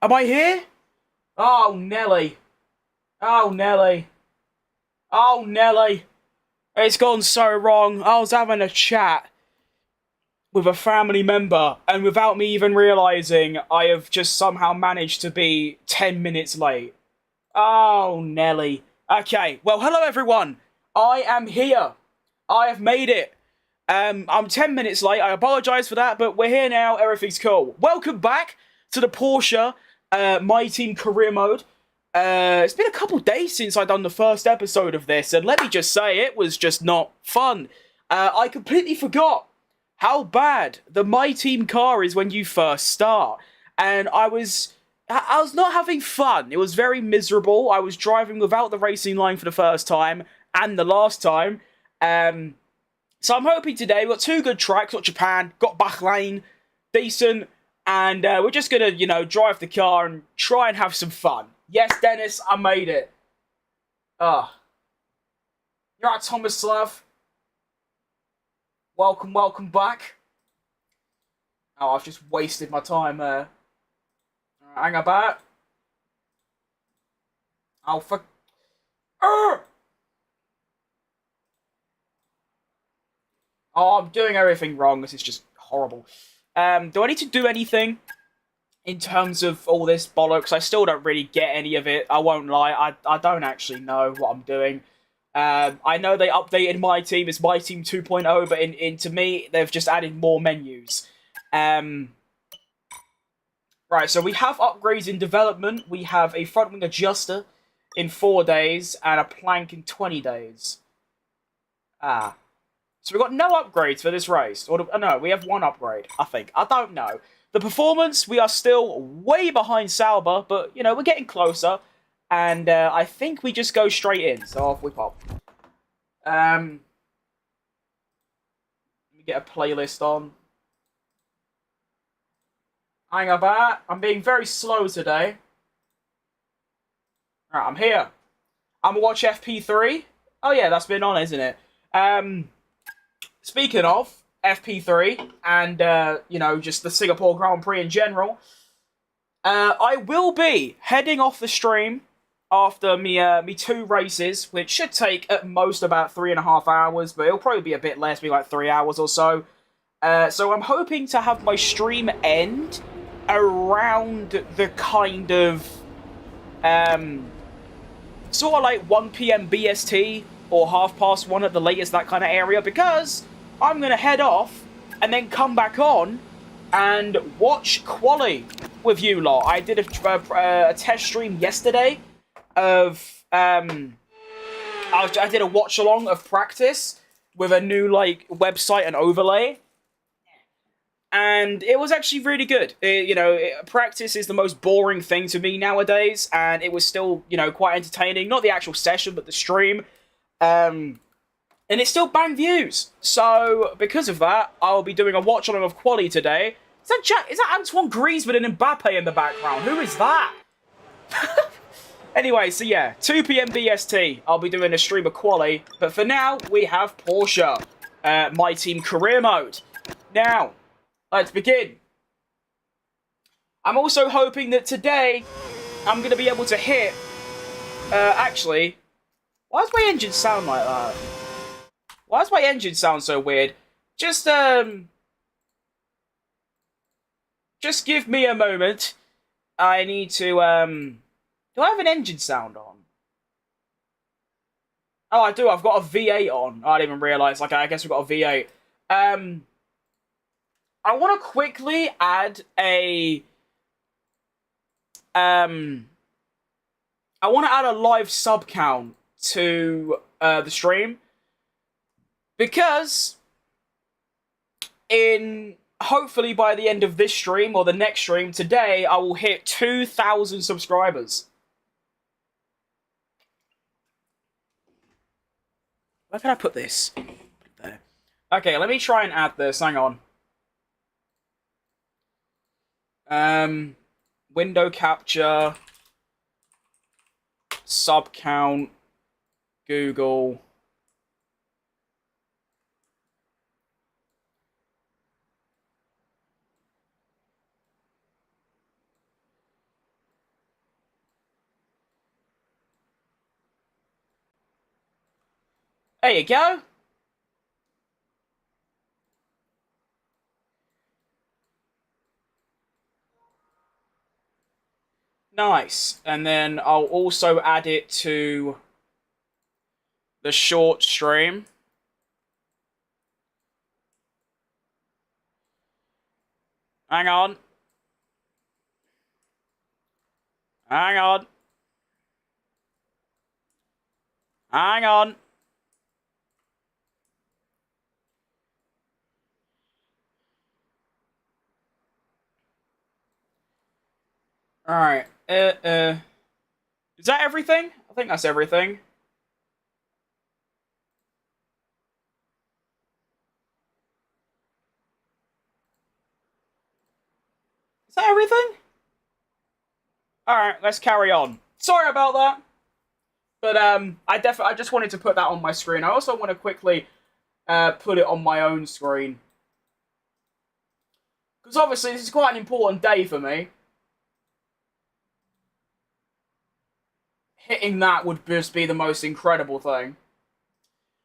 Am I here? Oh, Nelly. Oh, Nelly. Oh, Nelly. It's gone so wrong. I was having a chat with a family member, and without me even realizing, I have just somehow managed to be 10 minutes late. Oh, Nelly. Okay, well, hello everyone. I am here. I have made it. I'm 10 minutes late. I apologise for that, but we're here now. Everything's cool. Welcome back to the Porsche My Team Career Mode. It's been a couple days since I've done the first episode of this, and let me just say, it was just not fun. I completely forgot how bad the My Team car is when you first start, and I was not having fun. It was very miserable. I was driving without the racing line for the first time and the last time. So I'm hoping today we've got two good tracks. Got Japan, got Bahrain, decent, and we're just gonna, drive the car and try and have some fun. Yes, Dennis, I made it. Ah, you're right, Thomas Slav. Welcome back. Oh, I've just wasted my time there. Hang about. Oh, fuck. Oh, I'm doing everything wrong. This is just horrible. Do I need to do anything in terms of all this bollocks? I still don't really get any of it. I won't lie. I don't actually know what I'm doing. I know they updated My Team. It's My Team 2.0, but to me, they've just added more menus. Right, so we have upgrades in development. We have a front wing adjuster in 4 days and a plank in 20 days. Ah. So we've got no upgrades for this race. Or no, we have one upgrade, I think. I don't know. The performance, we are still way behind Sauber, but, we're getting closer. And I think we just go straight in. So off we pop. Let me get a playlist on. Hang about. I'm being very slow today. Alright, I'm here. I'm gonna watch FP3. Oh yeah, that's been on, isn't it? Speaking of FP3 and just the Singapore Grand Prix in general, I will be heading off the stream after me two races, which should take at most about 3.5 hours, but it'll probably be a bit less, be like 3 hours or so. So I'm hoping to have my stream end around the kind of sort of like 1 p.m. BST or 1:30 at the latest, that kind of area, because I'm going to head off and then come back on and watch quali with you lot. I did a test stream yesterday of I did a watch along of practice with a new website and overlay, and it was actually really good. Practice is the most boring thing to me nowadays, and it was still quite entertaining. Not the actual session, but the stream. And it still banged views. So because of that, I'll be doing a watch along of quali today. Is that Antoine Griezmann and Mbappe in the background? Who is that? Anyway, so yeah, 2 p.m. BST, I'll be doing a stream of quali. But for now, we have Porsche, My Team Career Mode. Now, let's begin. I'm also hoping that today, I'm going to be able to hit... actually, why does my engine sound like that? Why does my engine sound so weird? Just give me a moment. I need to, do I have an engine sound on? Oh, I do. I've got a V8 on. I didn't even realise. I guess we've got a V8. I want to quickly add a, I want to add a live sub count to, the stream. Because hopefully by the end of this stream or the next stream today, I will hit 2,000 subscribers. Where can I put this? There. Okay, let me try and add this. Hang on. Window capture, sub count, Google. There you go. Nice. And then I'll also add it to the short stream. Hang on. Hang on. Hang on. Alright. Is that everything? I think that's everything. Is that everything? Alright, let's carry on. Sorry about that. But I just wanted to put that on my screen. I also want to quickly put it on my own screen. Because obviously this is quite an important day for me. Hitting that would just be the most incredible thing.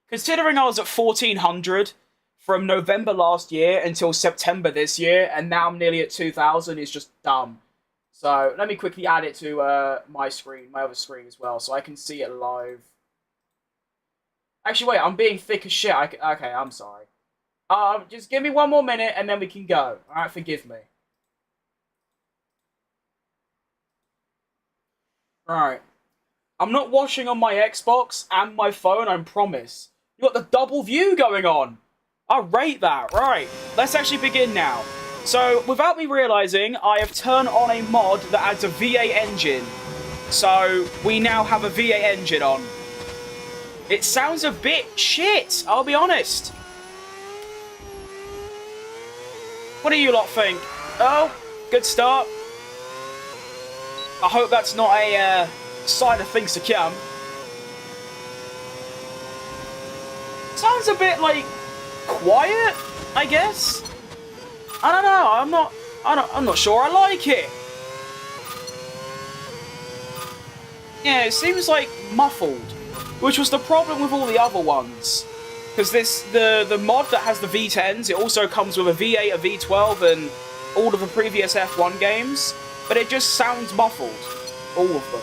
Considering I was at 1400 from November last year until September this year, and now I'm nearly at 2000, is just dumb. So let me quickly add it to my screen, my other screen as well, so I can see it live. Actually, wait, I'm being thick as shit. Okay, I'm sorry. Just give me one more minute and then we can go. Alright, forgive me. Right. I'm not watching on my Xbox and my phone, I promise. You got the double view going on. I rate that. Right. Let's actually begin now. So, without me realising, I have turned on a mod that adds a V8 engine. So, we now have a V8 engine on. It sounds a bit shit, I'll be honest. What do you lot think? Oh, good start. I hope that's not a sign of things to come. Sounds a bit like quiet, I guess. I don't know. I'm not sure I like it. Yeah, it seems like muffled, which was the problem with all the other ones. Because the mod that has the V10s, it also comes with a V8, a V12, and all of the previous F1 games, but it just sounds muffled, all of them.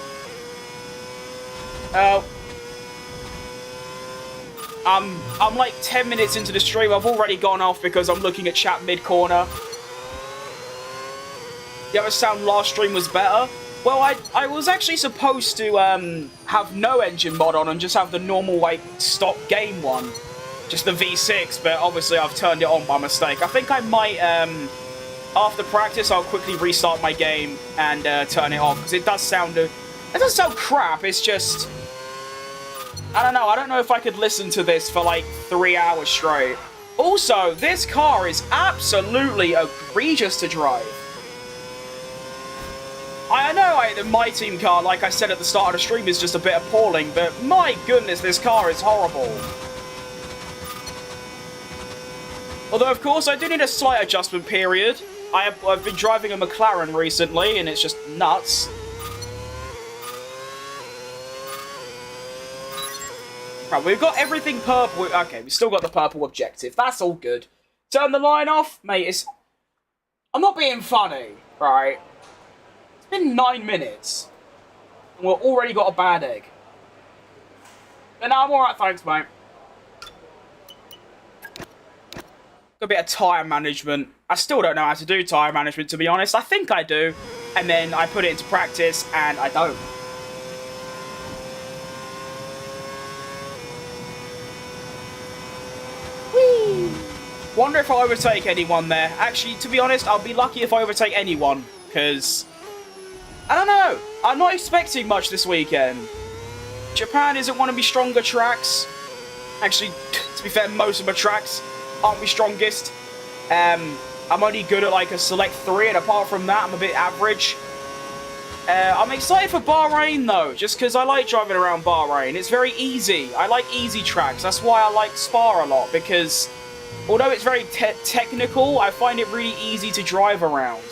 I'm like 10 minutes into the stream. I've already gone off because I'm looking at chat mid-corner. The other sound last stream was better. Well, I was actually supposed to have no engine mod on and just have the normal, like, stock game one. Just the V6, but obviously I've turned it on by mistake. I think I might, after practice, I'll quickly restart my game and turn it on, because it does sound crap. It's just, I don't know. I don't know if I could listen to this for like 3 hours straight. Also, this car is absolutely egregious to drive. I know the My Team car, like I said at the start of the stream, is just a bit appalling, but my goodness, this car is horrible. Although, of course, I do need a slight adjustment period. I've been driving a McLaren recently, and it's just nuts. Right, we've got everything purple. Okay, we've still got the purple objective. That's all good. Turn the line off? Mate, I'm not being funny, right? It's been 9 minutes. And we've already got a bad egg. But no, I'm alright, thanks, mate. A bit of tyre management. I still don't know how to do tyre management, to be honest. I think I do. And then I put it into practice, and I don't. Whee! Wonder if I overtake anyone there. Actually, to be honest, I'll be lucky if I overtake anyone. Because, I don't know. I'm not expecting much this weekend. Japan isn't one of my stronger tracks. Actually, to be fair, most of my tracks aren't my strongest. I'm only good at like a select 3, and apart from that, I'm a bit average. I'm excited for Bahrain though, just because I like driving around Bahrain. It's very easy. I like easy tracks. That's why I like Spa a lot, because although it's very technical, I find it really easy to drive around.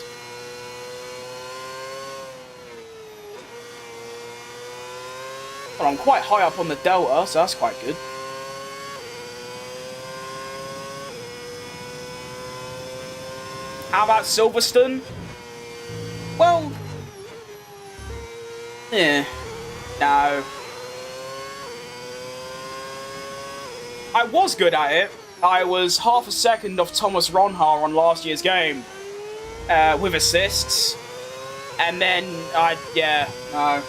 Well, I'm quite high up on the delta, so that's quite good. How about Silverstone? Well, no. I was good at it. I was half a second off Thomas Ronhar on last year's game with assists. And then, no.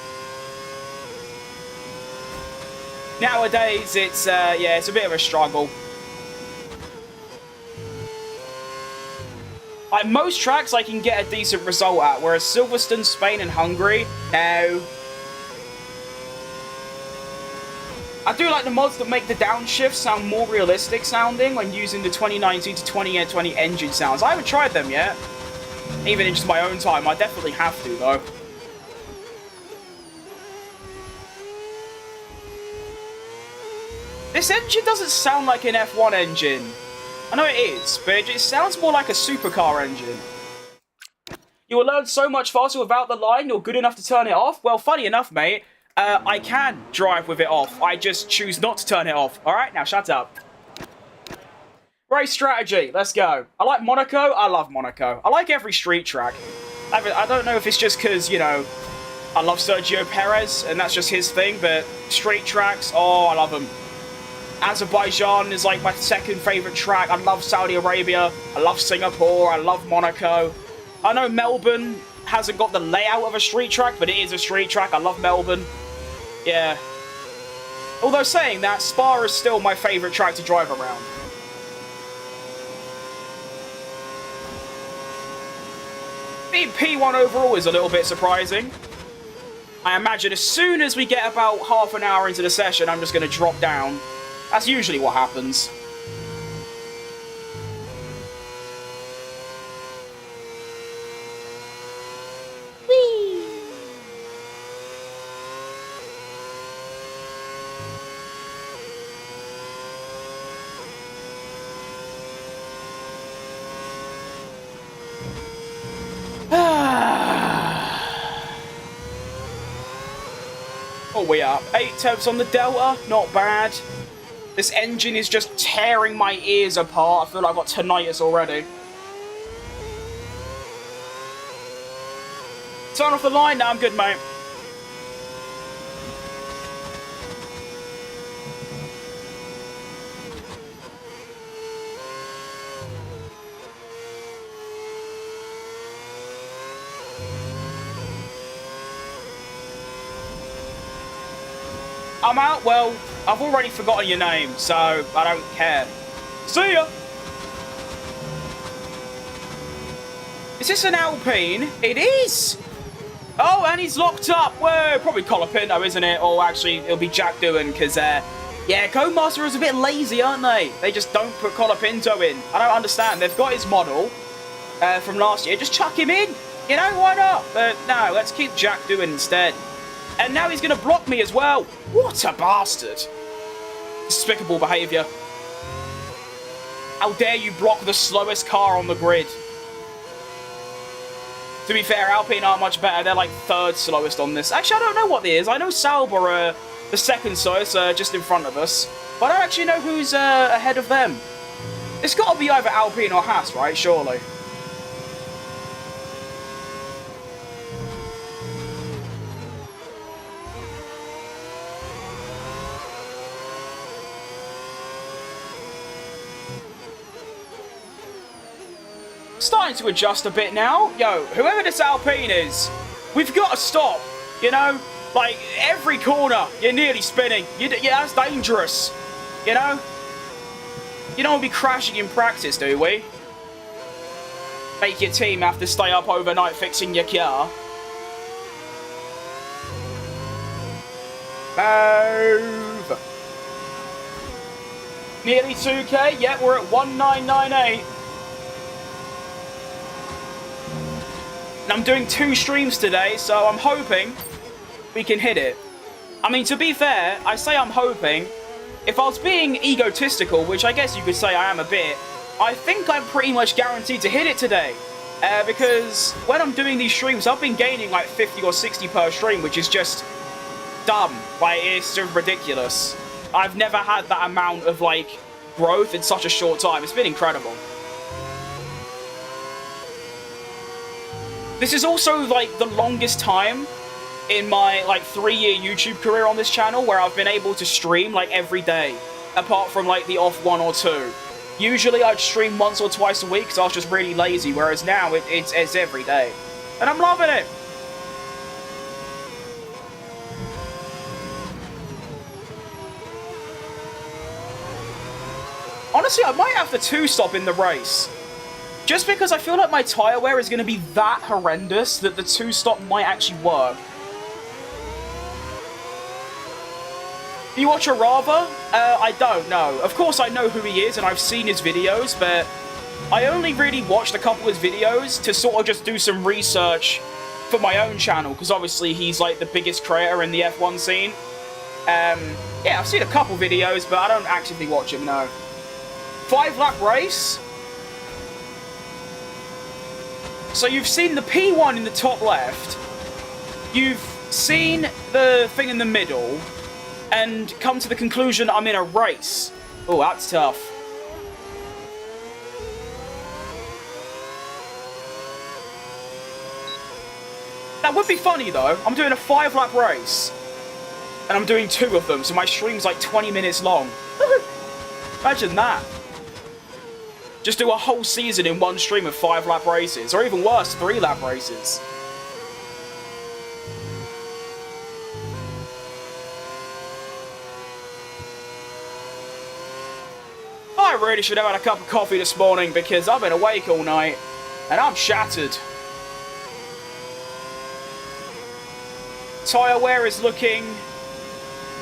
Nowadays, it's a bit of a struggle. Like, most tracks I can get a decent result at, whereas Silverstone, Spain, and Hungary, no. I do like the mods that make the downshift sound more realistic sounding when using the 2019 to 2020 engine sounds. I haven't tried them yet. Even in just my own time, I definitely have to, though. This engine doesn't sound like an F1 engine. I know it is, but it sounds more like a supercar engine. You will learn so much faster without the line, you're good enough to turn it off? Well, funny enough, mate, I can drive with it off. I just choose not to turn it off. Alright, now shut up. Race strategy, let's go. I like Monaco, I love Monaco. I like every street track. I don't know if it's just because, you know, I love Sergio Perez, and that's just his thing, but street tracks, oh, I love them. Azerbaijan is like my second favourite track. I love Saudi Arabia. I love Singapore. I love Monaco. I know Melbourne hasn't got the layout of a street track, but it is a street track. I love Melbourne. Yeah. Although saying that, Spa is still my favourite track to drive around. Being P1 overall is a little bit surprising. I imagine as soon as we get about half an hour into the session, I'm just going to drop down. That's usually what happens. Whee! Oh, we are 8 tenths on the Delta. Not bad. This engine is just tearing my ears apart. I feel like I've got tinnitus already. Turn off the line. Now I'm good, mate. I'm out. Well, I've already forgotten your name, so I don't care. See ya! Is this an Alpine? It is! Oh, and he's locked up. Whoa, probably Colapinto, isn't it? Or actually, it'll be Jack Doohan, because, yeah, Codemaster is a bit lazy, aren't they? They just don't put Colapinto in. I don't understand. They've got his model from last year. Just chuck him in. You know, why not? But no, let's keep Jack Doohan instead. And now he's going to block me as well. What a bastard. Despicable behaviour. How dare you block the slowest car on the grid? To be fair, Alpine aren't much better. They're like 3rd slowest on this. Actually, I don't know what it is. I know Sauber are the 2nd slowest, just in front of us. But I don't actually know who's ahead of them. It's got to be either Alpine or Haas, right? Surely. Starting to adjust a bit now. Yo, whoever this Alpine is, we've got to stop. You know, like every corner, you're nearly spinning. Yeah, that's dangerous. You know, you don't want to be crashing in practice, do we? Make your team have to stay up overnight fixing your car. Move. Nearly 2K. Yeah, we're at 1998. I'm doing 2 streams today, so I'm hoping we can hit it. I mean, to be fair, I say I'm hoping. If I was being egotistical, which I guess you could say I am a bit, I think I'm pretty much guaranteed to hit it today. Because when I'm doing these streams, I've been gaining like 50 or 60 per stream, which is just dumb. Like, it's just ridiculous. I've never had that amount of, like, growth in such a short time. It's been incredible. This is also, like, the longest time in my, like, 3-year YouTube career on this channel where I've been able to stream, like, every day, apart from, like, the off 1 or 2. Usually I'd stream once or twice a week because I was just really lazy, whereas now it's every day. And I'm loving it! Honestly, I might have the 2-stop in the race. Just because I feel like my tyre wear is going to be that horrendous that the 2-stop might actually work. Do you watch Arava? I don't know. Of course I know who he is and I've seen his videos, but I only really watched a couple of his videos to sort of just do some research for my own channel, because obviously he's like the biggest creator in the F1 scene. Yeah, I've seen a couple videos, but I don't actively watch him, no. 5-lap race? So you've seen the P1 in the top left, you've seen the thing in the middle, and come to the conclusion I'm in a race. Oh, that's tough. That would be funny, though. I'm doing a 5-lap race, and I'm doing 2 of them, so my stream's like 20 minutes long. Imagine that. Just do a whole season in one stream of 5-lap races, or even worse, 3-lap races. I really should have had a cup of coffee this morning because I've been awake all night and I'm shattered. Tyre wear is looking...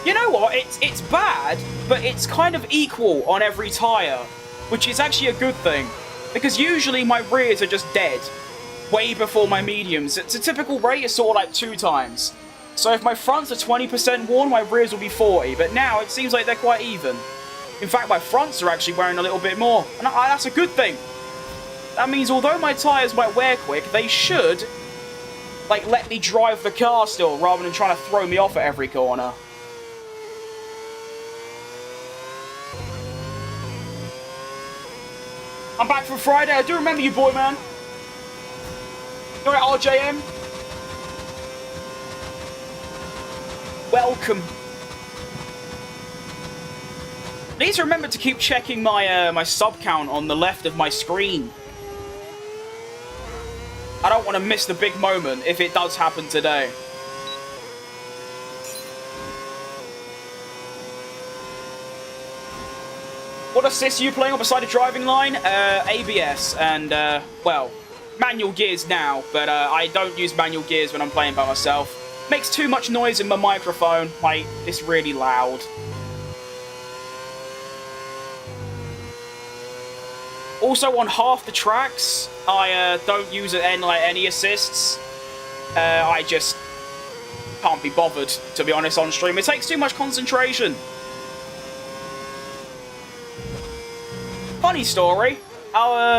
You know what? It's bad, but it's kind of equal on every tyre, which is actually a good thing, because usually my rears are just dead way before my mediums. It's a typical rate is sort of like 2 times. So if my fronts are 20% worn, my rears will be 40, but now it seems like they're quite even. In fact, my fronts are actually wearing a little bit more, and that's a good thing. That means although my tyres might wear quick, they should, like, let me drive the car still, rather than trying to throw me off at every corner. I'm back from Friday. I do remember you, boy, man. You alright, RJM? Welcome. Need to remember to keep checking my my sub count on the left of my screen. I don't want to miss the big moment if it does happen today. What assist are you playing on beside the driving line? ABS and, well, manual gears now, but I don't use manual gears when I'm playing by myself. Makes too much noise in my microphone, like, it's really loud. Also, on half the tracks, I don't use any assists. I just can't be bothered, to be honest, on stream. It takes too much concentration. Funny story,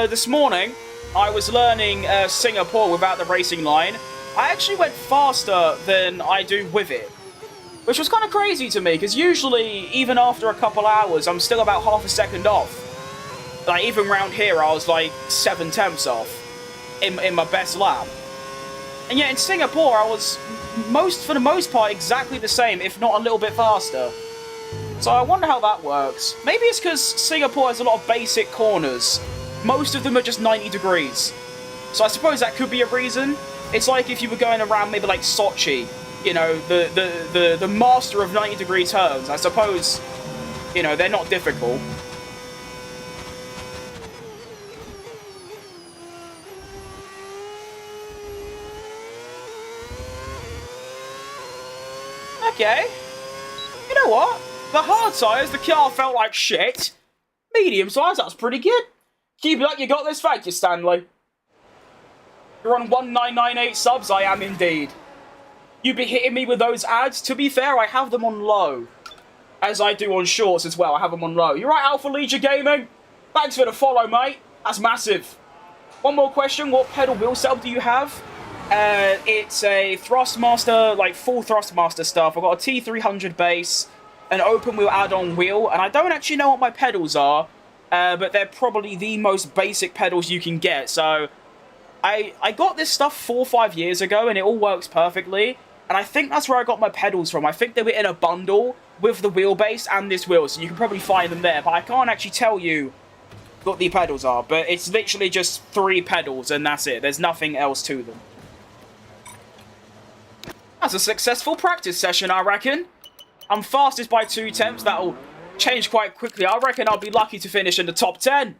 this morning, I was learning Singapore without the racing line. I actually went faster than I do with it, which was kind of crazy to me, because usually, even after a couple hours, I'm still about half a second off. Like, even round here, I was like 7/10ths off in my best lap. And yet in Singapore, I was, for the most part, exactly the same, if not a little bit faster. So I wonder how that works. Maybe it's because Singapore has a lot of basic corners. Most of them are just 90 degrees. So I suppose that could be a reason. It's like if you were going around maybe like Sochi, you know, the master of 90-degree turns. I suppose, you know, they're not difficult. Okay. You know what? The hard tyres, the car felt like shit. Medium size, that's pretty good. Keep it like you got this, thank you, Stanley. You're on 1998 subs, I am indeed. You be hitting me with those ads? To be fair, I have them on low. As I do on shorts as well, I have them on low. You're right, Alpha Leisure Gaming? Thanks for the follow, mate. That's massive. One more question, what pedal wheel setup do you have? It's a Thrustmaster, like full Thrustmaster stuff. I've got a T300 base, an open wheel add-on wheel, and I don't actually know what my pedals are, but they're probably the most basic pedals you can get, so I got this stuff 4 or 5 years ago, and it all works perfectly. And I think that's where I got my pedals from. I think they were in a bundle with the wheelbase and this wheel, so you can probably find them there. But I can't actually tell you what the pedals are. But it's literally just 3 pedals, and that's it. There's nothing else to them. That's a successful practice session, I reckon. I'm fastest by 2 attempts. That'll change quite quickly. I reckon I'll be lucky to finish in the top 10.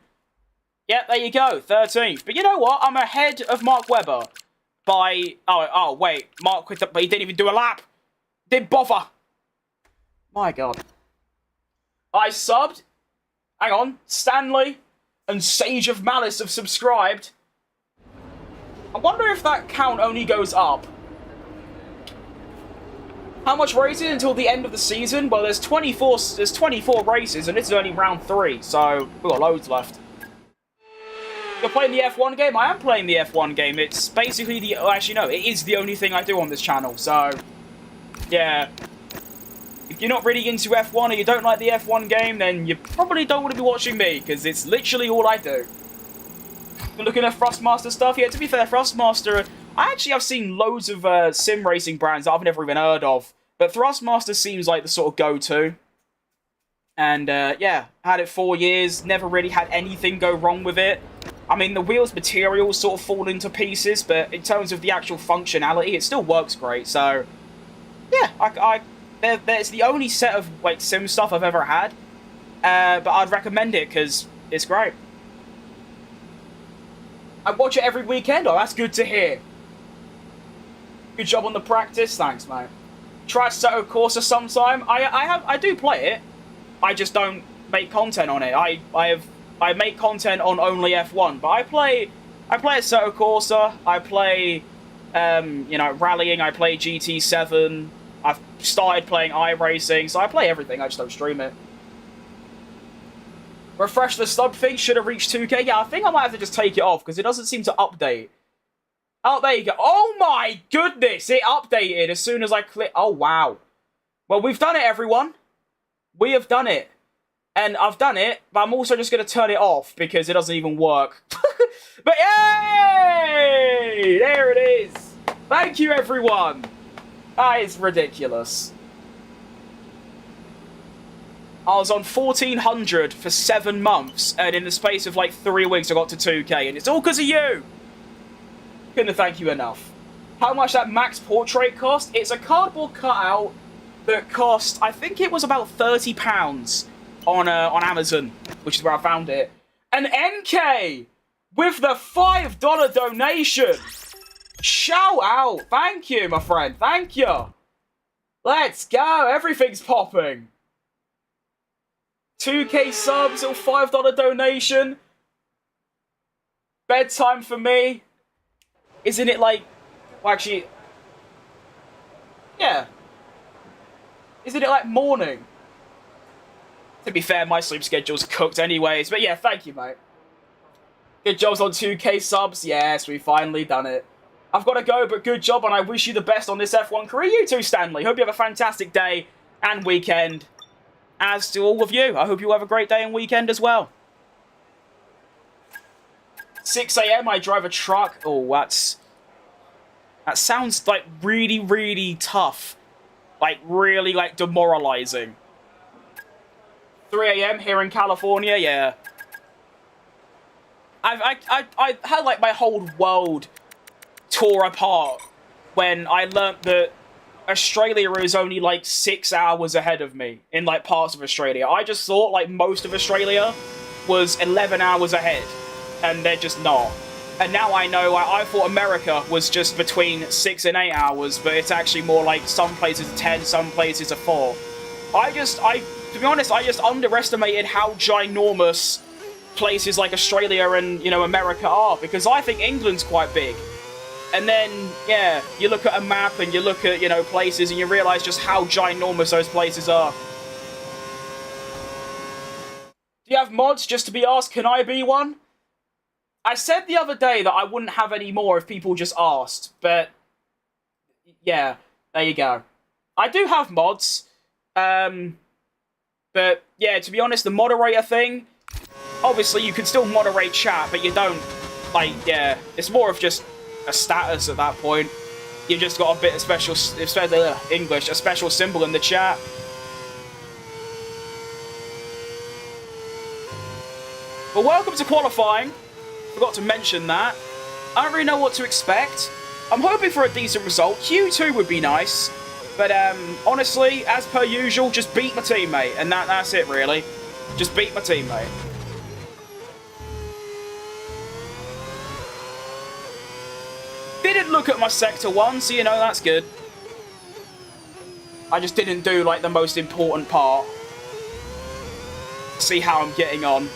Yep, there you go, 13th. But you know what? I'm ahead of Mark Webber by... Oh, wait. Mark quit, but he didn't even do a lap. Didn't bother. My God. I subbed. Hang on. Stanley and Sage of Malice have subscribed. I wonder if that count only goes up. How much races until the end of the season? Well, there's 24 races, and this is only round 3, so we've got loads left. You're playing the F1 game? I am playing the F1 game. It's basically the... Oh, actually, no. It is the only thing I do on this channel. So, yeah. If you're not really into F1 or you don't like the F1 game, then you probably don't want to be watching me, because it's literally all I do. You're looking at Thrustmaster stuff? Yeah, to be fair, Thrustmaster... I actually have seen loads of sim racing brands that I've never even heard of. But Thrustmaster seems like the sort of go-to. And, yeah. Had it 4 years. Never really had anything go wrong with it. I mean, the wheel's materials sort of fall into pieces, but in terms of the actual functionality, it still works great. So, yeah, it's the only set of like sim stuff I've ever had, but I'd recommend it because it's great. I watch it every weekend. Oh, that's good to hear. Good job on the practice. Thanks, mate. Try Assetto Corsa sometime. I do play it. I just don't make content on it. I make content on only F1, but I play Assetto Corsa, I play, you know, rallying, I play GT7, I've started playing iRacing, so I play everything, I just don't stream it. Refresh the sub thing, should have reached 2K. Yeah, I think I might have to just take it off, because it doesn't seem to update. Oh, there you go. Oh my goodness, it updated as soon as I click. Oh, wow. Well, we've done it, everyone. We have done it. And I've done it, but I'm also just going to turn it off because it doesn't even work. But yay! There it is. Thank you, everyone. That is ridiculous. I was on 1400 for 7 months, and in the space of like 3 weeks I got to 2K, and it's all because of you. Couldn't thank you enough. How much that Max Portrait cost? It's a cardboard cutout that cost, I think it was about £30. On Amazon, which is where I found it. And NK with the $5 donation. Shout out. Thank you, my friend. Thank you. Let's go. Everything's popping. 2K subs or $5 donation. Bedtime for me. Isn't it like... Well, actually... Yeah. Isn't it like morning? To be fair, my sleep schedule's cooked anyways. But yeah, thank you, mate. Good jobs on 2K subs. Yes, we've finally done it. I've got to go, but good job, and I wish you the best on this F1 career. You too, Stanley. Hope you have a fantastic day and weekend. As do all of you. I hope you have a great day and weekend as well. 6 AM, I drive a truck. Oh, that sounds like really, really tough. Like, really, like, demoralizing. 3 AM here in California, yeah. I had like my whole world tore apart when I learnt that Australia is only like 6 hours ahead of me in like parts of Australia. I just thought like most of Australia was 11 hours ahead, and they're just not. And now I know, I thought America was just between 6 and 8 hours, but it's actually more like some places are 10, some places are 4. To be honest, I just underestimated how ginormous places like Australia and, you know, America are, because I think England's quite big. And then, yeah, you look at a map and you look at, you know, places and you realise just how ginormous those places are. Do you have mods? Just to be asked, can I be one? I said the other day that I wouldn't have any more if people just asked, but yeah, there you go. I do have mods, but yeah, to be honest, the moderator thing, obviously you can still moderate chat, but you don't like, yeah, it's more of just a status at that point. You just got a bit of special, English, a special symbol in the chat. But welcome to qualifying. Forgot to mention that. I don't really know what to expect. I'm hoping for a decent result. Q2 would be nice. But honestly, as per usual, just beat my teammate. And that's it, really. Just beat my teammate. Didn't look at my sector one, so you know, that's good. I just didn't do, like, the most important part. See how I'm getting on.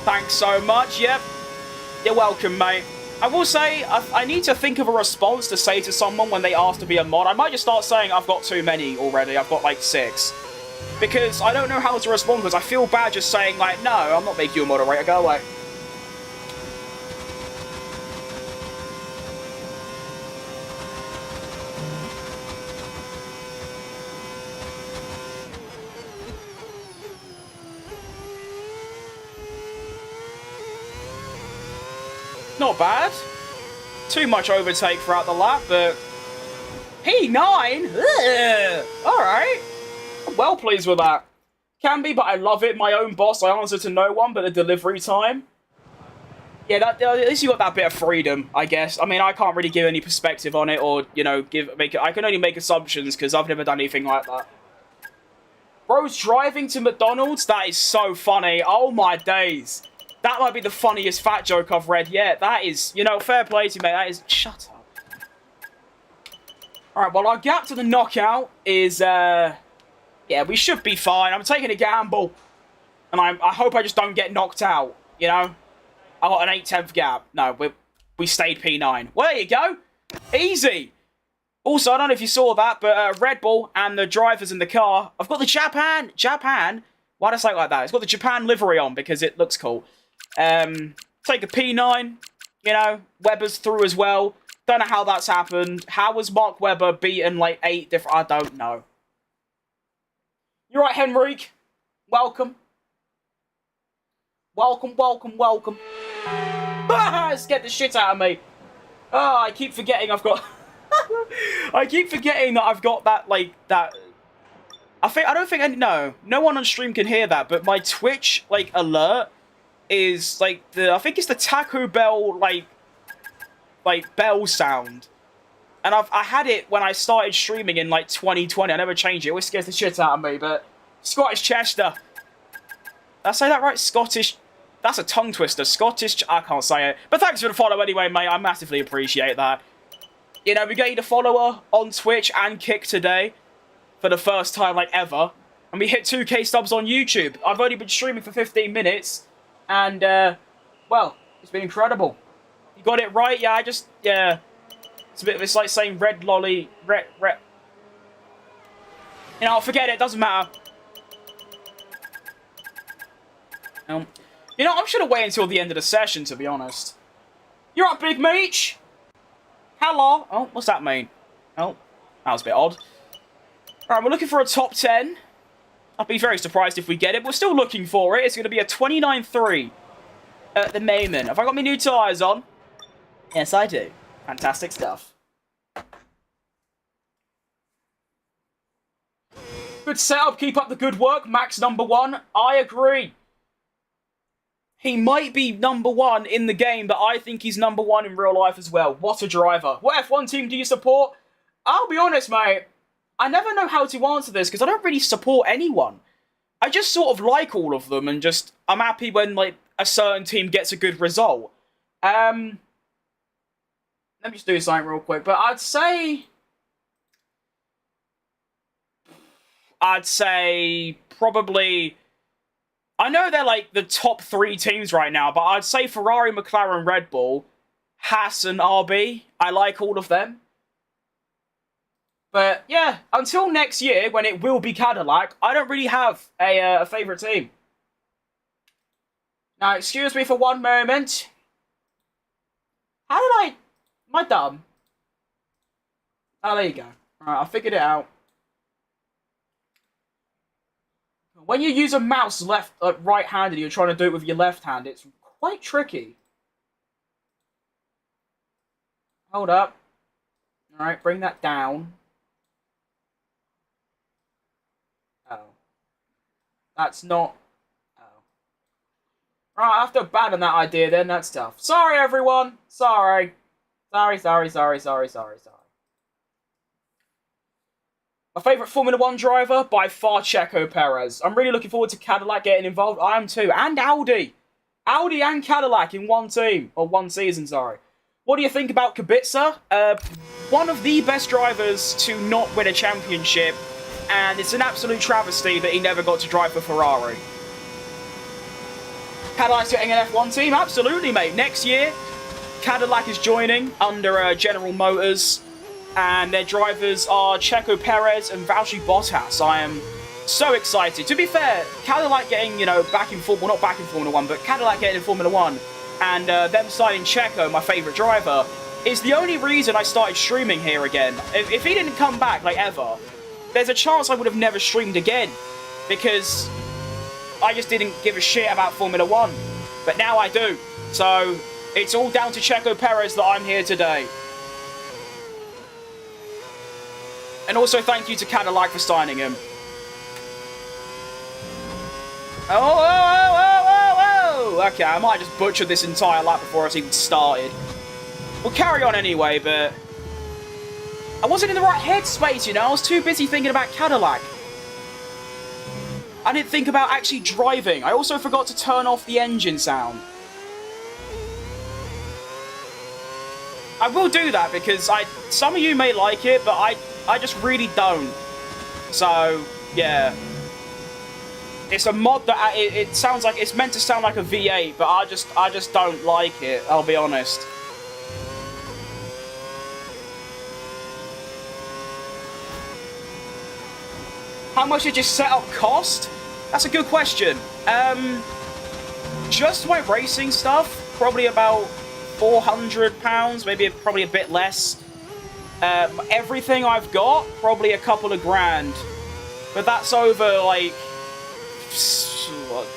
Thanks so much, yep. You're welcome, mate. I will say, I need to think of a response to say to someone when they ask to be a mod. I might just start saying I've got too many already. I've got, like, 6. Because I don't know how to respond, because I feel bad just saying, like, no, I'm not making you a moderator. Go away. Not bad. Too much overtake throughout the lap, but... P9? Alright. I'm well pleased with that. Can be, but I love it. My own boss, I answer to no one but the delivery time. Yeah, at least you got that bit of freedom, I guess. I mean, I can't really give any perspective on it or, you know, I can only make assumptions because I've never done anything like that. Bro's driving to McDonald's? That is so funny. Oh my days. That might be the funniest fat joke I've read yet. That is, you know, fair play to you, mate. That is... Shut up. Alright, well, our gap to the knockout is, yeah, we should be fine. I'm taking a gamble. And I hope I just don't get knocked out, you know? I got an 8/10 gap. No, we stayed P9. Well, there you go. Easy. Also, I don't know if you saw that, but Red Bull and the drivers in the car, I've got the Japan? Why did I say it like that? It's got the Japan livery on because it looks cool. Take a P9, you know, Webber's through as well. Don't know how that's happened. How was Mark Webber beaten like 8 different... I don't know. You're right, Henrique. Welcome. Welcome. Scared the shit out of me. Oh, I keep forgetting I've got... I keep forgetting that I've got that, like, that... I don't think... No one on stream can hear that, but my Twitch, like, alert is, like, I think it's the Taco Bell, like, bell sound. And I had it when I started streaming in, like, 2020. I never changed it. It always scares the shit out of me, but... Scottish Chester. Did I say that right? Scottish... That's a tongue twister. Scottish... I can't say it. But thanks for the follow anyway, mate. I massively appreciate that. You know, we gained a follower on Twitch and Kick today. For the first time, like, ever. And we hit 2k subs on YouTube. I've only been streaming for 15 minutes. And, well, it's been incredible. You got it right? Yeah, yeah. It's like saying red lolly, red. You know, forget it, doesn't matter. You know, I'm just gonna wait until the end of the session, to be honest. You're up, Big Meech! Hello! Oh, what's that mean? Oh, that was a bit odd. Alright, we're looking for a top 10. I'd be very surprised if we get it. We're still looking for it. It's going to be a 29.3 at the moment. Have I got my new tyres on? Yes, I do. Fantastic stuff. Good setup. Keep up the good work. Max #1. I agree. He might be #1 in the game, but I think he's #1 in real life as well. What a driver. What F1 team do you support? I'll be honest, mate. I never know how to answer this because I don't really support anyone. I just sort of like all of them and just... I'm happy when, like, a certain team gets a good result. Let me just do something real quick. But I'd say probably... I know they're, like, the top 3 teams right now, but I'd say Ferrari, McLaren, Red Bull, Haas, and RB. I like all of them. But, yeah, until next year, when it will be Cadillac, I don't really have a favourite team. Now, excuse me for one moment. How did Am I dumb? Oh, there you go. Alright, I figured it out. When you use a mouse right-handed, you're trying to do it with your left hand, it's quite tricky. Hold up. Alright, bring that down. Oh. That's not... Oh. Right, I have to abandon that idea then, that's tough. Sorry, everyone! Sorry. Sorry. My favourite Formula 1 driver? By far, Checo Perez. I'm really looking forward to Cadillac getting involved. I am too. And Audi. Audi and Cadillac in one team. Or one season, sorry. What do you think about Kubica? One of the best drivers to not win a championship. And it's an absolute travesty that he never got to drive for Ferrari. Cadillac's getting an F1 team? Absolutely, mate. Next year, Cadillac is joining under General Motors. And their drivers are Checo Perez and Valtteri Bottas. I am so excited. To be fair, Cadillac getting, back in Formula... Well, not back in Formula 1, but Cadillac getting in Formula 1 and them signing Checo, my favourite driver, is the only reason I started streaming here again. If he didn't come back, ever, there's a chance I would have never streamed again. Because I just didn't give a shit about Formula 1. But now I do. So, it's all down to Checo Perez that I'm here today. And also thank you to Cadillac for signing him. Oh! Okay, I might just butcher this entire lap before it's even started. We'll carry on anyway, but... I wasn't in the right headspace, I was too busy thinking about Cadillac. I didn't think about actually driving. I also forgot to turn off the engine sound. I will do that because some of you may like it, but I just really don't. So, yeah. It's a mod that it sounds like it's meant to sound like a V8, but I just don't like it, I'll be honest. How much did your setup cost? That's a good question. Just my racing stuff, probably about £400, probably a bit less. Everything I've got, probably a couple of grand. But that's over,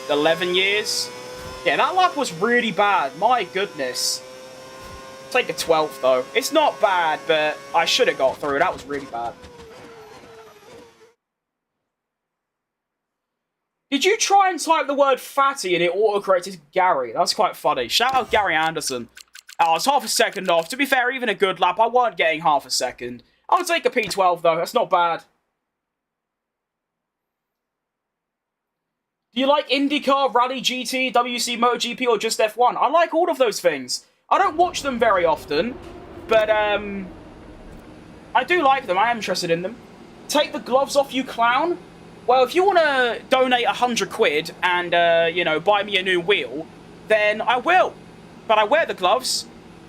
11 years? Yeah, that lap was really bad. My goodness. Take a 12th, though. It's not bad, but I should have got through. That was really bad. Did you try and type the word fatty and it autocorrected Gary? That's quite funny. Shout out Gary Anderson. Oh, it's half a second off. To be fair, even a good lap, I weren't getting half a second. I'll take a P12, though. That's not bad. Do you like IndyCar, Rally GT, WC MotoGP, or just F1? I like all of those things. I don't watch them very often, but I do like them. I am interested in them. Take the gloves off, you clown. Well, if you want to donate 100 quid and, buy me a new wheel, then I will. But I wear the gloves,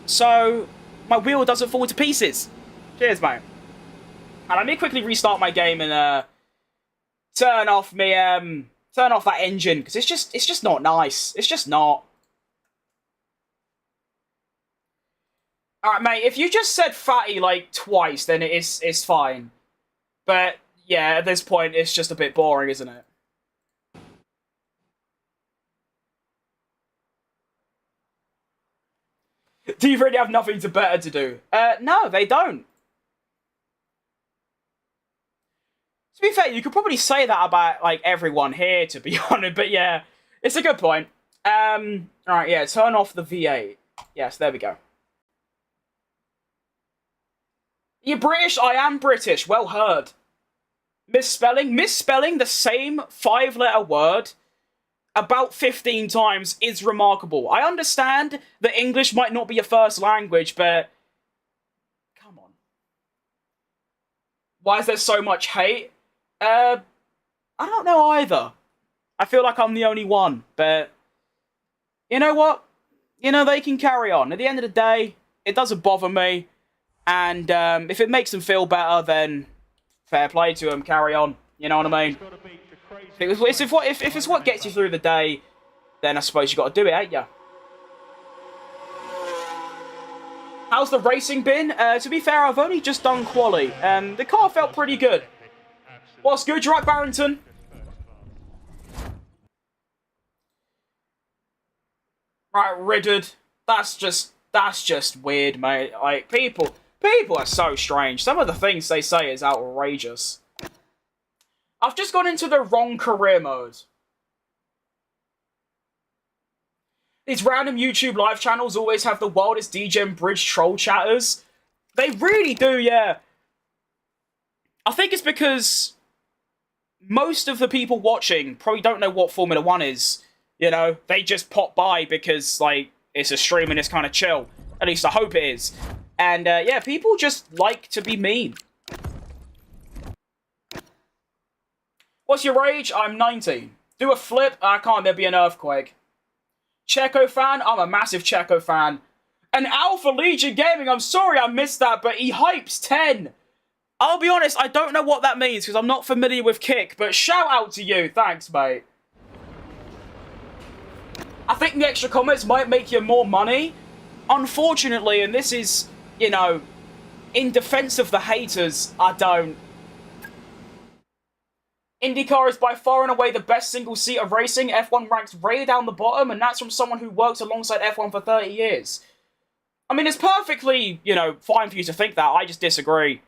so my wheel doesn't fall to pieces. Cheers, mate. And let me quickly restart my game and turn off that engine, because it's just not nice. It's just not. Alright, mate, if you just said fatty, twice, then it's fine. But, yeah, at this point, it's just a bit boring, isn't it? Do you really have nothing better to do? No, they don't. To be fair, you could probably say that about, everyone here, to be honest, but yeah, it's a good point. Alright, yeah, turn off the V8. Yes, there we go. You're British? I am British. Well heard. Misspelling the same 5-letter word about 15 times is remarkable. I understand that English might not be your first language, but come on. Why is there so much hate? I don't know either. I feel like I'm the only one, but you know what? They can carry on. At the end of the day, it doesn't bother me, and if it makes them feel better, then fair play to them, carry on. You know what I mean? If it's what gets you through the day, then I suppose you got to do it, ain't ya? How's the racing been? To be fair, I've only just done quali. The car felt pretty good. What's good, right, Barrington? Right, Riddard. That's just weird, mate. Like, people are so strange. Some of the things they say is outrageous. I've just gone into the wrong career mode. These random YouTube live channels always have the wildest DGen bridge troll chatters. They really do, yeah. I think it's because most of the people watching probably don't know what Formula 1 is. You know, they just pop by because, like, it's a stream and it's kind of chill. At least I hope it is. And, yeah, people just like to be mean. What's your age? I'm 19. Do a flip? I can't, there'd be an earthquake. Checo fan? I'm a massive Checo fan. And Alpha Legion Gaming, I'm sorry I missed that, but he hypes 10. I'll be honest, I don't know what that means because I'm not familiar with Kick, but shout out to you. Thanks, mate. I think the extra comments might make you more money. Unfortunately, and this is, you know, in defense of the haters, I don't. IndyCar is by far and away the best single seat of racing. F1 ranks way down the bottom, and that's from someone who worked alongside F1 for 30 years. I mean, it's perfectly, you know, fine for you to think that. I just disagree.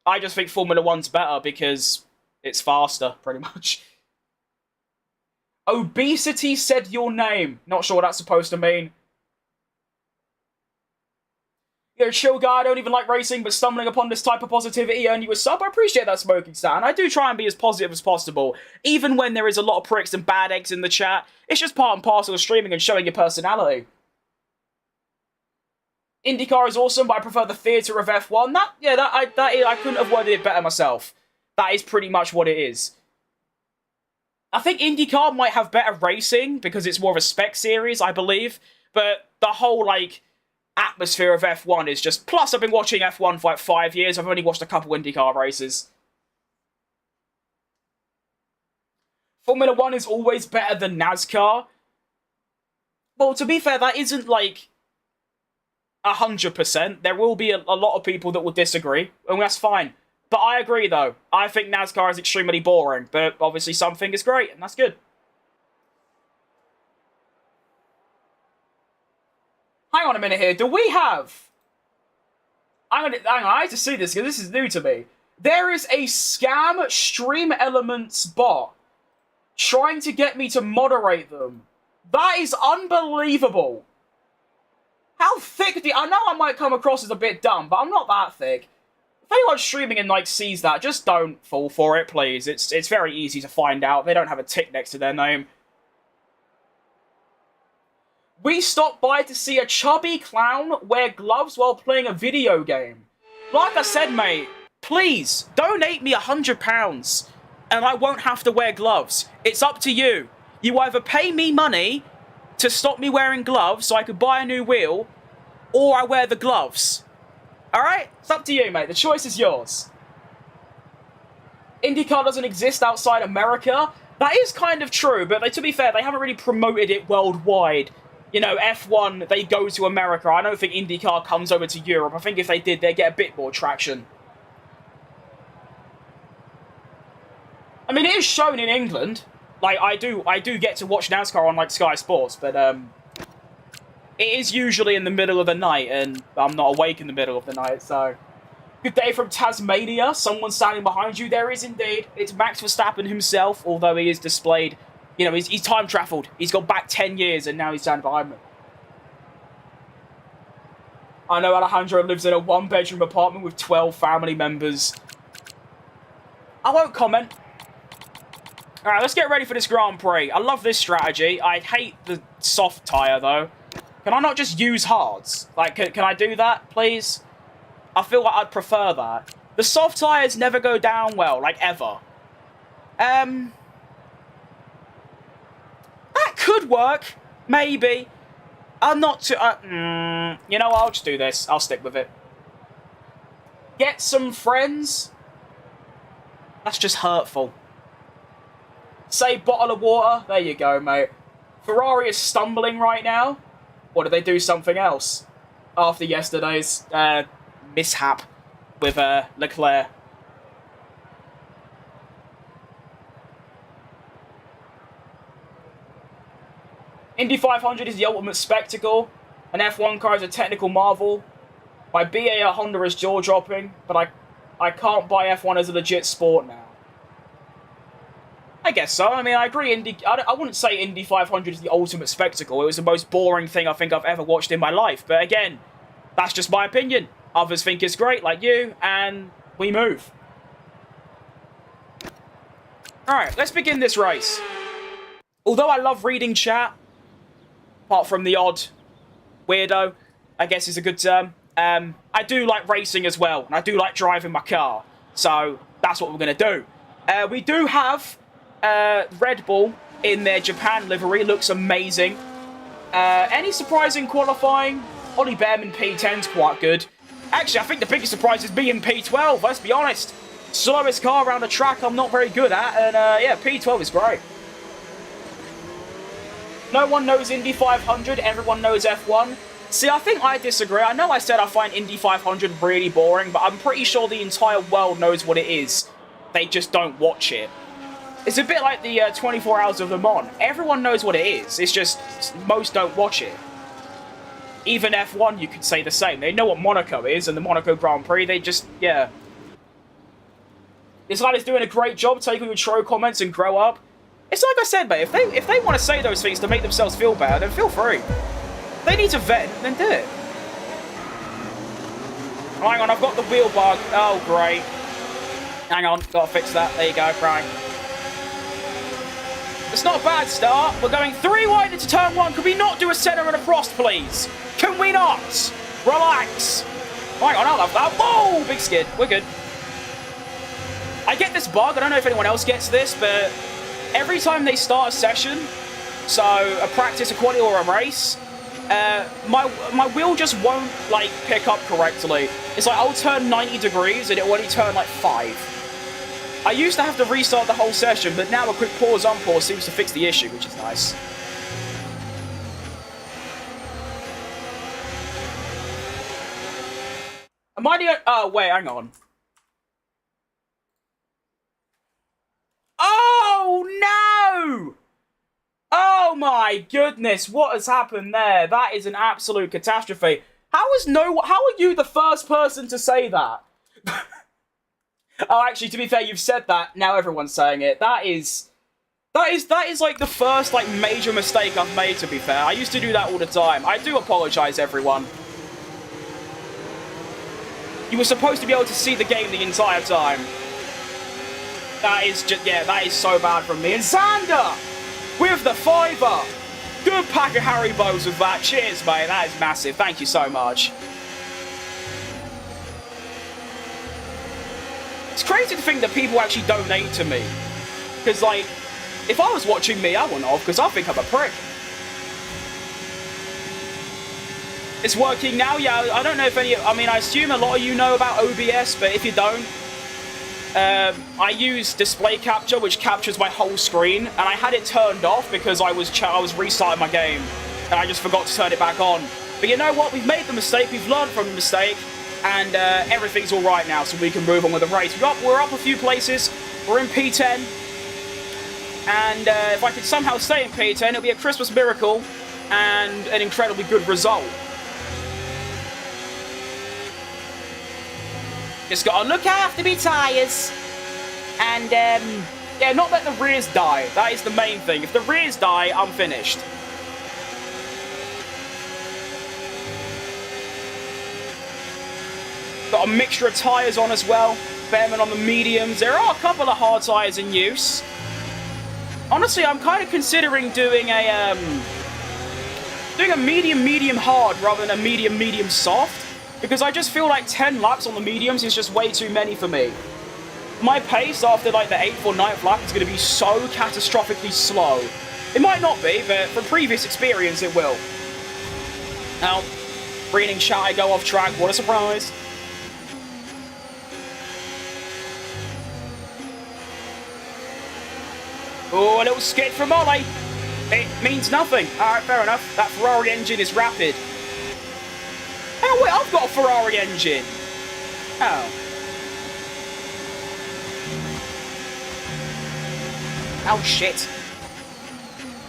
I just think Formula 1's better because it's faster, pretty much. Obesity said your name. Not sure what that's supposed to mean. You're a chill guy, I don't even like racing, but stumbling upon this type of positivity earned you a sub. I appreciate that, Smoking Stat, and I do try and be as positive as possible, even when there is a lot of pricks and bad eggs in the chat. It's just part and parcel of streaming and showing your personality. IndyCar is awesome, but I prefer the theatre of F1. I couldn't have worded it better myself. That is pretty much what it is. I think IndyCar might have better racing, because it's more of a spec series, I believe, but the whole, like, atmosphere of F1 is just... Plus, I've been watching F1 for like 5 years. I've only watched a couple IndyCar races. Formula 1 is always better than NASCAR. Well, to be fair, that isn't, like, 100%. There will be a lot of people that will disagree, and that's fine. But I agree, though. I think NASCAR is extremely boring, but obviously something is great, and that's good. Hang on a minute here. Do we have... Hang on, I have to see this, because this is new to me. There is a scam Stream Elements bot trying to get me to moderate them. That is unbelievable. How thick I know I might come across as a bit dumb, but I'm not that thick. If anyone's streaming and, like, sees that, just don't fall for it, please. It's very easy to find out. They don't have a tick next to their name. We stopped by to see a chubby clown wear gloves while playing a video game. Like I said, mate, please, donate me £100 and I won't have to wear gloves. It's up to you. You either pay me money to stop me wearing gloves so I could buy a new wheel, or I wear the gloves. Alright? It's up to you, mate. The choice is yours. IndyCar doesn't exist outside America. That is kind of true, but to be fair, they haven't really promoted it worldwide. You know, F1, they go to America. I don't think IndyCar comes over to Europe. I think if they did, they'd get a bit more traction. I mean, it is shown in England. Like, I do get to watch NASCAR on, like, Sky Sports, but, it is usually in the middle of the night, and I'm not awake in the middle of the night, so... Good day from Tasmania. Someone standing behind you. There is indeed. It's Max Verstappen himself, although he is displayed... You know, he's time-traveled. He's gone back 10 years, and now he's standing behind me. I know Alejandro lives in a one-bedroom apartment with 12 family members. I won't comment. Alright, let's get ready for this Grand Prix. I love this strategy. I hate the soft tyre, though. Can I not just use hards? Like, can I do that, please? I feel like I'd prefer that. The soft tyres never go down well, like, ever. That could work. Maybe. I'm not too... you know, I'll just do this. I'll stick with it. Get some friends? That's just hurtful. Say bottle of water? There you go, mate. Ferrari is stumbling right now. Or did they do something else? After yesterday's mishap with Leclerc. Indy 500 is the ultimate spectacle. An F1 car is a technical marvel. My BA at Honda is jaw-dropping, but I can't buy F1 as a legit sport now. I guess so. I mean, I agree. I wouldn't say Indy 500 is the ultimate spectacle. It was the most boring thing I think I've ever watched in my life. But again, that's just my opinion. Others think it's great, like you, and we move. Alright, let's begin this race. Although I love reading chat, apart from the odd weirdo, I guess is a good term, I do like racing as well, and I do like driving my car. So, that's what we're going to do. We do have Red Bull in their Japan livery. Looks amazing. Any surprising qualifying? Ollie Behrman P10's quite good. Actually, I think the biggest surprise is me in P12, let's be honest. Slowest car around the track I'm not very good at, and yeah, P12 is great. No one knows Indy 500, everyone knows F1. See, I think I disagree. I know I said I find Indy 500 really boring, but I'm pretty sure the entire world knows what it is. They just don't watch it. It's a bit like the 24 Hours of Le Mans. Everyone knows what it is, it's just most don't watch it. Even F1, you could say the same. They know what Monaco is, and the Monaco Grand Prix, they just, yeah. This lad is doing a great job taking your troll comments and grow up. It's like I said, mate, if they want to say those things to make themselves feel bad, then feel free. If they need to vent, then do it. Oh, hang on, I've got the wheel bug. Oh, great. Hang on, gotta fix that. There you go, right. It's not a bad start. We're going 3 wide into turn 1. Could we not do a centre and a frost, please? Can we not? Relax. Oh, hang on, I love that. Whoa, big skid. We're good. I get this bug. I don't know if anyone else gets this, but every time they start a session, so a practice, a quali, or a race, my wheel just won't, like, pick up correctly. It's like I'll turn 90 degrees and it'll only turn, like, 5. I used to have to restart the whole session, but now a quick pause on pause seems to fix the issue, which is nice. Am I the... Oh, wait, hang on. Oh, no! Oh, my goodness. What has happened there? That is an absolute catastrophe. How are you the first person to say that? Oh, actually, to be fair, you've said that. Now everyone's saying it. That is like the first, like, major mistake I've made, to be fair. I used to do that all the time. I do apologize, everyone. You were supposed to be able to see the game the entire time. That is just, yeah, that is so bad from me. And Xander with the 5-er. Good pack of Haribos with that. Cheers, mate. That is massive. Thank you so much. It's crazy to think that people actually donate to me. Because, like, if I was watching me, I wouldn't have, because I think I'm a prick. It's working now, yeah. I don't know if any... I mean, I assume a lot of you know about OBS, but if you don't, I use display capture, which captures my whole screen, and I had it turned off because I was restarting my game, and I just forgot to turn it back on. But you know what? We've made the mistake. We've learned from the mistake, and everything's all right now, so we can move on with the race. We're up a few places. We're in P10, and if I could somehow stay in P10, it'll be a Christmas miracle and an incredibly good result. Just gotta look after me tyres. And, yeah, not let the rears die. That is the main thing. If the rears die, I'm finished. Got a mixture of tyres on as well. Behrman on the mediums. There are a couple of hard tyres in use. Honestly, I'm kind of considering doing a medium hard rather than a medium soft. Because I just feel like 10 laps on the mediums is just way too many for me. My pace after like the 8th or 9th lap is going to be so catastrophically slow. It might not be, but from previous experience it will. Now, reading chat, I go off track. What a surprise. Oh, a little skid from Ollie. It means nothing. Alright, fair enough. That Ferrari engine is rapid. Oh, wait, I've got a Ferrari engine. Oh. Oh, shit.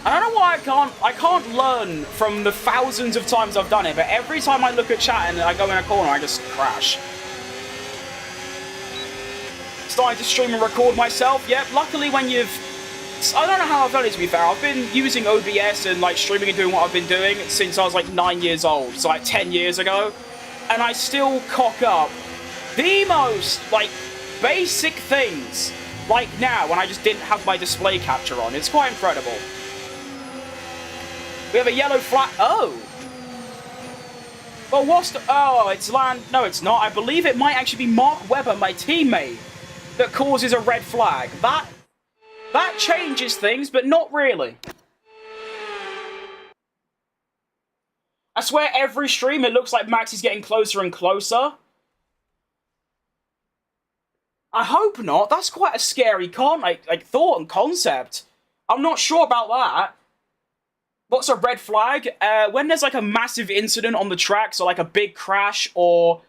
I don't know why I can't learn from the thousands of times I've done it, but every time I look at chat and I go in a corner, I just crash. Starting to stream and record myself. Yep, luckily when you've... I don't know how I've done it, to be fair. I've been using OBS and like streaming and doing what I've been doing since I was like 9 years old, so like 10 years ago. And I still cock up the most like basic things like now when I just didn't have my display capture on. It's quite incredible. We have a yellow flag. Oh. Well, what's the... Oh, it's land... No, it's not. I believe it might actually be Mark Webber, my teammate, that causes a red flag. That changes things, but not really. I swear every stream it looks like Max is getting closer and closer. I hope not. That's quite a scary thought and concept. I'm not sure about that. What's a red flag? When there's like a massive incident on the track, so like a big crash or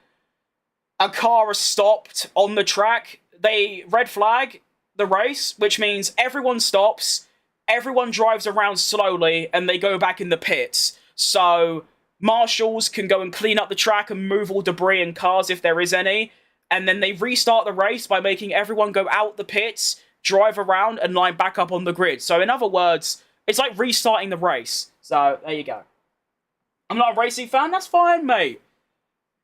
a car is stopped on the track, they red flag the race, which means everyone stops, everyone drives around slowly, and they go back in the pits. So marshals can go and clean up the track and move all debris and cars if there is any, and then they restart the race by making everyone go out the pits, drive around, and line back up on the grid. So in other words, it's like restarting the race. So, there you go. I'm not a racing fan, that's fine, mate.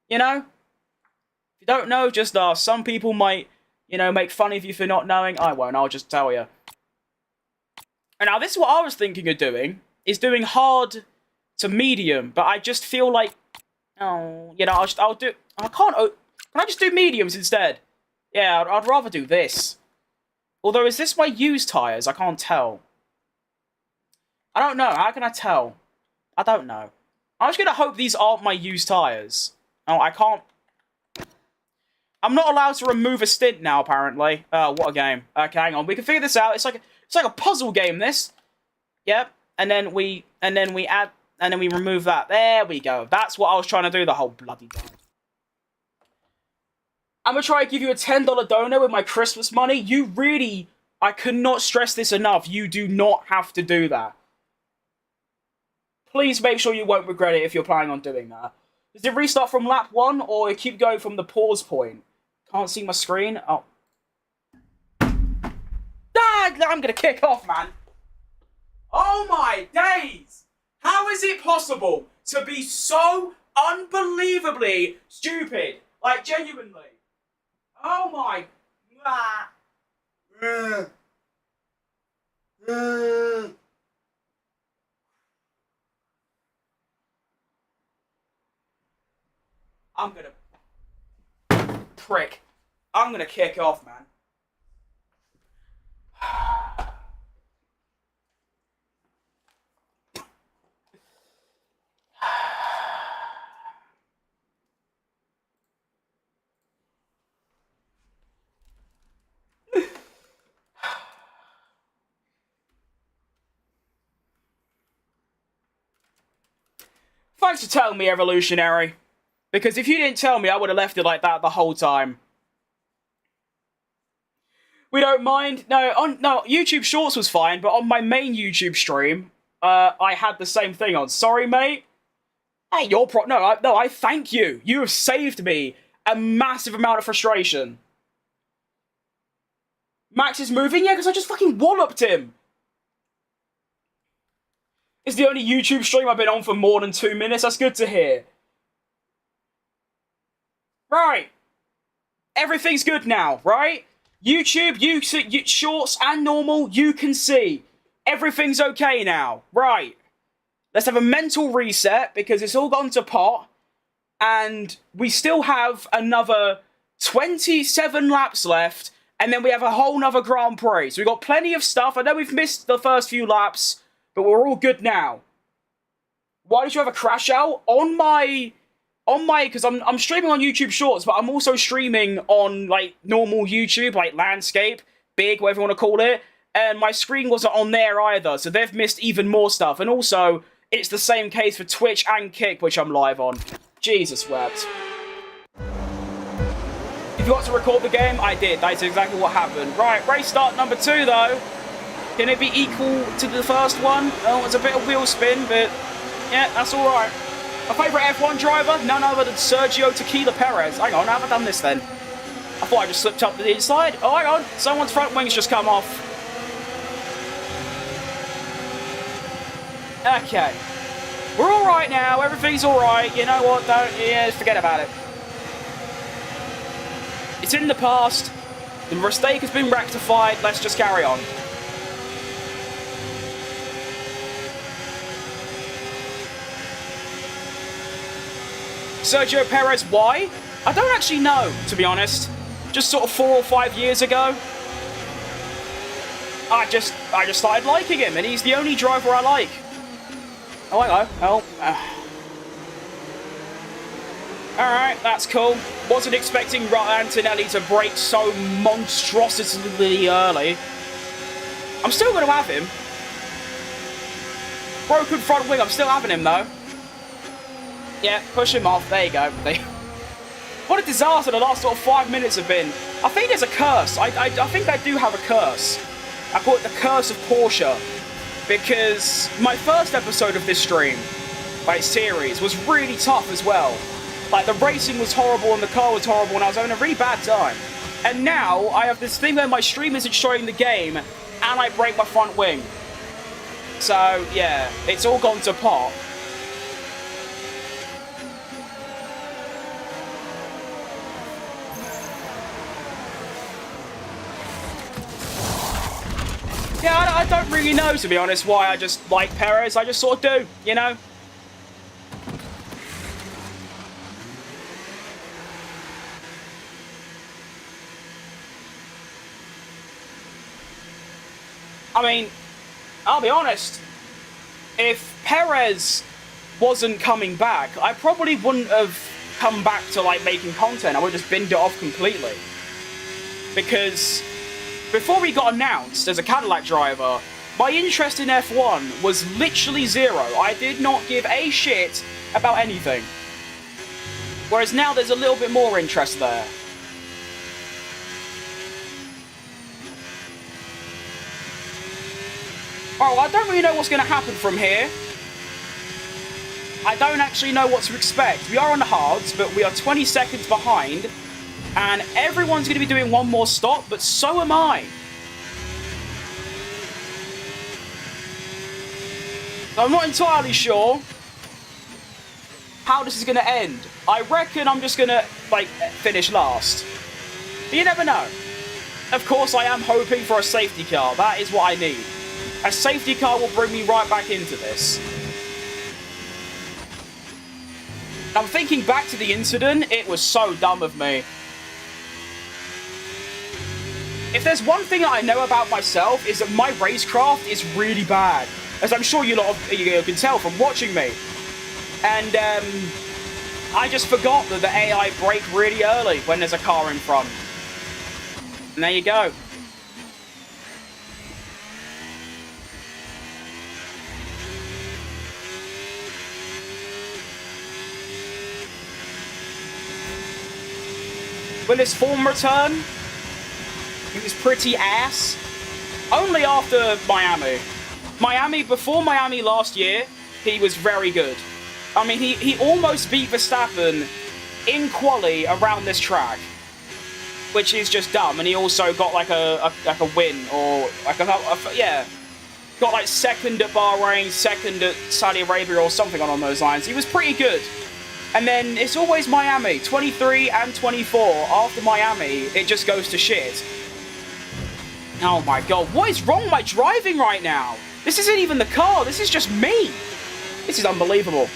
You know? If you don't know, just ask. Some people might, you know, make fun of you for not knowing. I won't, I'll just tell you. And now, this is what I was thinking of doing, is doing hard to medium, but I just feel like, oh, you know, I'll do, can I just do mediums instead? Yeah, I'd rather do this. Although, is this my used tyres? I can't tell. I don't know. How can I tell? I don't know. I'm just going to hope these aren't my used tyres. Oh, I can't... I'm not allowed to remove a stint now, apparently. Oh, what a game. Okay, hang on. We can figure this out. It's like a puzzle game, this. Yep. And then we add... And then we remove that. There we go. That's what I was trying to do the whole bloody time. I'm going to try to give you a $10 donor with my Christmas money. You really... I cannot stress this enough. You do not have to do that. Please make sure you won't regret it if you're planning on doing that. Does it restart from lap 1 or keep going from the pause point? Can't see my screen. Oh. Ah, I'm gonna kick off, man. Oh my days! How is it possible to be so unbelievably stupid? Like, genuinely. Oh my... I'm gonna... Prick. I'm gonna kick off, man. Thanks for telling me, Evolutionary. Because if you didn't tell me, I would have left it like that the whole time. We don't mind. No, YouTube Shorts was fine, but on my main YouTube stream, I had the same thing on. Sorry, mate. Hey, I thank you. You have saved me a massive amount of frustration. Max is moving? Yeah, because I just fucking walloped him. It's the only YouTube stream I've been on for more than 2 minutes. That's good to hear. Right. Everything's good now, right? YouTube, Shorts and normal, you can see. Everything's okay now. Right. Let's have a mental reset because it's all gone to pot. And we still have another 27 laps left. And then we have a whole nother Grand Prix. So we've got plenty of stuff. I know we've missed the first few laps, but we're all good now. Why did you have a crash out? Because I'm streaming on YouTube Shorts, but I'm also streaming on, like, normal YouTube, like, landscape, big, whatever you want to call it, and my screen wasn't on there either, so they've missed even more stuff, and also, it's the same case for Twitch and Kick, which I'm live on. Jesus wept. If you want to record the game, I did. That's exactly what happened. Right, race start number 2, though. Can it be equal to the first one? Oh, it's a bit of wheel spin, but yeah, that's alright. My favourite F1 driver? None other than Sergio Tequila Perez. Hang on, I haven't done this then. I thought I just slipped up to the inside. Oh, hang on. Someone's front wing's just come off. Okay. We're alright now. Everything's alright. You know what? Yeah, forget about it. It's in the past. The mistake has been rectified. Let's just carry on. Sergio Perez, why? I don't actually know, to be honest. Just sort of 4 or 5 years ago, I just started liking him, and he's the only driver I like. Oh, I know. Oh. Alright, that's cool. Wasn't expecting Antonelli to break so monstrosely early. I'm still going to have him. Broken front wing, I'm still having him, though. Yeah, push him off. There you go. What a disaster the last sort of 5 minutes have been. I think there's a curse. I think I do have a curse. I call it the curse of Porsche. Because my first episode of this stream, like series, was really tough as well. Like, the racing was horrible and the car was horrible and I was having a really bad time. And now, I have this thing where my stream isn't showing the game and I break my front wing. So, yeah, it's all gone to pot. Yeah, I don't really know, to be honest, why I just like Perez. I just sort of do, you know? I mean, I'll be honest. If Perez wasn't coming back, I probably wouldn't have come back to, like, making content. I would have just binned it off completely. Because before he got announced as a Cadillac driver, my interest in F1 was literally zero. I did not give a shit about anything. Whereas now there's a little bit more interest there. Oh, I don't really know what's going to happen from here. I don't actually know what to expect. We are on the hards, but we are 20 seconds behind. And everyone's going to be doing one more stop, but so am I. So I'm not entirely sure how this is going to end. I reckon I'm just going to, like, finish last. But you never know. Of course, I am hoping for a safety car. That is what I need. A safety car will bring me right back into this. I'm thinking back to the incident. It was so dumb of me. If there's one thing that I know about myself, is that my racecraft is really bad. As I'm sure you can tell from watching me. And I just forgot that the AI brake really early when there's a car in front. And there you go. Will his form return? He was pretty ass. Only after Miami. Before Miami last year, he was very good. I mean, he almost beat Verstappen in quali around this track, which is just dumb. And he also got like a win, or like yeah, got like second at Bahrain, second at Saudi Arabia, or something along those lines. He was pretty good. And then it's always Miami, 23 and 24. After Miami, it just goes to shit. Oh my god, what is wrong with my driving right now? This isn't even the car, this is just me. This is unbelievable.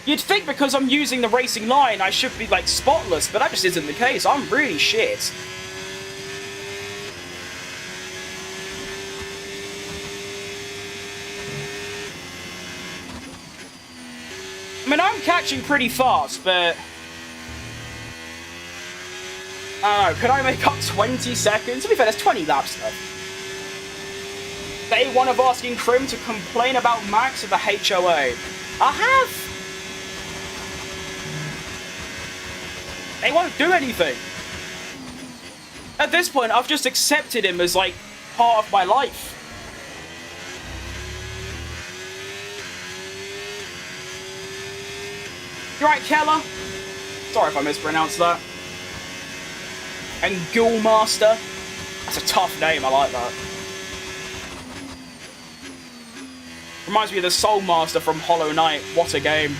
You'd think because I'm using the racing line, I should be like spotless, but that just isn't the case. I'm really shit. I mean, I'm catching pretty fast, but I don't know, can I make up 20 seconds? To be fair, there's 20 laps though. Day one of asking Krim to complain about Max at the HOA. I have. They won't do anything. At this point, I've just accepted him as, like, part of my life. You right, Keller? Sorry if I mispronounced that. And Ghoulmaster. That's a tough name, I like that. Reminds me of the Soul Master from Hollow Knight. What a game.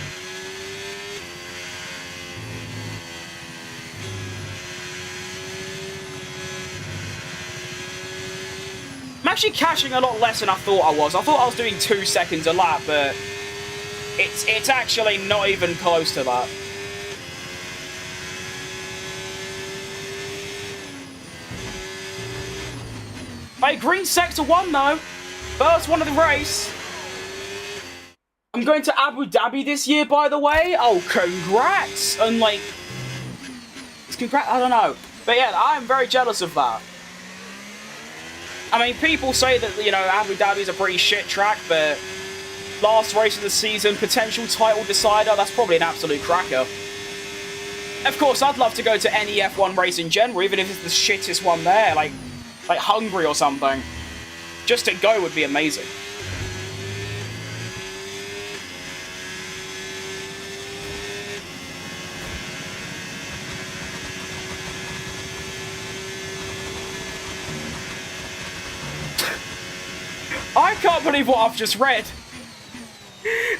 I'm actually catching a lot less than I thought I was. I thought I was doing 2 seconds a lap, but it's actually not even close to that. Hey, green sector 1 though. First one of the race. I'm going to Abu Dhabi this year, by the way. Oh, congrats! And like, congrats. I don't know, but yeah, I'm very jealous of that. I mean, people say that, you know, Abu Dhabi is a pretty shit track, but last race of the season, potential title decider, that's probably an absolute cracker. Of course, I'd love to go to any F1 race in general, even if it's the shittest one there, like Hungary or something. Just to go would be amazing. I can't believe what I've just read.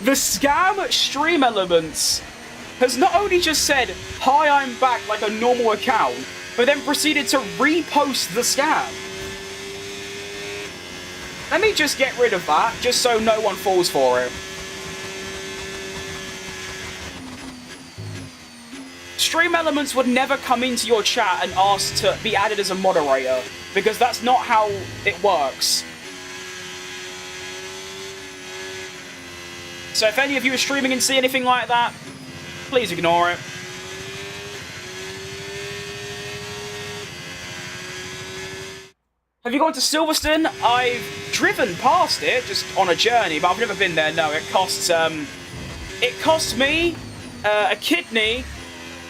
The scam Stream Elements has not only just said, "Hi, I'm back," like a normal account, but then proceeded to repost the scam. Let me just get rid of that, just so no one falls for it. Stream Elements would never come into your chat and ask to be added as a moderator, because that's not how it works. So if any of you are streaming and see anything like that, please ignore it. Have you gone to Silverstone? I've driven past it, just on a journey, but I've never been there, no. It costs me a kidney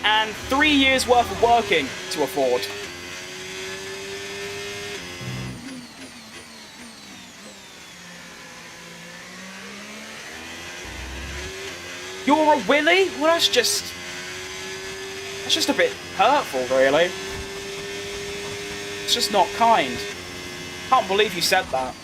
and 3 years worth of working to afford. You're a willy? Well, that's just a bit hurtful, really. It's just not kind. Can't believe you said that.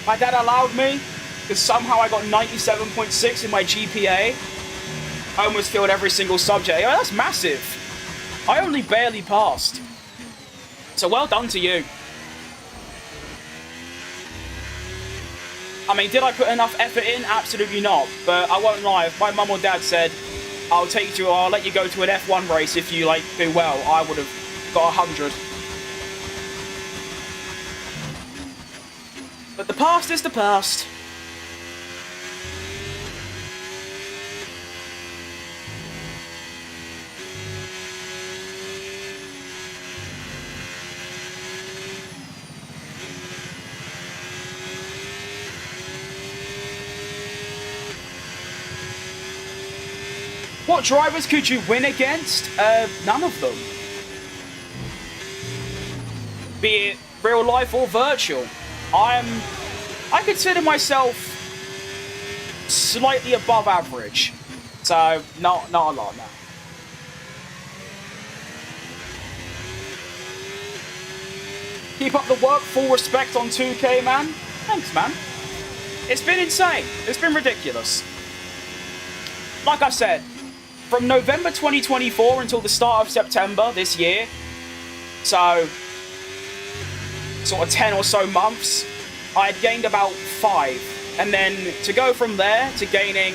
My dad allowed me, because somehow I got 97.6 in my GPA. I almost failed every single subject. Yeah, that's massive. I only barely passed. So well done to you. I mean, did I put enough effort in? Absolutely not. But I won't lie. If my mum or dad said, I'll let you go to an F1 race if you, like, do well, I would have got 100. But the past is the past. What drivers could you win against? None of them. Be it real life or virtual. I consider myself slightly above average. So, not a lot now. Keep up the work, full respect on 2K, man. Thanks, man. It's been insane. It's been ridiculous. Like I said, from November 2024 until the start of September this year, so sort of 10 or so months, I had gained about 5. And then to go from there to gaining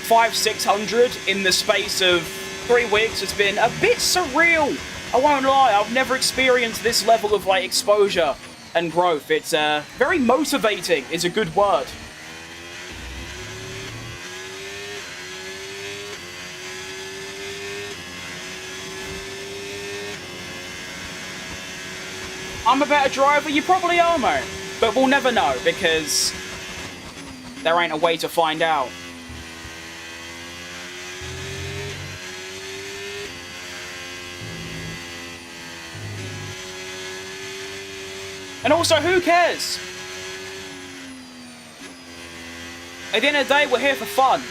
500-600 in the space of 3 weeks has been a bit surreal. I won't lie, I've never experienced this level of like exposure and growth. It's very motivating is a good word. I'm a better driver? You probably are, mate. But we'll never know, because there ain't a way to find out. And also, who cares? At the end of the day, we're here for fun.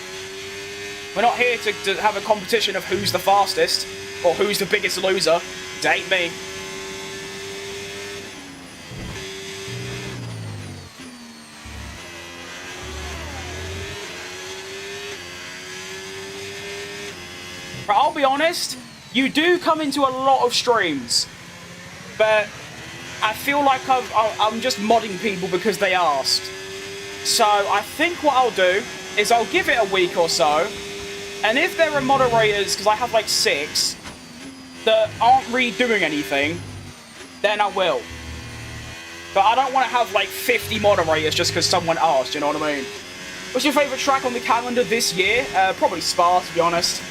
We're not here to have a competition of who's the fastest, or who's the biggest loser. It ain't me. But I'll be honest, you do come into a lot of streams, but I feel like I'm just modding people because they asked. So I think what I'll do is I'll give it a week or so, and if there are moderators, because I have like 6, that aren't really doing anything, then I will. But I don't want to have like 50 moderators just because someone asked, you know what I mean? What's your favourite track on the calendar this year? Probably Spa, to be honest.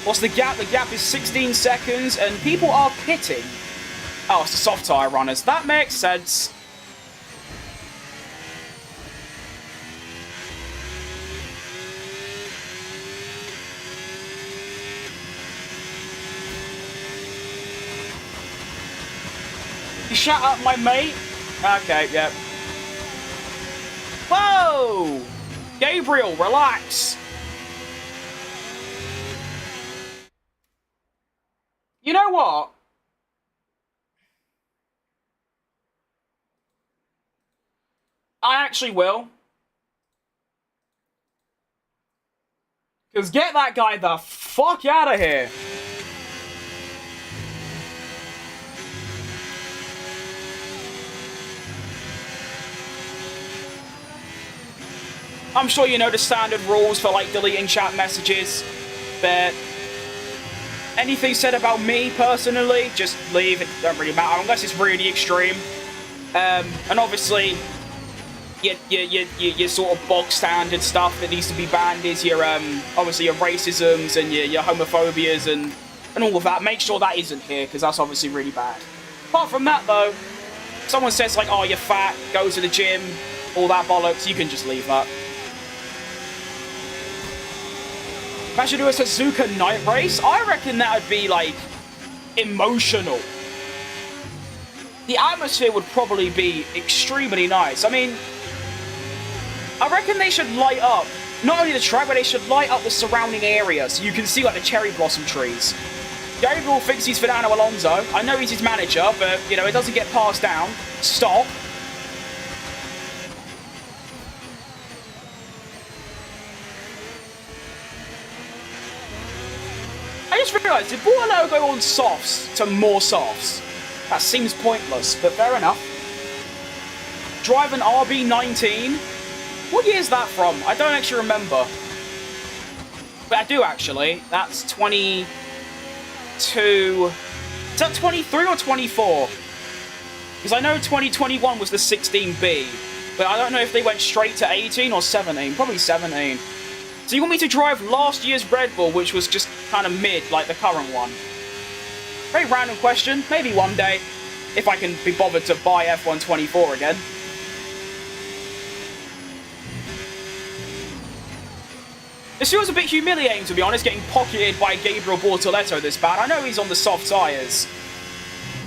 What's the gap? The gap is 16 seconds, and people are pitting. Oh, it's the soft tyre runners. That makes sense. You shut up, my mate. Okay, yep. Whoa! Gabriel, relax. You know what? I actually will. Because get that guy the fuck out of here. I'm sure you know the standard rules for like deleting chat messages, but anything said about me personally, just leave. It don't really matter unless it's really extreme. And obviously, your sort of bog standard stuff that needs to be banned is your obviously your racisms and your homophobias and all of that. Make sure that isn't here, because that's obviously really bad. Apart from that though, someone says like, oh, you're fat, go to the gym, all that bollocks, you can just leave that. Imagine do a Suzuka night race. I reckon that would be like emotional. The atmosphere would probably be extremely nice. I mean, I reckon they should light up not only the track, but they should light up the surrounding area so you can see like the cherry blossom trees. Gabriel thinks he's Fernando Alonso. I know he's his manager, but you know, it doesn't get passed down. Stop. I just realised, did Bortolero go on softs to more softs? That seems pointless, but fair enough. Drive an RB19. What year is that from? I don't actually remember. But I do actually. That's 22... Is that 23 or 24? Because I know 2021 was the 16B. But I don't know if they went straight to 18 or 17. Probably 17. So you want me to drive last year's Red Bull, which was just kind of mid, like the current one? Very random question. Maybe one day, if I can be bothered to buy F124 again. This feels a bit humiliating, to be honest, getting pocketed by Gabriel Bortoletto this bad. I know he's on the soft tyres.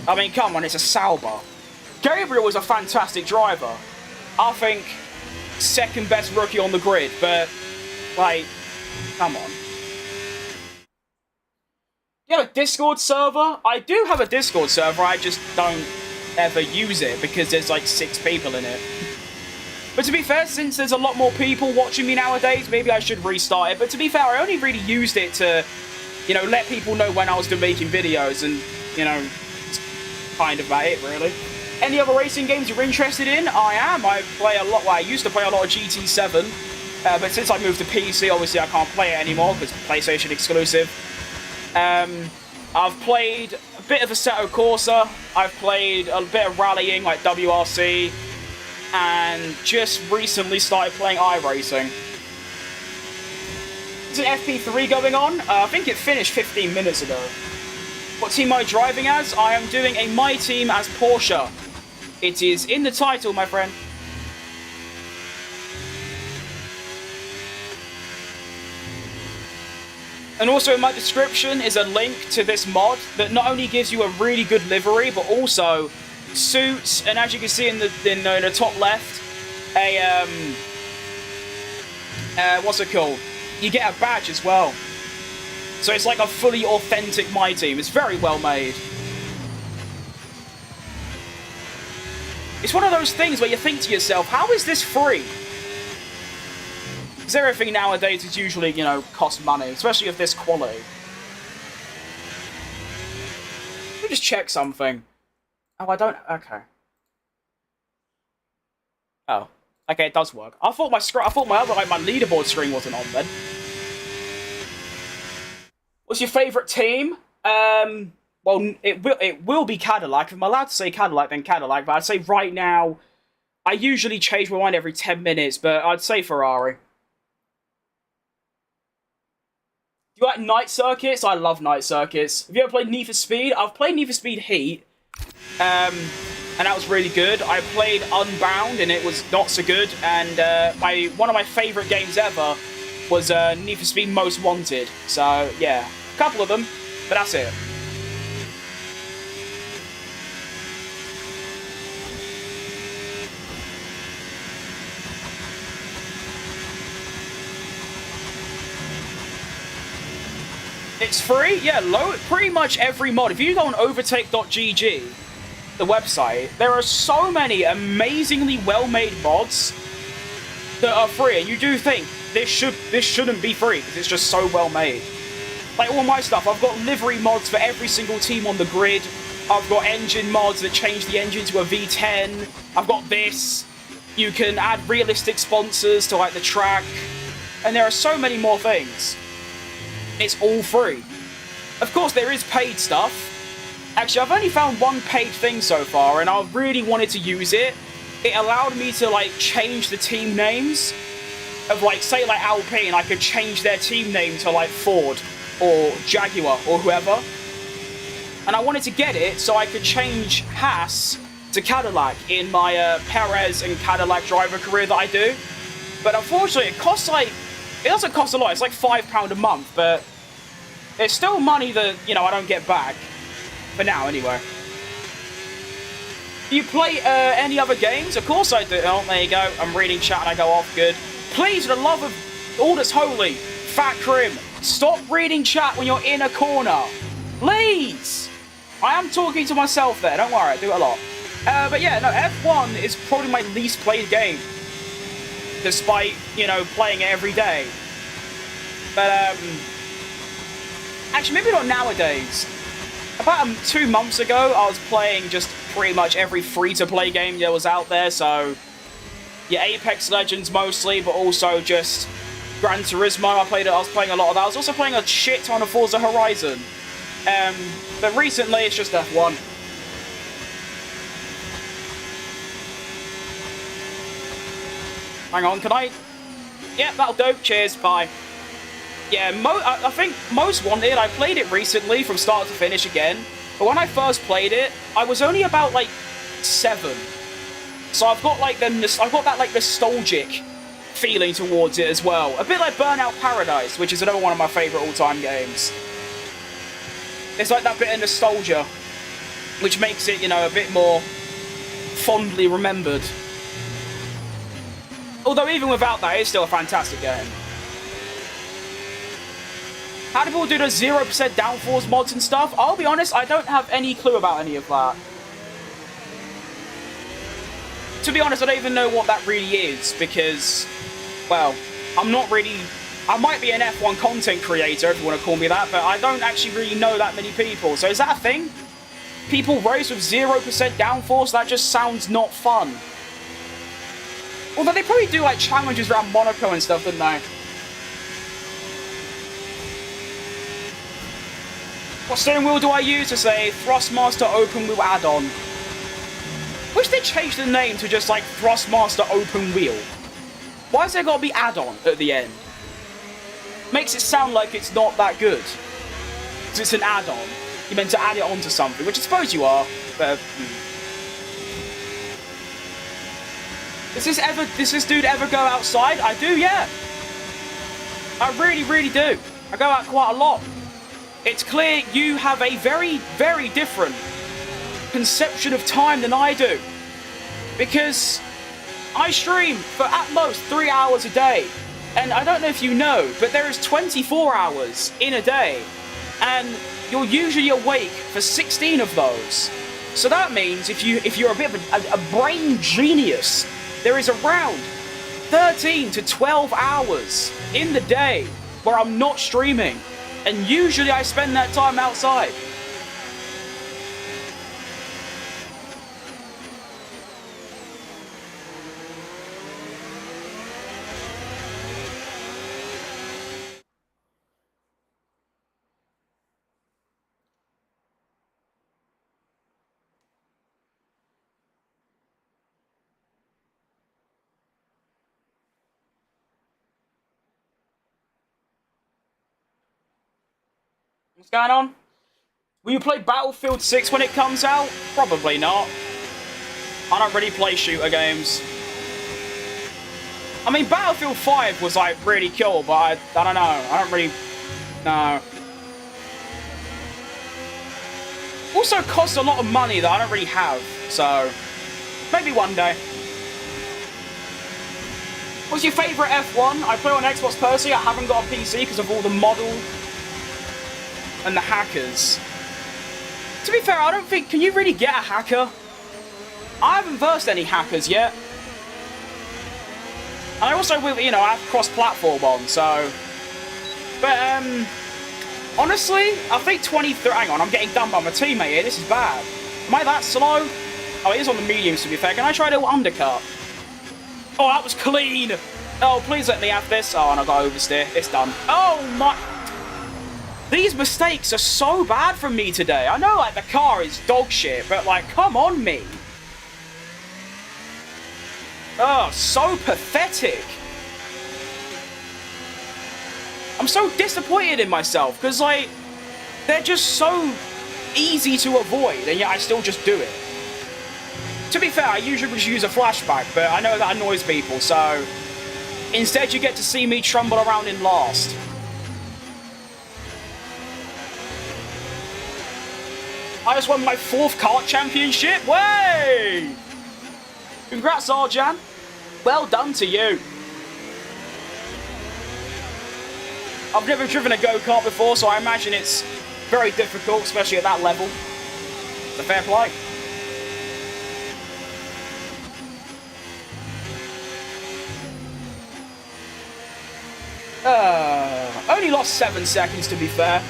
I mean, come on, it's a Sauber. Gabriel was a fantastic driver. I think second best rookie on the grid, but, like, come on. You have a Discord server? I do have a Discord server, I just don't ever use it because there's like 6 people in it. But to be fair, since there's a lot more people watching me nowadays, maybe I should restart it. But to be fair, I only really used it to, you know, let people know when I was done making videos and, you know, it's kind of about it, really. Any other racing games you're interested in? I am. I play a lot, well, I used to play a lot of GT7. But since I moved to PC, obviously I can't play it anymore because PlayStation exclusive. I've played a bit of Assetto Corsa, I've played a bit of rallying like WRC, and just recently started playing iRacing. Is an FP3 going on? I think it finished 15 minutes ago. What team am I driving as? I am doing a My Team as Porsche. It is in the title, my friend. And also in my description is a link to this mod that not only gives you a really good livery, but also suits, and as you can see in the top left, what's it called? You get a badge as well. So it's like a fully authentic My Team. It's very well made. It's one of those things where you think to yourself, how is this free? Because everything nowadays is usually, you know, cost money, especially of this quality. Let me just check something. Oh, I don't... Okay. Oh. Okay, it does work. I thought my leaderboard screen wasn't on then. What's your favourite team? Well, it will be Cadillac. If I'm allowed to say Cadillac, then Cadillac. But I'd say right now, I usually change my mind every 10 minutes, but I'd say Ferrari. Do you like night circuits? I love night circuits. Have you ever played Need for Speed? I've played Need for Speed Heat, and that was really good. I played Unbound, and it was not so good. And one of my favourite games ever was Need for Speed Most Wanted. So, yeah, a couple of them, but that's it. It's free? Yeah, pretty much every mod. If you go on overtake.gg, the website, there are so many amazingly well-made mods that are free, and you do think this shouldn't be free because it's just so well made. Like all my stuff, I've got livery mods for every single team on the grid. I've got engine mods that change the engine to a V10. I've got this. You can add realistic sponsors to like the track, and there are so many more things. It's all free. Of course, there is paid stuff. Actually, I've only found one paid thing so far, and I really wanted to use it. It allowed me to, like, change the team names of, like, say, like, Alpine. I could change their team name to, like, Ford or Jaguar or whoever. And I wanted to get it so I could change Haas to Cadillac in my Perez and Cadillac driver career that I do. But unfortunately, it costs, like... It doesn't cost a lot. It's like £5 a month, but it's still money that, you know, I don't get back. For now, anyway. Do you play any other games? Of course I do. Oh, there you go. I'm reading chat and I go off. Good. Please, for the love of all that's holy, Fat Crim, stop reading chat when you're in a corner. Please! I am talking to myself there. Don't worry. I do it a lot. But yeah, no, F1 is probably my least played game. Despite, you know, playing it every day. But, actually, maybe not nowadays. About 2 months ago, I was playing just pretty much every free-to-play game that was out there, so... Yeah, Apex Legends mostly, but also just Gran Turismo. I was playing a lot of that. I was also playing a shit ton of Forza Horizon. But recently, it's just F1. Hang on, can I... Yeah, that'll do. Cheers, bye. Yeah, I think Most Wanted, I played it recently from start to finish again. But when I first played it, I was only about, like, 7. So I've got, like, that, like, nostalgic feeling towards it as well. A bit like Burnout Paradise, which is another one of my favourite all-time games. It's like that bit of nostalgia, which makes it, you know, a bit more fondly remembered. Although even without that, it's still a fantastic game. How do people do the 0% downforce mods and stuff? I'll be honest, I don't have any clue about any of that. To be honest, I don't even know what that really is, because, well, I'm not really... I might be an F1 content creator, if you want to call me that, but I don't actually really know that many people. So is that a thing? People race with 0% downforce? That just sounds not fun. Although they probably do, like, challenges around Monaco and stuff, don't they? What steering wheel do I use to say Thrustmaster Open Wheel Add-on? Wish they changed the name to just, like, Thrustmaster Open Wheel. Why has there got to be add-on at the end? Makes it sound like it's not that good. Because it's an add-on. You meant to add it onto something, which I suppose you are, but... Does this dude ever go outside? I do, yeah. I really, really do. I go out quite a lot. It's clear you have a very, very different conception of time than I do. Because I stream for at most 3 hours a day. And I don't know if you know, but there is 24 hours in a day. And you're usually awake for 16 of those. So that means if you're a bit of a brain genius, there is around 13 to 12 hours in the day where I'm not streaming. And usually I spend that time outside. What's going on? Will you play Battlefield 6 when it comes out? Probably not. I don't really play shooter games. I mean, Battlefield 5 was, like, really cool, but I don't know. I don't really... No. Also costs a lot of money that I don't really have, so... Maybe one day. What's your favourite F1? I play on Xbox personally. I haven't got a PC because of all the model... and the hackers. To be fair, I don't think... Can you really get a hacker? I haven't versed any hackers yet. And I also, you know, I have cross-platform on, so... But, honestly, I think 23... Hang on, I'm getting done by my teammate here. This is bad. Am I that slow? Oh, it is on the mediums, to be fair. Can I try a little undercut? Oh, that was clean! Oh, please let me have this. Oh, and I got oversteer. It's done. Oh, my... These mistakes are so bad from me today. I know, like, the car is dog shit, but, like, come on me. Oh, so pathetic. I'm so disappointed in myself, because, like, they're just so easy to avoid, and yet I still just do it. To be fair, I usually just use a flashback, but I know that annoys people, so... Instead, you get to see me trundle around in last. I just won my 4th kart championship. Way! Congrats, Arjan. Well done to you. I've never driven a go-kart before, so I imagine it's very difficult, especially at that level. It's a fair play. Only lost 7 seconds, to be fair.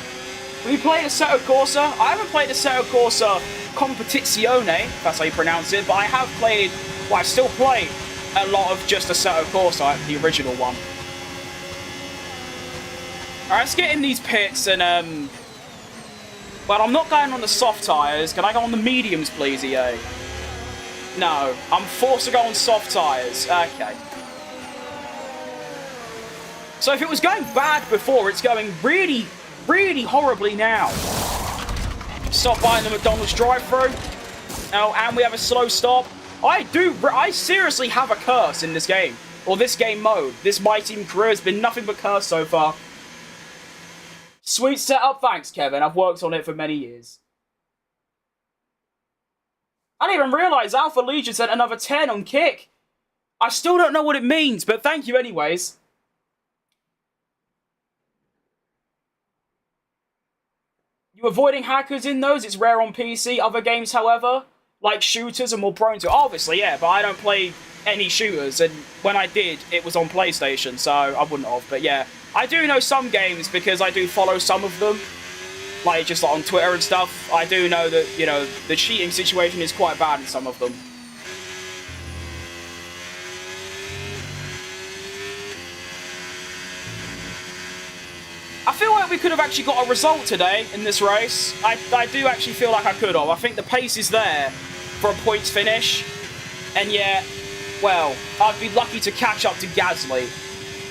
We played Assetto Corsa. I haven't played Assetto Corsa Competizione, if that's how you pronounce it, but I have played, well, I still play a lot of just Assetto Corsa, the original one. Alright, let's get in these pits and, well, I'm not going on the soft tyres. Can I go on the mediums, please, EA? No, I'm forced to go on soft tyres. Okay. So if it was going bad before, it's going really, really horribly now. Stop buying the McDonald's drive-thru. Oh, and we have a slow stop. I seriously have a curse in this game. Or this game mode. This My Team career has been nothing but curse so far. Sweet setup, thanks, Kevin. I've worked on it for many years. I didn't even realise Alpha Legion sent another 10 on Kick. I still don't know what it means, but thank you anyways. You avoiding hackers in those? It's rare on PC. Other games, however, like shooters, are more prone to. Obviously, yeah, but I don't play any shooters, and when I did, it was on PlayStation, so I wouldn't have. But yeah, I do know some games because I do follow some of them, like just on Twitter and stuff. I do know that, you know, the cheating situation is quite bad in some of them. I feel like we could have actually got a result today in this race. I do actually feel like I could have. I think the pace is there for a points finish. And yet, well, I'd be lucky to catch up to Gasly,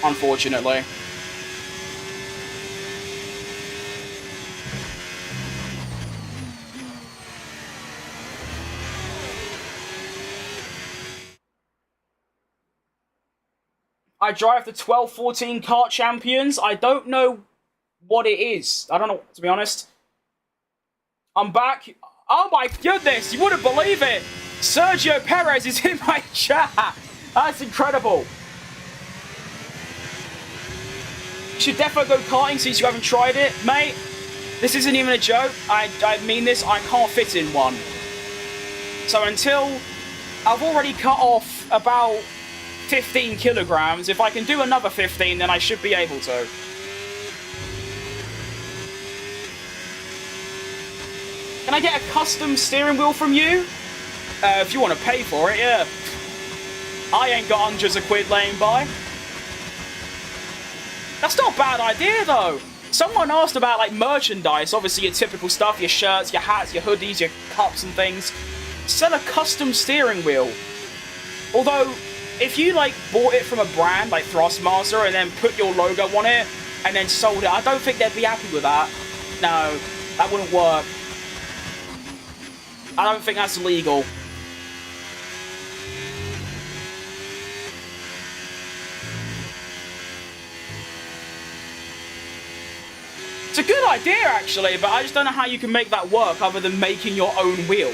unfortunately. I drive the 12-14 kart champions. I don't know what it is. I don't know, to be honest. I'm back. Oh my goodness, you wouldn't believe it. Sergio Perez is in my chat. That's incredible. You should definitely go karting since you haven't tried it. Mate, this isn't even a joke. I mean this, I can't fit in one. So until I've already cut off about 15 kilograms, if I can do another 15, then I should be able to. Can I get a custom steering wheel from you? If you want to pay for it, yeah. I ain't got hundreds of quid laying by. That's not a bad idea, though. Someone asked about, like, merchandise. Obviously, your typical stuff, your shirts, your hats, your hoodies, your cups and things. Sell a custom steering wheel. Although, if you, like, bought it from a brand, like Thrustmaster, and then put your logo on it, and then sold it, I don't think they'd be happy with that. No, that wouldn't work. I don't think that's legal. It's a good idea, actually, but I just don't know how you can make that work other than making your own wheel,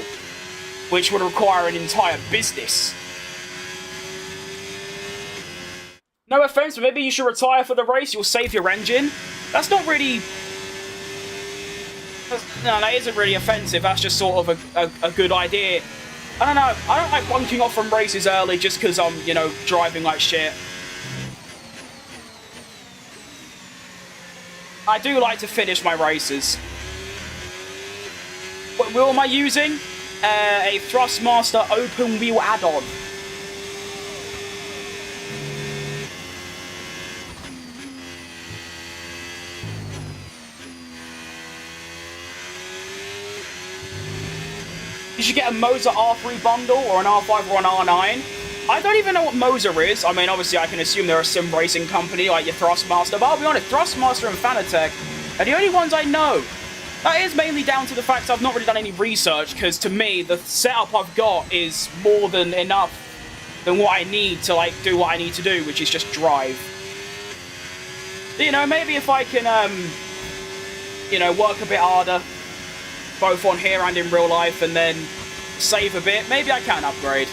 which would require an entire business. No offense, but maybe you should retire for the race. You'll save your engine. That's not really... No, that isn't really offensive. That's just sort of a good idea. I don't know. I don't like bunking off from races early just because I'm, you know, driving like shit. I do like to finish my races. What wheel am I using? A Thrustmaster open wheel add-on. You should get a Moser R3 bundle or an R5 or an R9. I don't even know what Moser is. I mean, obviously, I can assume they're a sim racing company like your Thrustmaster, but I'll be honest, Thrustmaster and Fanatec are the only ones I know. That is mainly down to the fact I've not really done any research, because to me, the setup I've got is more than enough than what I need to, like, do what I need to do, which is just drive. You know, maybe if I can, you know, work a bit harder, both on here and in real life, and then save a bit, maybe I can upgrade.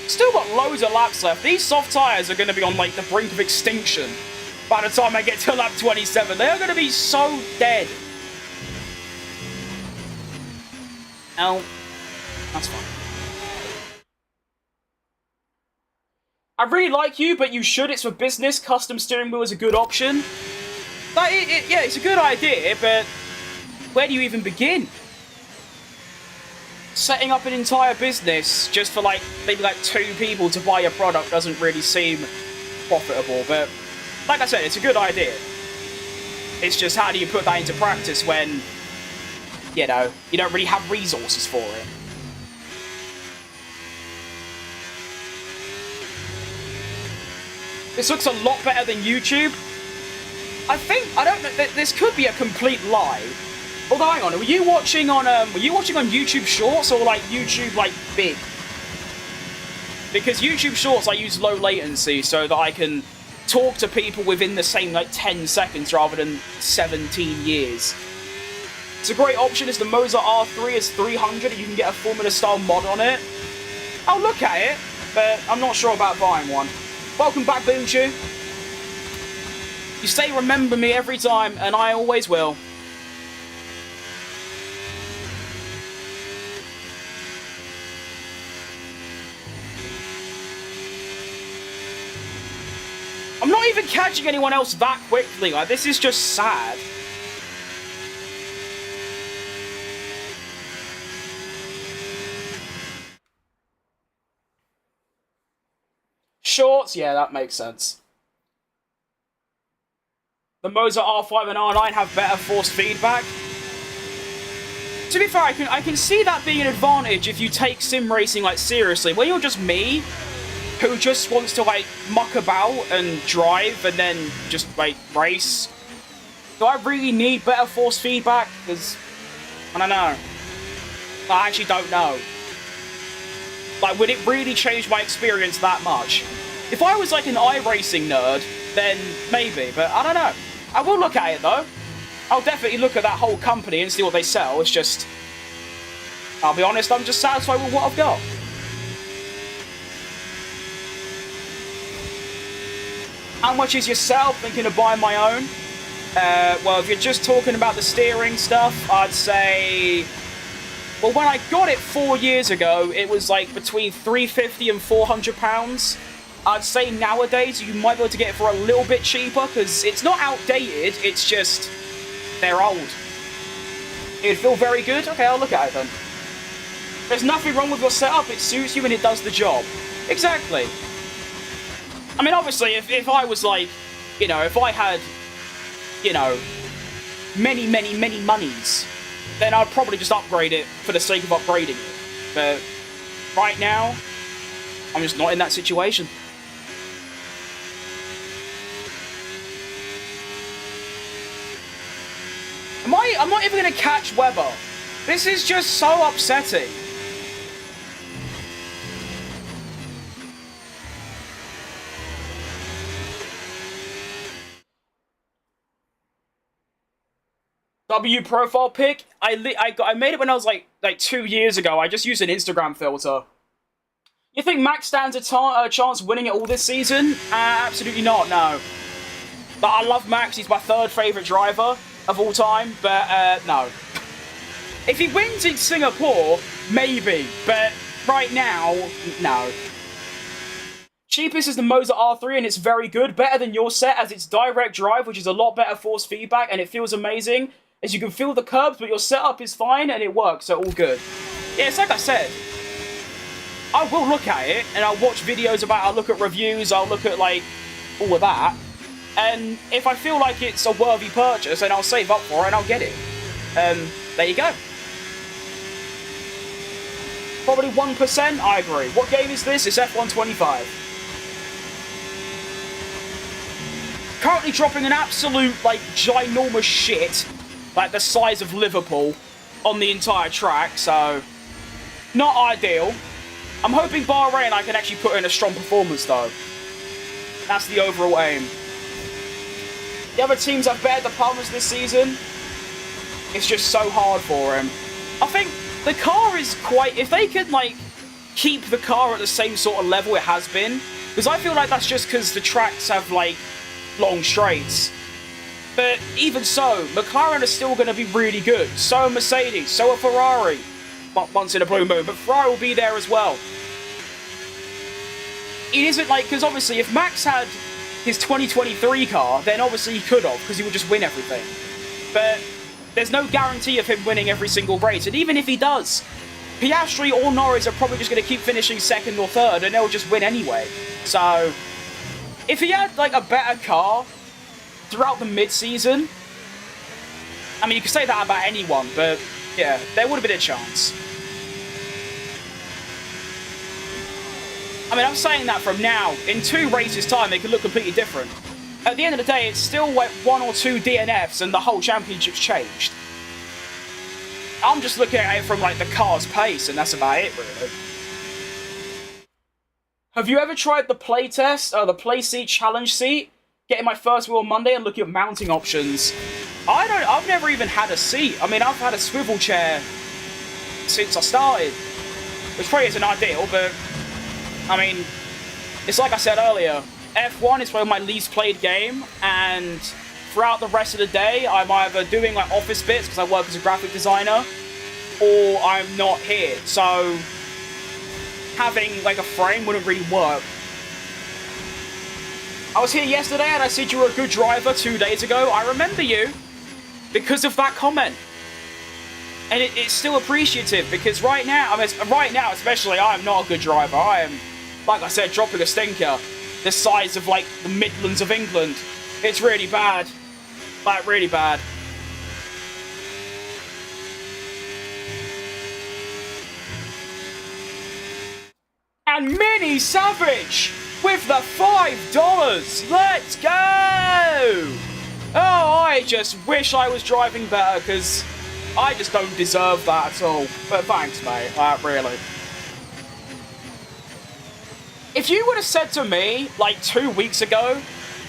Still got loads of laps left. These soft tyres are going to be on, like, the brink of extinction by the time I get to lap 27. They are going to be so dead. Oh, that's fine. I really like you, but you should. It's for business. Custom steering wheel is a good option. Like, yeah, it's a good idea, but where do you even begin? Setting up an entire business just for, like, maybe, like, 2 people to buy your product doesn't really seem profitable, but like I said, it's a good idea. It's just, how do you put that into practice when, you know, you don't really have resources for it? This looks a lot better than YouTube. I don't know, this could be a complete lie. Although, hang on, were you watching on YouTube Shorts or, like, YouTube, like, Big? Because YouTube Shorts, I use low latency so that I can talk to people within the same, like, 10 seconds rather than 17 years. It's a great option. Is the Moser R3 is 300 and you can get a Formula-style mod on it. I'll look at it, but I'm not sure about buying one. Welcome back, Boomchu. You say remember me every time, and I always will. I'm not even catching anyone else that quickly. Like, this is just sad. Shorts? Yeah, that makes sense. The Moser R5 and R9 have better force feedback. To be fair, I can see that being an advantage if you take sim racing, like, seriously. When you're just me, who just wants to, like, muck about and drive and then just, like, race. Do I really need better force feedback? Because, I don't know. I actually don't know. Like, would it really change my experience that much? If I was, like, an iRacing nerd, then maybe, but I don't know. I will look at it, though. I'll definitely look at that whole company and see what they sell. It's just, I'll be honest, I'm just satisfied with what I've got. How much is yourself thinking of buying my own? Well, if you're just talking about the steering stuff, I'd say... Well, when I got it 4 years ago, it was like between £350 and £400. I'd say nowadays you might be able to get it for a little bit cheaper, because it's not outdated, it's just... they're old. It'd feel very good? Okay, I'll look at it then. There's nothing wrong with your setup, it suits you and it does the job. Exactly. I mean, obviously, if I was like, you know, if I had, you know, many monies, then I'd probably just upgrade it for the sake of upgrading it. But right now, I'm just not in that situation. I'm not even going to catch Weber. This is just so upsetting. W profile pic. I made it when I was like 2 years ago. I just used an Instagram filter. You think Max stands a chance of winning it all this season? Absolutely not. No. But I love Max. He's my third favorite driver of all time. But no. If he wins in Singapore, maybe. But right now, no. Cheapest is the Moza R3 and it's very good. Better than your set as it's direct drive, which is a lot better force feedback and it feels amazing. As you can feel the curbs, but your setup is fine and it works, so all good. Yeah, it's like I said. I will look at it and I'll watch videos about it, I'll look at reviews, I'll look at like all of that. And if I feel like it's a worthy purchase, then I'll save up for it and I'll get it. There you go. Probably 1%, I agree. What game is this? It's F125. Currently dropping an absolute, like, ginormous shit, like the size of Liverpool, on the entire track, so not ideal. I'm hoping Bahrain I can actually put in a strong performance, though. That's the overall aim. The other teams have better departments this season. It's just so hard for him. I think the car is quite... If they could, like, keep the car at the same sort of level it has been, because I feel like that's just because the tracks have, like, long straights. But even so, McLaren are still going to be really good. So are Mercedes, so are Ferrari. Once in a blue moon, but Ferrari will be there as well. It isn't like, because obviously if Max had his 2023 car, then obviously he could have, because he would just win everything. But there's no guarantee of him winning every single race, and even if he does, Piastri or Norris are probably just going to keep finishing second or third, and they'll just win anyway. So, if he had like a better car throughout the mid-season, I mean, you could say that about anyone, but yeah, there would have been a chance. I mean, I'm saying that from now. In 2 races' time, it could look completely different. At the end of the day, it's still like 1 or 2 DNFs and the whole championship's changed. I'm just looking at it from like the car's pace, and that's about it, really. Have you ever tried the playtest, the play seat challenge seat? Getting my first wheel on Monday and looking at mounting options. I've never even had a seat. I mean, I've had a swivel chair since I started. Which probably isn't ideal, but I mean, it's like I said earlier, F1 is probably my least played game, and throughout the rest of the day, I'm either doing like office bits because I work as a graphic designer, or I'm not here. So having like a frame wouldn't really work. I was here yesterday and I said you were a good driver 2 days ago. I remember you because of that comment. And it's still appreciative because right now, especially, I am not a good driver. I am, like I said, dropping a stinker the size of like the Midlands of England. It's really bad. Like, really bad. And Mini Savage with the $5. Let's go! Oh, I just wish I was driving better, because I just don't deserve that at all. But thanks, mate. Really. If you would have said to me, like, 2 weeks ago,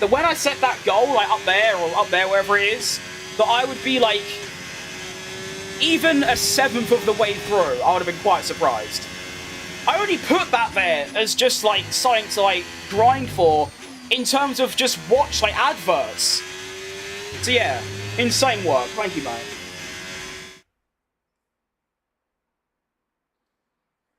that when I set that goal, like, up there, or up there, wherever it is, that I would be, like, even a seventh of the way through, I would have been quite surprised. I only put that there as just, like, something to, like, grind for, in terms of just watch, like, adverts. So yeah, insane work. Thank you, mate.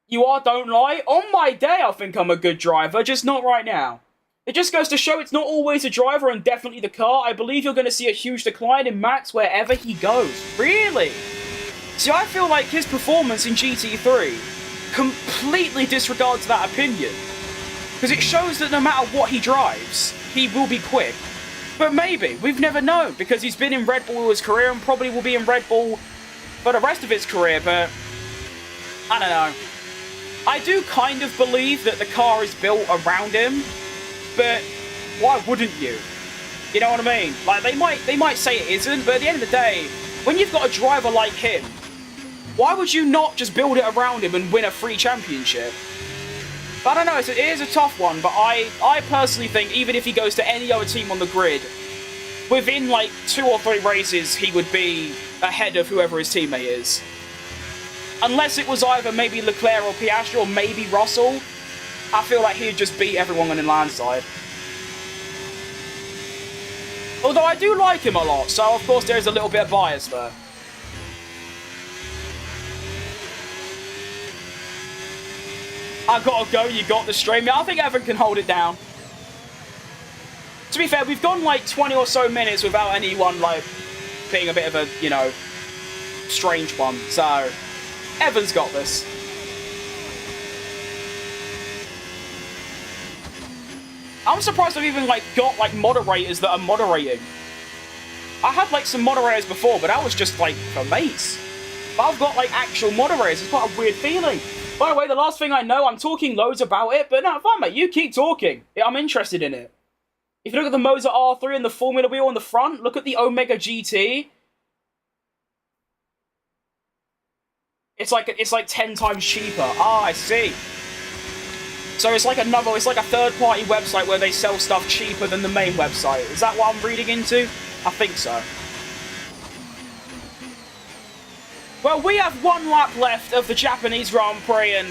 You are, don't lie. On my day, I think I'm a good driver, just not right now. It just goes to show it's not always the driver and definitely the car. I believe you're going to see a huge decline in Max wherever he goes. Really? See, I feel like his performance in GT3 completely disregards that opinion. Because it shows that no matter what he drives, he will be quick. But maybe, we've never known, because he's been in Red Bull his career and probably will be in Red Bull for the rest of his career, but I don't know. I do kind of believe that the car is built around him, but why wouldn't you? You know what I mean? Like, they might say it isn't, but at the end of the day, when you've got a driver like him, why would you not just build it around him and win a free championship? I don't know, it is a tough one, but I personally think even if he goes to any other team on the grid, within like 2 or 3 races, he would be ahead of whoever his teammate is. Unless it was either maybe Leclerc or Piastri or maybe Russell, I feel like he'd just beat everyone on the landside. Although I do like him a lot, so of course there is a little bit of bias there. I gotta go, you got the stream. Yeah, I think Evan can hold it down. To be fair, we've gone like 20 or so minutes without anyone like being a bit of a, you know, strange one. So, Evan's got this. I'm surprised I've even like got like moderators that are moderating. I had like some moderators before, but that was just like for mates. But I've got like actual moderators. It's quite a weird feeling. By the way, the last thing I know, I'm talking loads about it, but no, fine, mate. You keep talking. I'm interested in it. If you look at the Moza R3 and the Formula wheel on the front, look at the Omega GT. It's like 10 times cheaper. Ah, I see. So it's like a third-party website where they sell stuff cheaper than the main website. Is that what I'm reading into? I think so. Well, we have 1 lap left of the Japanese Grand Prix, and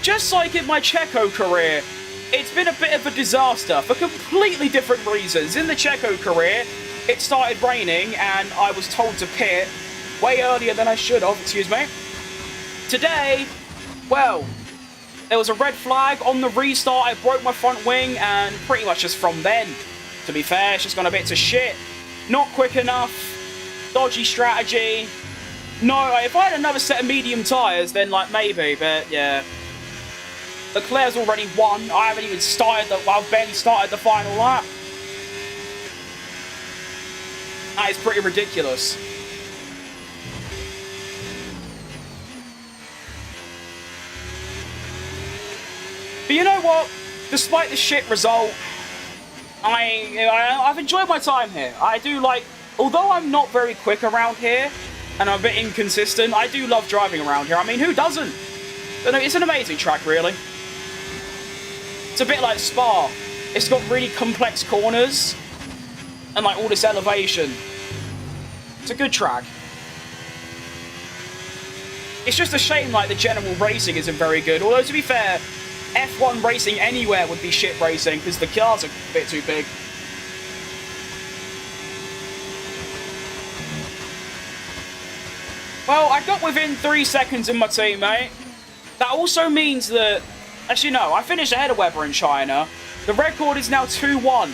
just like in my Checo career, it's been a bit of a disaster for completely different reasons. In the Checo career, it started raining, and I was told to pit way earlier than I should have, excuse me. Today, well, there was a red flag on the restart, I broke my front wing, and pretty much just from then, to be fair, it's just gone a bit to shit. Not quick enough, dodgy strategy. No, if I had another set of medium tyres, then like maybe, but yeah. Leclerc's already won. I haven't even started I've barely started the final lap. That is pretty ridiculous. But you know what? Despite the shit result, I've enjoyed my time here. I do like, although I'm not very quick around here, and I'm a bit inconsistent, I do love driving around here. I mean, who doesn't? But no, it's an amazing track, really. It's a bit like Spa. It's got really complex corners, and like all this elevation. It's a good track. It's just a shame like the general racing isn't very good, although to be fair, F1 racing anywhere would be shit racing, because the cars are a bit too big. Well, I got within 3 seconds of my teammate. That also means that, as you know, I finished ahead of Webber in China. The record is now 2-1.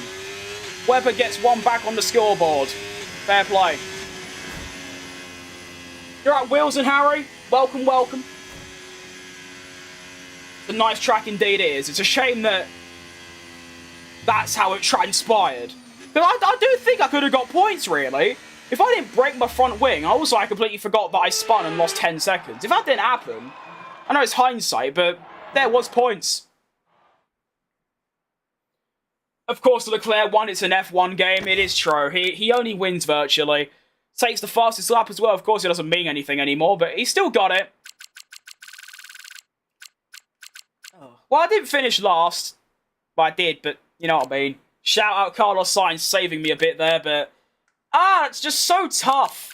Webber gets 1 back on the scoreboard. Fair play. You're right, Wheels and Harry. Welcome, welcome. It's a nice track indeed it is. It's a shame that that's how it transpired. But I do think I could have got points, really. If I didn't break my front wing, also I completely forgot that I spun and lost 10 seconds. If that didn't happen, I know it's hindsight, but there was points. Of course, Leclerc won. It's an F1 game. It is true. He only wins virtually. Takes the fastest lap as well. Of course, it doesn't mean anything anymore, but he still got it. Well, I didn't finish last. Well, I did, but you know what I mean. Shout out Carlos Sainz saving me a bit there, but... it's just so tough.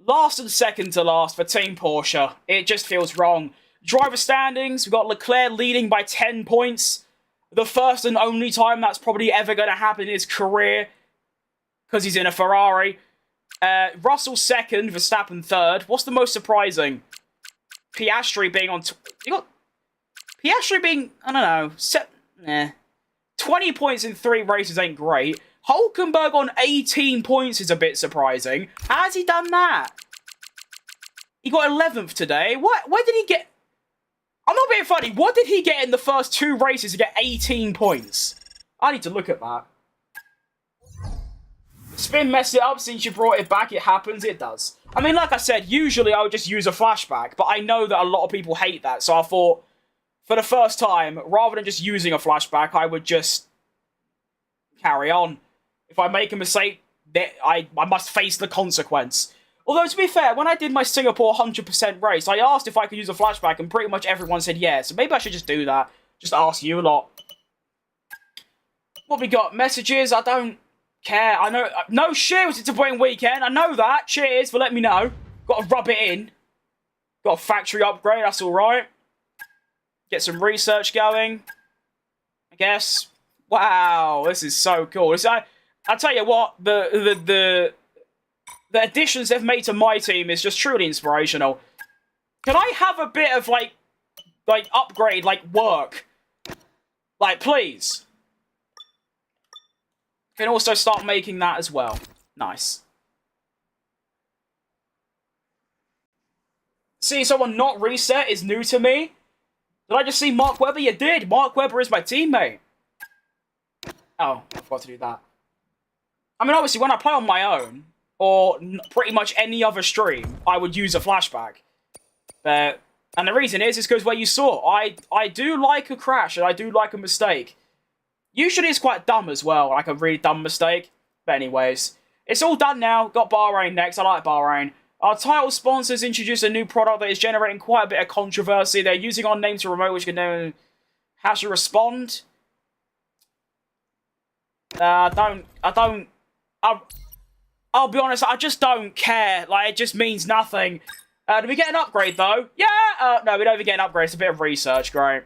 Last and second to last for Team Porsche. It just feels wrong. Driver standings, we've got Leclerc leading by 10 points. The first and only time that's probably ever going to happen in his career. Because he's in a Ferrari. Russell second, Verstappen third. What's the most surprising? Piastri being on... You got... Piastri being... I don't know. 20 points in 3 races ain't great. Hulkenberg on 18 points is a bit surprising. How has he done that? He got 11th today. Where did he get... I'm not being funny. What did he get in the first 2 races to get 18 points? I need to look at that. Spin messed it up since you brought it back. It happens. It does. I mean, like I said, usually I would just use a flashback, but I know that a lot of people hate that, so I thought, for the first time, rather than just using a flashback, I would just carry on. If I make a mistake, I must face the consequence. Although, to be fair, when I did my Singapore 100% race, I asked if I could use a flashback, and pretty much everyone said yes. So maybe I should just do that. Just ask you a lot. What we got? Messages? I don't care. I know... No, cheers, it's a disappointing weekend. I know that. Cheers for letting me know. Got to rub it in. Got a factory upgrade. That's alright. Get some research going. I guess. Wow, this is so cool. I'll tell you what, the additions they've made to my team is just truly inspirational. Can I have a bit of, like upgrade, work? Please. Can also start making that as well. Nice. See someone not reset is new to me. Did I just see Mark Webber? You did. Mark Webber is my teammate. Oh, I forgot to do that. I mean, obviously, when I play on my own, or pretty much any other stream, I would use a flashback. And the reason is because where you saw, I do like a crash, and I do like a mistake. Usually it's quite dumb as well, like a really dumb mistake. But anyways, it's all done now. Got Bahrain next. I like Bahrain. Our title sponsors introduced a new product that is generating quite a bit of controversy. They're using our name to remote, which can know how to respond. I'll be honest, I just don't care. It just means nothing. Do we get an upgrade, though? Yeah! No, we don't even get an upgrade. It's a bit of research, great.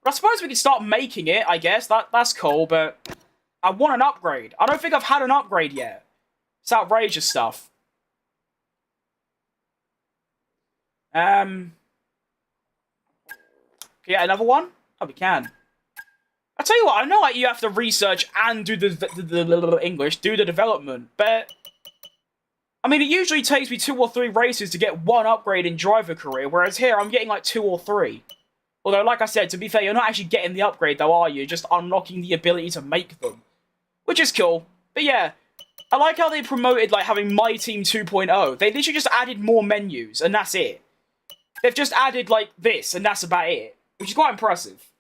But I suppose we can start making it, I guess. That's cool, but I want an upgrade. I don't think I've had an upgrade yet. It's outrageous stuff. Can you get another one? Oh, we can. I tell you what, I know you have to research and do the English, do the development, but I mean, it usually takes me 2 or 3 races to get 1 upgrade in driver career, whereas here I'm getting 2 or 3. Although, like I said, to be fair, you're not actually getting the upgrade, though, are you? You're just unlocking the ability to make them, which is cool. But yeah, I like how they promoted having My Team 2.0. They literally just added more menus, and that's it. They've just added this, and that's about it, which is quite impressive.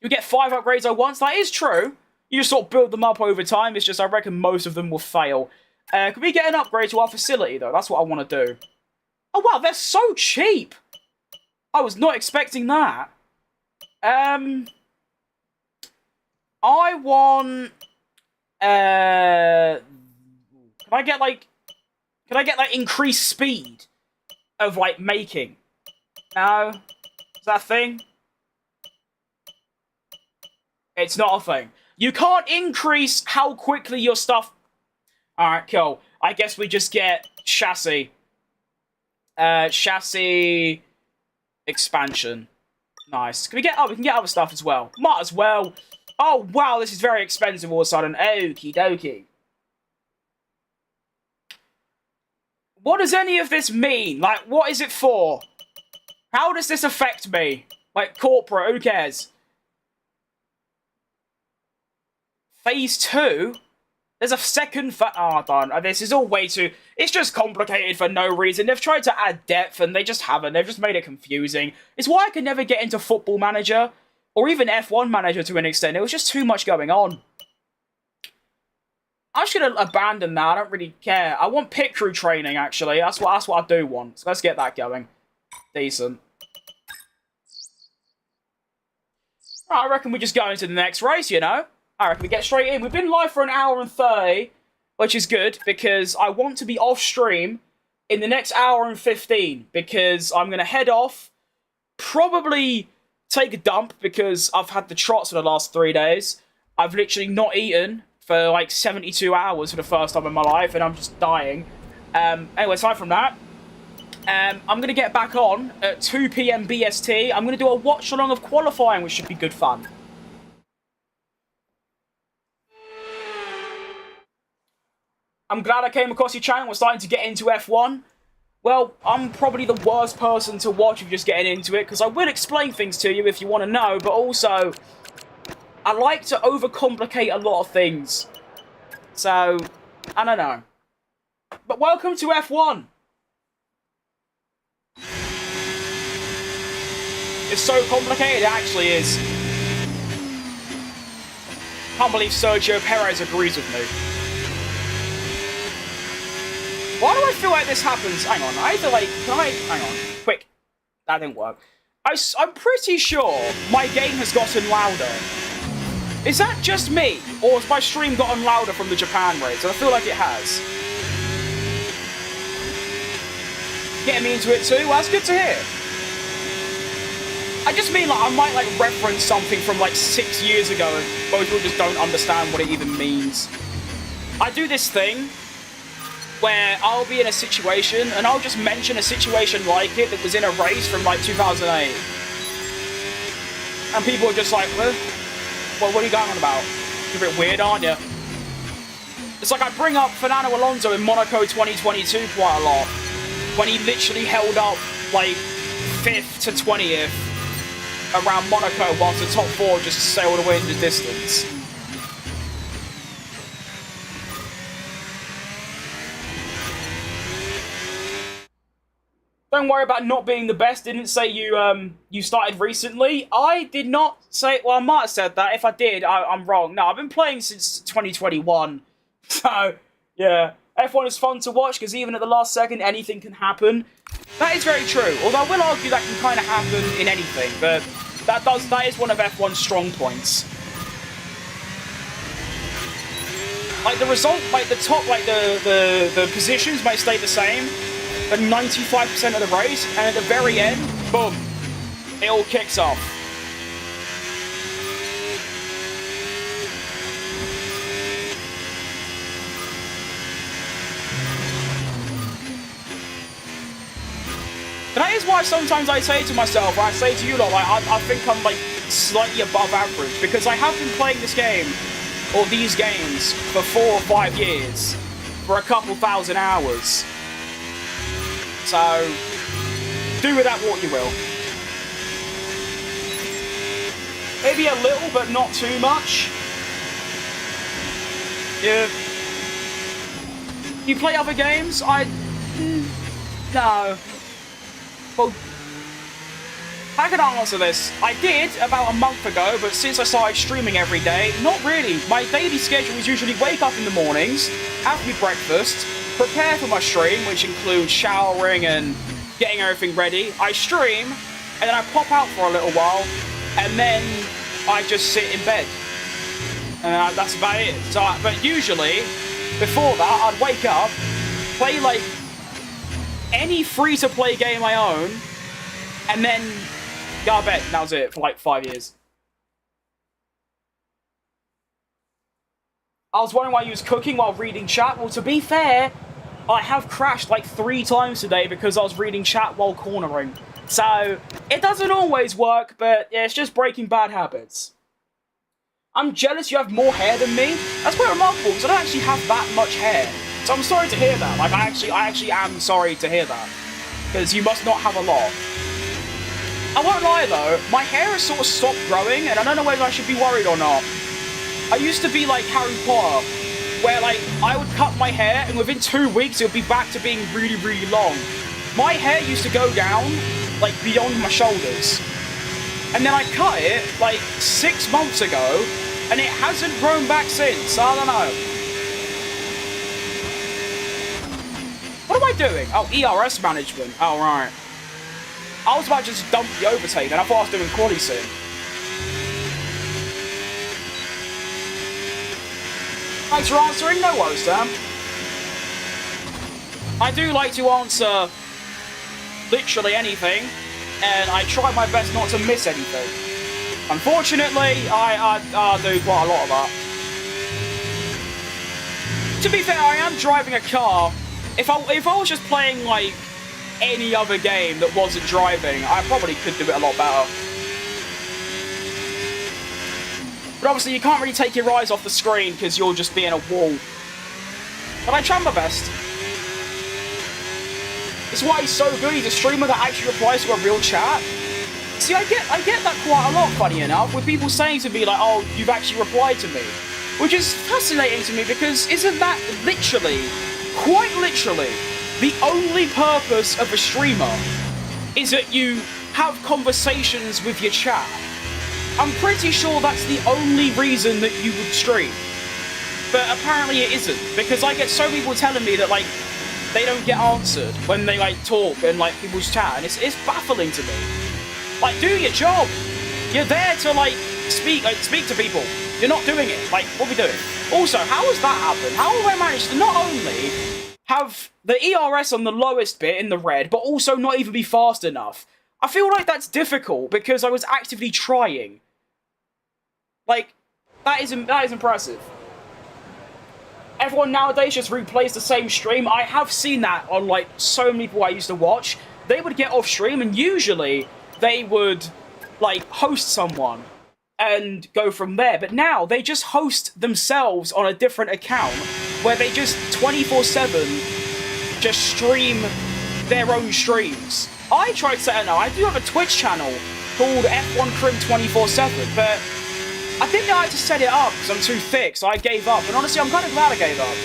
You get 5 upgrades at once. That is true. You just sort of build them up over time. It's just I reckon most of them will fail. Can we get an upgrade to our facility, though? That's what I want to do. Oh, wow, they're so cheap. I was not expecting that. I want... Can I get, increased speed of, making? No? Is that a thing? It's not a thing. You can't increase how quickly your stuff... Alright, cool. I guess we just get chassis. Chassis expansion. Nice. Can we get... Oh, we can get other stuff as well. Might as well. Oh, wow, this is very expensive all of a sudden. Okie dokie. What does any of this mean? What is it for? How does this affect me? Corporate, who cares? Phase 2? There's a second oh, darn. This is all way too... It's just complicated for no reason. They've tried to add depth, and they just haven't. They've just made it confusing. It's why I can never get into Football Manager. Or even F1 Manager to an extent. It was just too much going on. I'm just going to abandon that. I don't really care. I want pit crew training, actually. That's what I do want. So let's get that going. Decent. I reckon we just go into the next race, you know? I reckon we get straight in. We've been live for an hour and 30, which is good, because I want to be off stream in the next hour and 15, because I'm going to head off, probably take a dump, because I've had the trots for the last 3 days. I've literally not eaten for like 72 hours for the first time in my life, and I'm just dying. Anyway, aside from that, I'm going to get back on at 2 PM BST. I'm going to do a watch-along of qualifying, which should be good fun. I'm glad I came across your channel. We're starting to get into F1. Well, I'm probably the worst person to watch if you're just getting into it, because I will explain things to you if you want to know, but also, I like to overcomplicate a lot of things. So, I don't know. But welcome to F1! It's so complicated, it actually is. Can't believe Sergio Perez agrees with me. Why do I feel like this happens? Hang on, I feel like... Hang on, quick. That didn't work. I'm pretty sure my game has gotten louder. Is that just me? Or has my stream gotten louder from the Japan race? I feel like it has. Getting me into it too? Well, that's good to hear. I just mean, like, I might, like, reference something from, like, 6 years ago, and most people just don't understand what it even means. I do this thing where I'll be in a situation, and I'll just mention a situation like it that was in a race from, like, 2008. And people are just like, well, what are you going on about? You're a bit weird, aren't you? It's like I bring up Fernando Alonso in Monaco 2022 quite a lot, when he literally held up, like, 5th to 20th around Monaco whilst the top 4 just sailed away in the distance. Don't worry about not being the best. Didn't say you started recently. I did not say... Well, I might have said that. If I did, I'm wrong. No, I've been playing since 2021. So, yeah. F1 is fun to watch because even at the last second, anything can happen. That is very true. Although I will argue that can kind of happen in anything. But that is one of F1's strong points. Like, the result, like, the top, like, the positions might stay the same for 95% of the race, and at the very end, boom, it all kicks off. That is why sometimes I say to myself, or I say to you lot, like, I think I'm, like, slightly above average, because I have been playing this game, or these games, for 4 or 5 years, for a couple thousand hours. So, do with that what you will. Maybe a little, but not too much. Yeah. You play other games? No. Well, how can I answer this? I did about a month ago, but since I started streaming every day, not really. My daily schedule is usually wake up in the mornings, have me breakfast, prepare for my stream, which includes showering and getting everything ready. I stream, and then I pop out for a little while, and then I just sit in bed. And that's about it. So, but usually, before that, I'd wake up, play like any free-to-play game I own, and then go to bed. That was it for like 5 years. I was wondering why you was cooking while reading chat. Well, to be fair, I have crashed like 3 times today because I was reading chat while cornering. So, it doesn't always work, but yeah, it's just breaking bad habits. I'm jealous you have more hair than me. That's quite remarkable, because I don't actually have that much hair. So I'm sorry to hear that. Like, I actually am sorry to hear that. Because you must not have a lot. I won't lie though, my hair has sort of stopped growing, and I don't know whether I should be worried or not. I used to be like Harry Potter, where like, I would cut my hair, and within 2 weeks it would be back to being really, really long. My hair used to go down, like, beyond my shoulders. And then I cut it, like, 6 months ago, and it hasn't grown back since. I don't know. What am I doing? Oh, ERS management. Oh, right. I was about to just dump the overtake, and I thought I was doing quality sim. Thanks for answering. No worries, Sam. I do like to answer literally anything, and I try my best not to miss anything. Unfortunately, I do quite a lot of that. To be fair, I am driving a car. If I was just playing, like, any other game that wasn't driving, I probably could do it a lot better. But obviously, you can't really take your eyes off the screen because you'll just be in a wall. But I try my best. It's why he's so good. He's a streamer that actually replies to a real chat. See, I get that quite a lot, funny enough, with people saying to me, like, oh, you've actually replied to me. Which is fascinating to me because isn't that literally, quite literally, the only purpose of a streamer is that you have conversations with your chat. I'm pretty sure that's the only reason that you would stream. But apparently it isn't, because I get so many people telling me that, like, they don't get answered when they, like, talk and, like, people's chat, and it's baffling to me. Like, do your job. You're there to, like, speak to people. You're not doing it. Like, what are we doing? Also, how has that happened? How have I managed to not only have the ERS on the lowest bit in the red, but also not even be fast enough? I feel like that's difficult because I was actively trying. Like, that is impressive. Everyone nowadays just replays the same stream. I have seen that on, like, so many people I used to watch. They would get off stream and usually they would, like, host someone and go from there. But now they just host themselves on a different account where they just 24/7 just stream their own streams. I tried setting up. I do have a Twitch channel called F1 Crim 24/7, but I didn't know how to set it up because I'm too thick, so I gave up. And honestly, I'm kind of glad I gave up.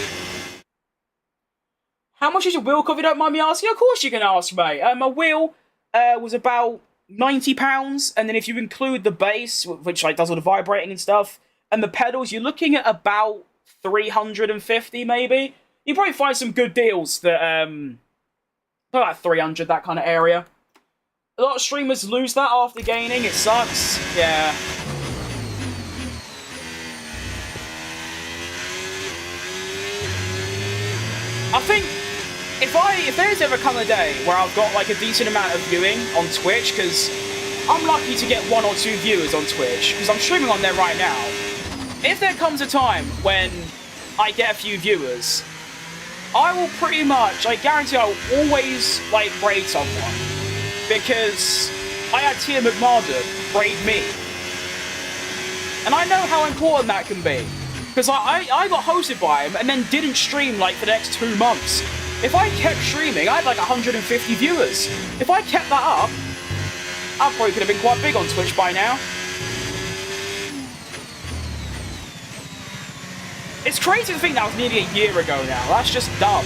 How much is your wheel cover, if you don't mind me asking? Of course you can ask, mate. My wheel was about £90, and then if you include the bass, which, like, does all the vibrating and stuff, and the pedals, you're looking at about 350, maybe. You probably find some good deals that, about 300, that kind of area. A lot of streamers lose that after gaining. It sucks. Yeah. I think if there's ever come a day where I've got, like, a decent amount of viewing on Twitch, because I'm lucky to get 1 or 2 viewers on Twitch, because I'm streaming on there right now. If there comes a time when I get a few viewers, I will pretty much, I guarantee I'll always, like, raid someone. Because I had Tia McMarden raid me. And I know how important that can be. Because I got hosted by him and then didn't stream, like, for the next 2 months. If I kept streaming, I had, like, 150 viewers. If I kept that up, I probably could have been quite big on Twitch by now. It's crazy to think that was nearly a year ago now. That's just dumb.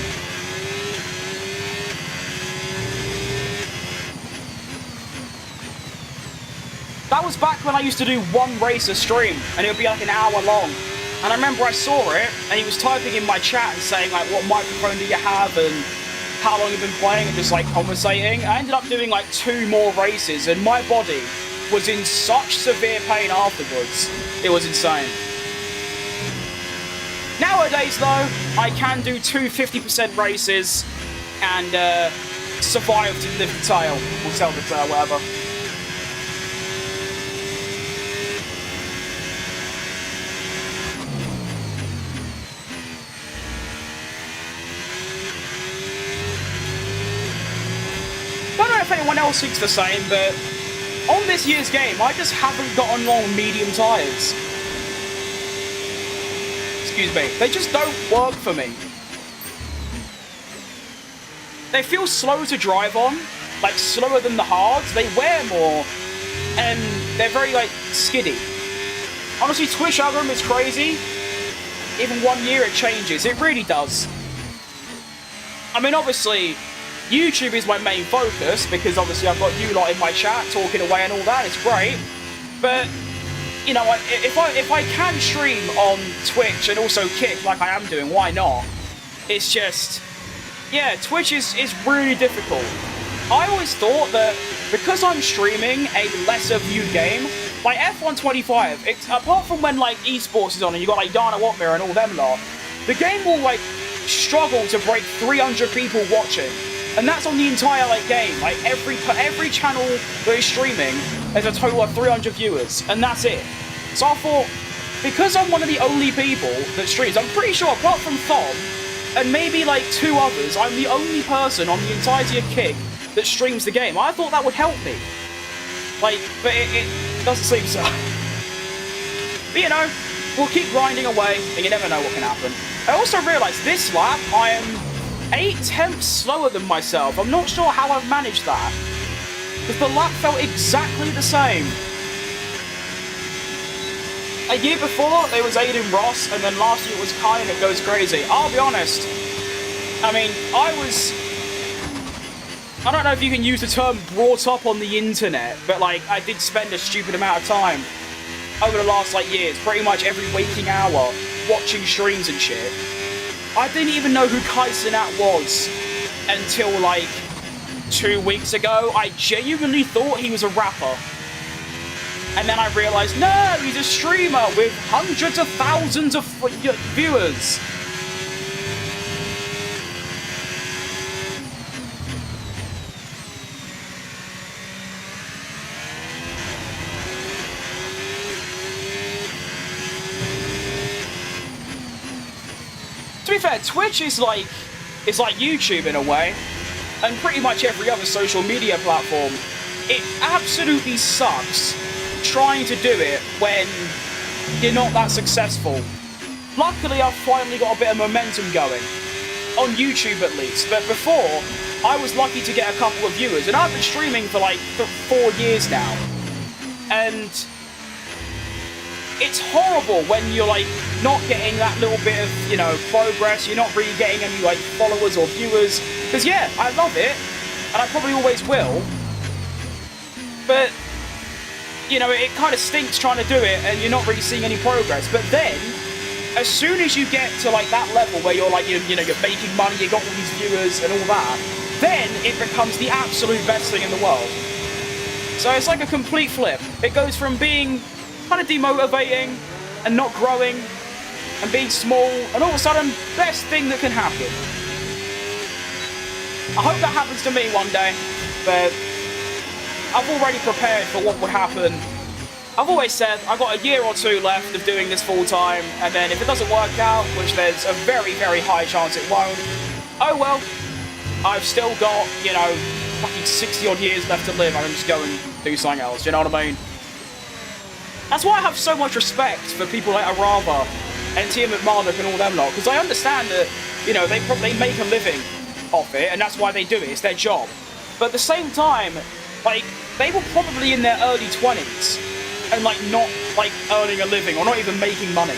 That was back when I used to do 1 race a stream, and it would be like an hour long. And I remember I saw it, and he was typing in my chat and saying, like, what microphone do you have, and how long you've been playing, and just, like, conversating. I ended up doing, like, 2 more races, and my body was in such severe pain afterwards. It was insane. Nowadays, though, I can do 2 50% races and survive to live the tail, or tell the tale, whatever. I don't know if anyone else thinks the same, but on this year's game, I just haven't gotten along with medium tyres. Excuse me. They just don't work for me. They feel slow to drive on, like slower than the hards. They wear more, and they're very, like, skiddy. Honestly, Twitch algorithm is crazy. Even 1 year it changes. It really does. I mean, obviously, YouTube is my main focus, because obviously I've got you lot in my chat talking away and all that. It's great. But, you know, if I can stream on Twitch and also Kick like I am doing, why not? It's just, yeah, Twitch is really difficult. I always thought that because I'm streaming a lesser viewed game, like F125, apart from when like esports is on and you got like Dana Watmir and all them lot, the game will like struggle to break 300 people watching, and that's on the entire like game. Like every channel that is streaming, there's a total of 300 viewers, and that's it. So I thought, because I'm one of the only people that streams, I'm pretty sure apart from Thom and maybe like 2 others, I'm the only person on the entirety of Kick that streams the game. I thought that would help me. Like, but it doesn't seem so. But you know, we'll keep grinding away, and you never know what can happen. I also realised this lap, I am 8/10 slower than myself. I'm not sure how I've managed that, because the lap felt exactly the same. A year before, it was Aiden Ross, and then last year it was Kai, and it goes crazy. I'll be honest. I mean, I don't know if you can use the term brought up on the internet, but like, I did spend a stupid amount of time over the last like years, pretty much every waking hour, watching streams and shit. I didn't even know who Kai Cenat was until like 2 weeks ago. I genuinely thought he was a rapper. And then I realised, no, he's a streamer with hundreds of thousands of viewers. To be fair, Twitch is like YouTube in a way, and pretty much every other social media platform. It absolutely sucks trying to do it when you're not that successful. Luckily, I've finally got a bit of momentum going, on YouTube at least, but before, I was lucky to get a couple of viewers, and I've been streaming for like 4 years now, and it's horrible when you're like not getting that little bit of, you know, progress. You're not really getting any like followers or viewers, because yeah, I love it and I probably always will, but you know, it kind of stinks trying to do it and you're not really seeing any progress. But then as soon as you get to like that level where you're like, you know, you're making money, you got all these viewers and all that, then it becomes the absolute best thing in the world. So it's like a complete flip. It goes from being kind of demotivating and not growing and being small, and all of a sudden, best thing that can happen. I hope that happens to me one day, but I've already prepared for what would happen. I've always said I've got a year or 2 left of doing this full time, and then if it doesn't work out, which there's a very, very high chance it won't, oh well, I've still got, you know, fucking 60 odd years left to live. I can just go and do something else, do you know what I mean? That's why I have so much respect for people like Arava and Tia McMardock and all them lot, because I understand that, you know, they make a living off it, and that's why they do it, it's their job. But at the same time, like, they were probably in their early 20s, and like, not, like, earning a living, or not even making money.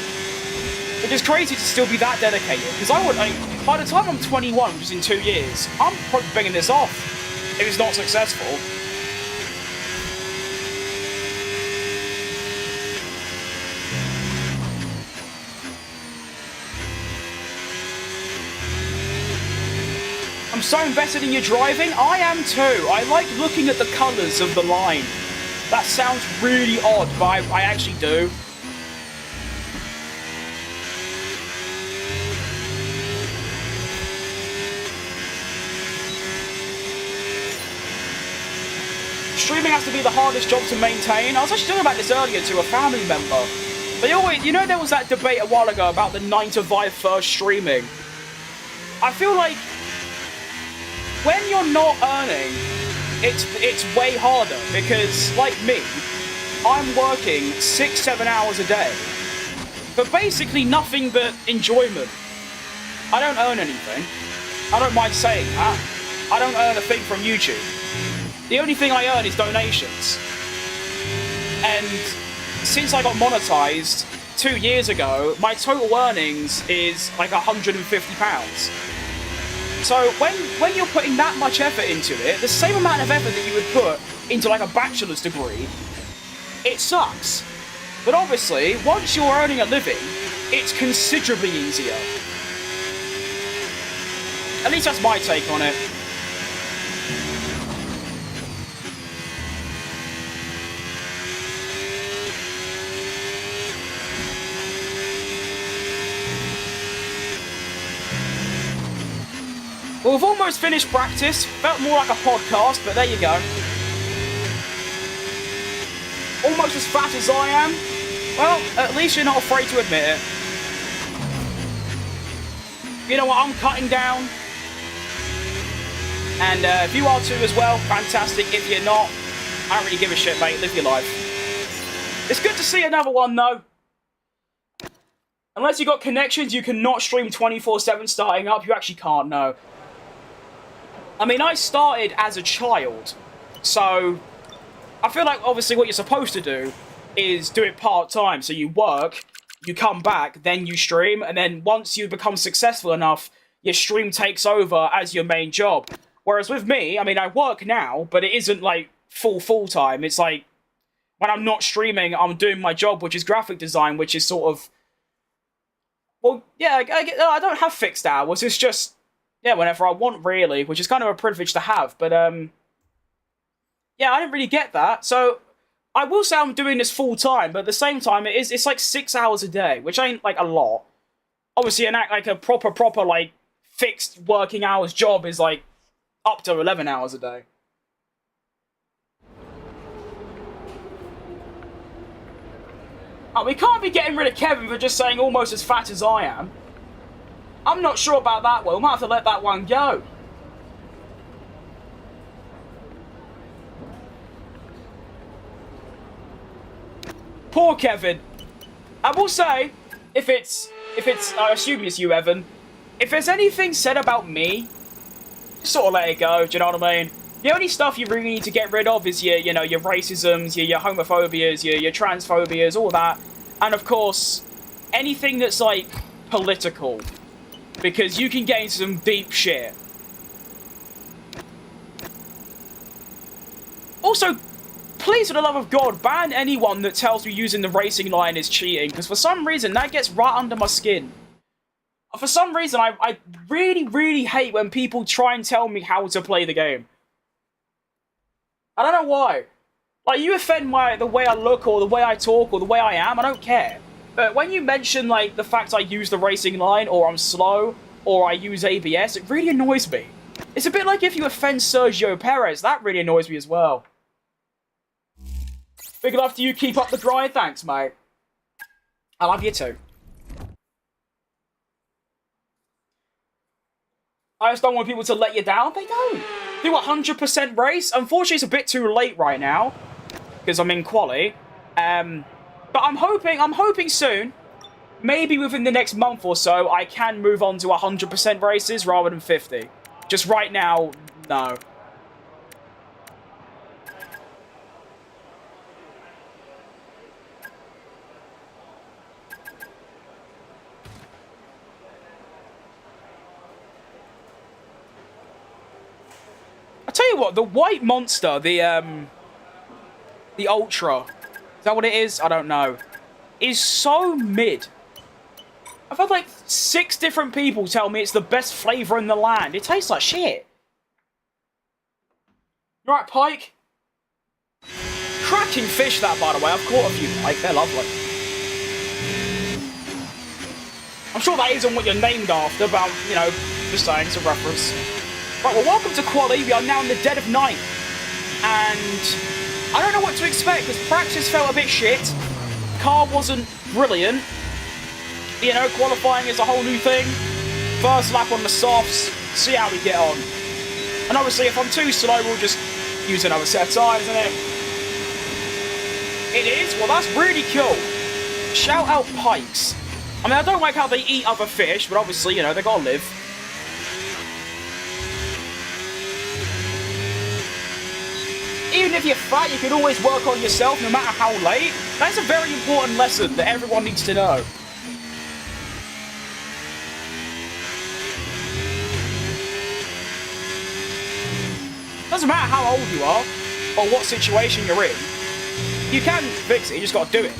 It is crazy to still be that dedicated, because I would, like, by the time I'm 21, which is in 2 years, I'm probably bringing this off, if it's not successful. I'm so invested in your driving. I am too. I like looking at the colours of the line. That sounds really odd, but I actually do. Streaming has to be the hardest job to maintain. I was actually talking about this earlier to a family member. They always, you know, there was that debate a while ago about the 9 to 5 first streaming. I feel like when you're not earning, it's way harder, because, like me, I'm working 6-7 hours a day for basically nothing but enjoyment. I don't earn anything. I don't mind saying that. I don't earn a thing from YouTube. The only thing I earn is donations. And since I got monetized 2 years ago, my total earnings is like £150. So when you're putting that much effort into it, the same amount of effort that you would put into like a bachelor's degree, it sucks. But obviously, once you're earning a living, it's considerably easier. At least that's my take on it. Well, we've almost finished practice. Felt more like a podcast, but there you go. Almost as fat as I am. Well, at least you're not afraid to admit it. You know what, I'm cutting down. And if you are too as well, fantastic. If you're not, I don't really give a shit, mate. Live your life. It's good to see another one, though. Unless you got connections, you cannot stream 24/7 starting up. You actually can't, no. I mean, I started as a child, so I feel like obviously what you're supposed to do is do it part-time. So you work, you come back, then you stream, and then once you become successful enough, your stream takes over as your main job. Whereas with me, I mean, I work now, but it isn't like full-time. It's like, when I'm not streaming, I'm doing my job, which is graphic design, which is sort of, well, yeah, I don't have fixed hours. It's just, yeah, whenever I want, really, which is kind of a privilege to have. But, yeah, I didn't really get that. So, I will say I'm doing this full-time, but at the same time, it's like 6 hours a day, which ain't, like, a lot. Obviously, like, a proper, like, fixed working hours job is, like, up to 11 hours a day. Oh, we can't be getting rid of Kevin for just saying almost as fat as I am. I'm not sure about that one. We might have to let that one go. Poor Kevin. I will say, if it's, I assume it's you, Evan. If there's anything said about me, just sort of let it go. Do you know what I mean? The only stuff you really need to get rid of is your racisms, your homophobias, your transphobias, all that. And of course, anything that's like political. Because you can get into some deep shit. Also, please, for the love of God, ban anyone that tells me using the racing line is cheating. Because for some reason, that gets right under my skin. For some reason, I really, really hate when people try and tell me how to play the game. I don't know why. Like, you offend the way I look, or the way I talk, or the way I am, I don't care. But when you mention, like, the fact I use the racing line, or I'm slow, or I use ABS, it really annoys me. It's a bit like if you offend Sergio Perez, that really annoys me as well. Big love to you, keep up the grind, thanks, mate. I love you too. I just don't want people to let you down, they don't. Do 100% race, unfortunately it's a bit too late right now, because I'm in quali. But I'm hoping soon, maybe within the next month or so, I can move on to 100% races rather than 50. Just right now, no. I tell you what, the white monster, the Ultra, is that what it is? I don't know. Is so mid. I've had like 6 different people tell me it's the best flavour in the land. It tastes like shit. Right, pike? Cracking fish, that, by the way. I've caught a few pike. They're lovely. I'm sure that isn't what you're named after, but, you know, just saying, it's a reference. Right, well, welcome to Quali. We are now in the dead of night. And I don't know what to expect, because practice felt a bit shit. Car wasn't brilliant. You know, qualifying is a whole new thing. First lap on the softs, see how we get on. And obviously, if I'm too slow, we'll just use another set of tyres, isn't it? It is? Well, that's really cool. Shout out pikes. I mean, I don't like how they eat other fish, but obviously, you know, they gotta live. Even if you're fat, you can always work on yourself no matter how late. That's a very important lesson that everyone needs to know. Doesn't matter how old you are or what situation you're in. You can fix it, you just gotta do it.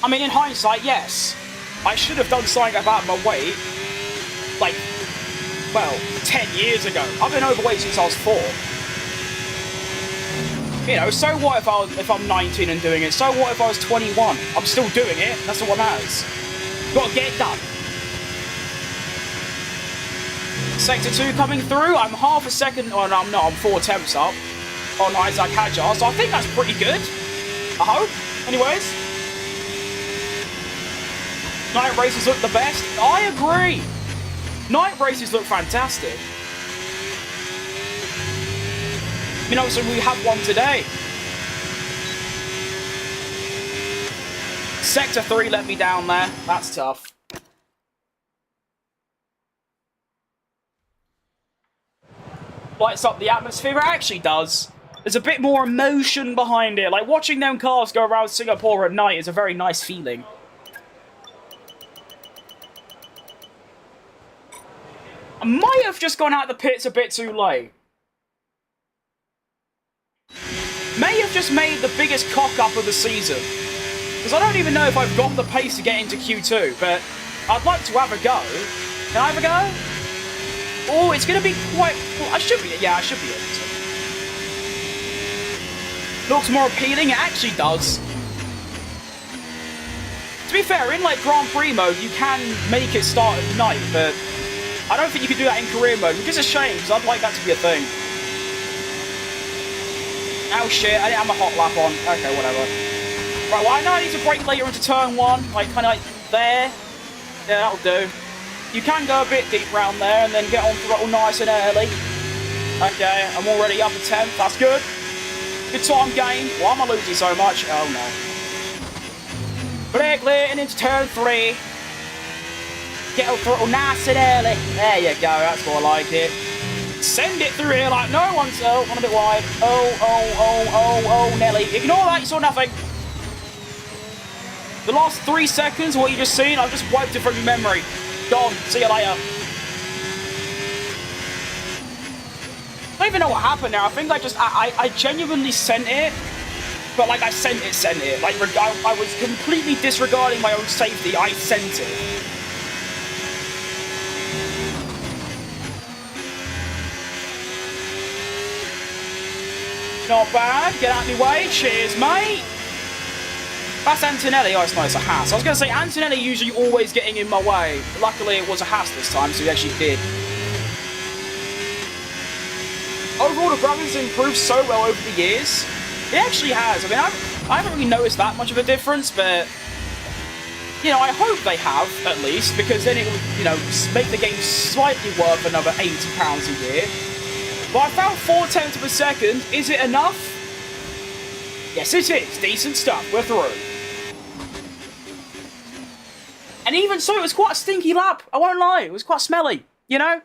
I mean, in hindsight, yes. I should have done something about my weight, like, well, 10 years ago. I've been overweight since I was 4. You know, so what if I'm 19 and doing it? So what if I was 21? I'm still doing it. That's all that matters. Gotta get it done. Sector 2 coming through. I'm half a second. Oh, no, I'm not. I'm 4 attempts up on Isaac Hajar. So I think that's pretty good. I hope. Anyways. Night races look the best. I agree. Night races look fantastic. You know, so we have one today. Sector 3 let me down there. That's tough. Lights up the atmosphere. It actually does. There's a bit more emotion behind it. Like, watching them cars go around Singapore at night is a very nice feeling. I might have just gone out the pits a bit too late. May have just made the biggest cock-up of the season. Because I don't even know if I've got the pace to get into Q2, but I'd like to have a go. Can I have a go? Oh, it's going to be quite... Well, I should be... Yeah, I should be able to. Looks more appealing. It actually does. To be fair, in, like, Grand Prix mode, you can make it start at night, but I don't think you can do that in career mode, which is a shame, because I'd like that to be a thing. Oh shit, I didn't have my hot lap on. Okay, whatever. Right, well I know I need to brake later into turn 1, like kind of like there. Yeah, that'll do. You can go a bit deep round there and then get on throttle nice and early. Okay, I'm already up a 10th, that's good. Good time gained. Why am I losing so much? Oh no. Brake later and into turn 3. Get on throttle nice and early. There you go, that's more like it. Send it through here like no one's... Oh, one a bit wide. Oh, Nelly. Ignore that, you saw nothing. The last 3 seconds, what you just seen, I've just wiped it from your memory. Gone. See you later. I don't even know what happened there. I think I genuinely sent it. But, like, I sent it. Like, I was completely disregarding my own safety. I sent it. Not bad. Get out of my way. Cheers, mate. That's Antonelli. Oh, it's not. It's a Haas. I was going to say, Antonelli usually always getting in my way. Luckily, it was a Haas this time, so he actually did. Overall, the graphics improved so well over the years. It actually has. I mean, I haven't really noticed that much of a difference, but... You know, I hope they have, at least, because then it would, you know, make the game slightly worth another £80 a year. But I found 4 tenths of a second. Is it enough? Yes, it is. Decent stuff. We're through. And even so, it was quite a stinky lap. I won't lie. It was quite smelly. You know?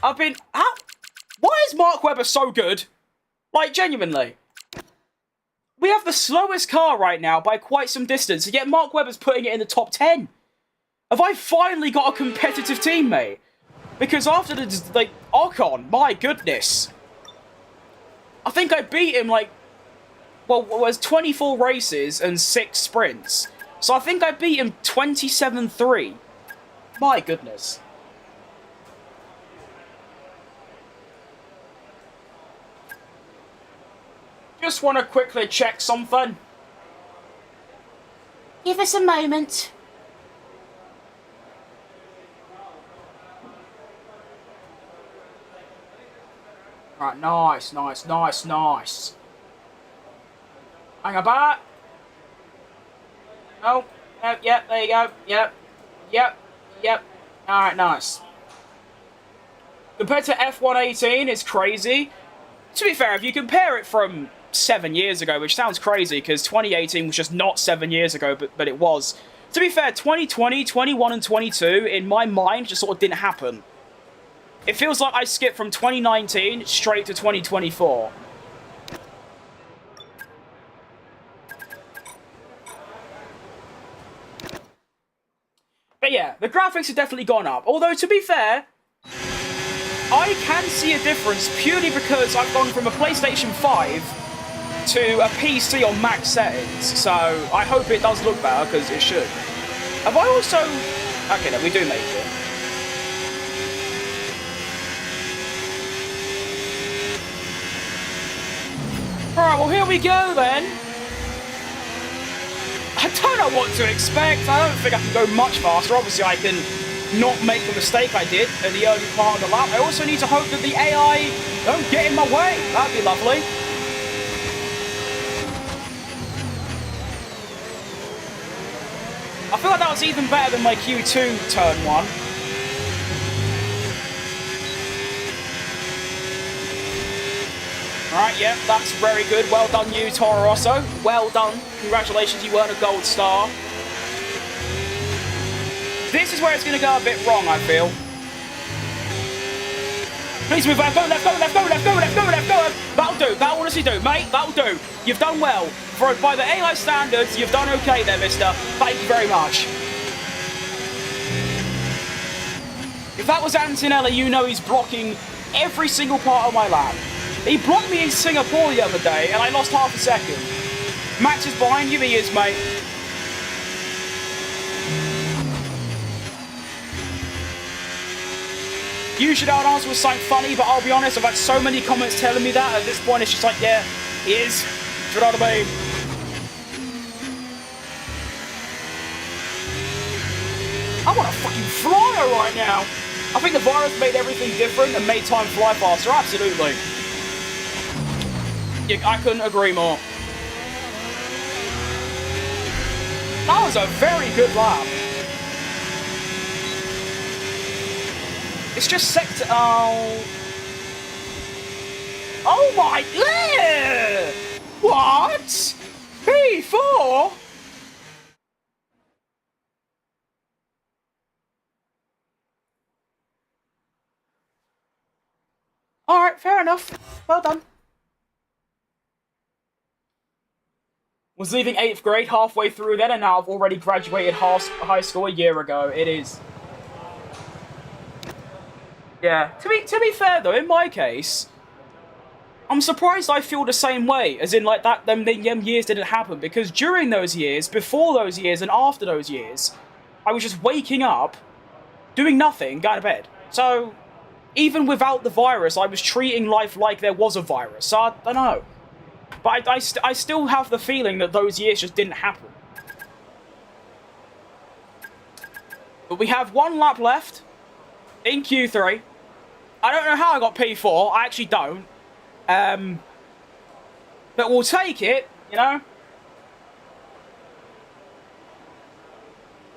I've been... Why is Mark Webber so good? Like, genuinely. We have the slowest car right now by quite some distance, and yet Mark Webber's putting it in the top 10. Have I finally got a competitive teammate? Because after the, like, Ocon, my goodness. I think I beat him, like, well, it was 24 races and 6 sprints. So I think I beat him 27-3. My goodness. Just want to quickly check something. Give us a moment. Right, nice. Hang about. Oh, yep, there you go. Yep. Alright, nice. Compared to F118, it's crazy. To be fair, if you compare it from 7 years ago, which sounds crazy, because 2018 was just not 7 years ago, but it was. To be fair, 2020, 21, and 22, in my mind, just sort of didn't happen. It feels like I skipped from 2019 straight to 2024. the graphics have definitely gone up. Although, to be fair, I can see a difference purely because I've gone from a PlayStation 5 to a PC on max settings. So I hope it does look better, because it should. Have I also... Okay, no, we do make it. Alright, well, here we go, then. I don't know what to expect. I don't think I can go much faster. Obviously, I can not make the mistake I did at the early part of the lap. I also need to hope that the AI don't get in my way. That'd be lovely. I feel like that was even better than my Q2 turn 1. Alright, yeah, that's very good. Well done, you, Toro Rosso. Well done. Congratulations, you earned a gold star. This is where it's going to go a bit wrong, I feel. Please move back. Go left, go left, go left, go left, go left, go left. That'll do. That'll honestly do, mate. That'll do. You've done well. By the AI standards, you've done okay there, mister. Thank you very much. If that was Antonelli, you know he's blocking every single part of my lap. He blocked me in Singapore the other day, and I lost half a second. Max is behind you, he is, mate. Usually I'd answer with something funny, but I'll be honest, I've had so many comments telling me that, at this point it's just like, yeah, he is. Do you know what I mean? I want a fucking flyer right now. I think the virus made everything different and made time fly faster, absolutely. I couldn't agree more. That was a very good lap. It's just sector... Oh... Oh my... Yeah! What? P4? Alright, fair enough. Well done. Was leaving 8th grade halfway through then, and now I've already graduated high school a year ago. It is. Yeah. To be fair though, in my case, I'm surprised I feel the same way, as in like that them years didn't happen, because during those years, before those years, and after those years, I was just waking up, doing nothing, going to bed. So, even without the virus, I was treating life like there was a virus. So I don't know. But I still have the feeling that those years just didn't happen. But we have one lap left in Q3. I don't know how I got P4. I actually don't. But we'll take it, you know?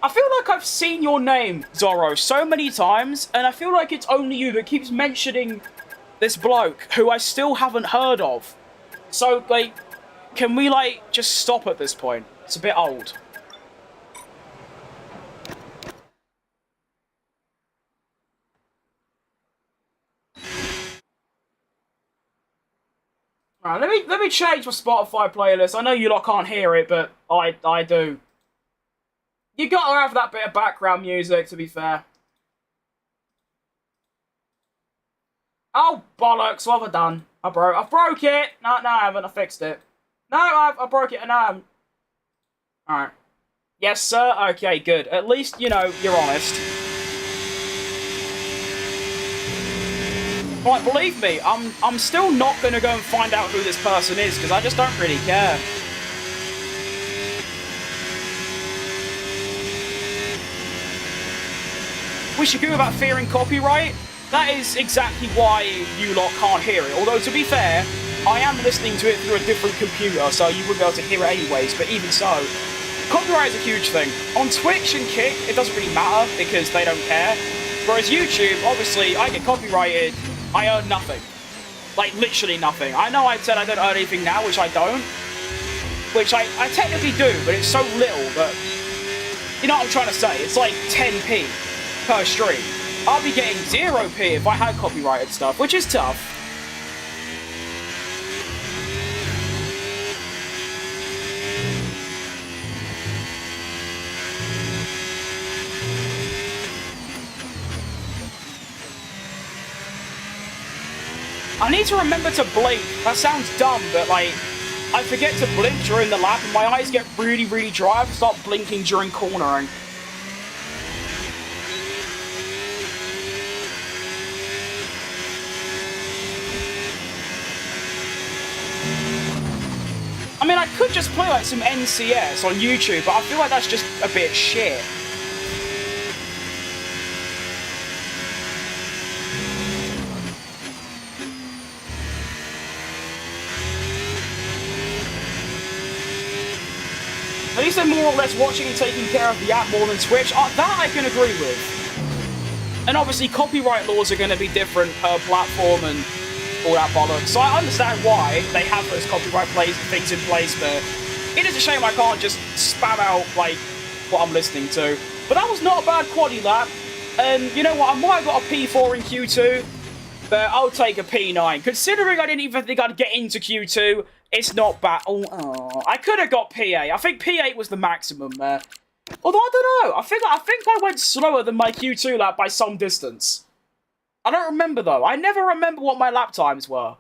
I feel like I've seen your name, Zorro, so many times, and I feel like it's only you that keeps mentioning this bloke who I still haven't heard of. So, like, can we, like, just stop at this point? It's a bit old. Alright, let me change my Spotify playlist. I know you lot can't hear it, but I do. You gotta have that bit of background music, to be fair. Oh, bollocks, what have I done? I broke it! No, I haven't, I fixed it. No, I broke it, and I haven't. Alright. Yes, sir? Okay, good. At least, you know, you're honest. Right, believe me, I'm still not gonna go and find out who this person is, because I just don't really care. We should go about fearing copyright. That is exactly why you lot can't hear it. Although, to be fair, I am listening to it through a different computer, so you would be able to hear it anyways, but even so, copyright is a huge thing. On Twitch and Kick, it doesn't really matter, because they don't care. Whereas YouTube, obviously, I get copyrighted, I earn nothing. Like, literally nothing. I know I said I don't earn anything now, which I don't. Which I technically do, but it's so little that... You know what I'm trying to say? It's like 10p per stream. I'll be getting 0p if I had copyrighted stuff, which is tough. I need to remember to blink. That sounds dumb, but like, I forget to blink during the lap and my eyes get really, really dry. I start blinking during cornering. I mean, I could just play like some NCS on YouTube, but I feel like that's just a bit shit. At least they're more or less watching and taking care of the app more than Twitch. That I can agree with. And obviously, copyright laws are going to be different per platform and all that bollocks. So I understand why they have those copyright things in place, but it is a shame I can't just spam out, like, what I'm listening to. But that was not a bad quaddie lap. And you know what? I might have got a P4 in Q2, but I'll take a P9. Considering I didn't even think I'd get into Q2, it's not bad. Oh, I could have got P8. I think P8 was the maximum there. Although, I don't know. I think I went slower than my Q2 lap by some distance. I don't remember, though. I never remember what my lap times were.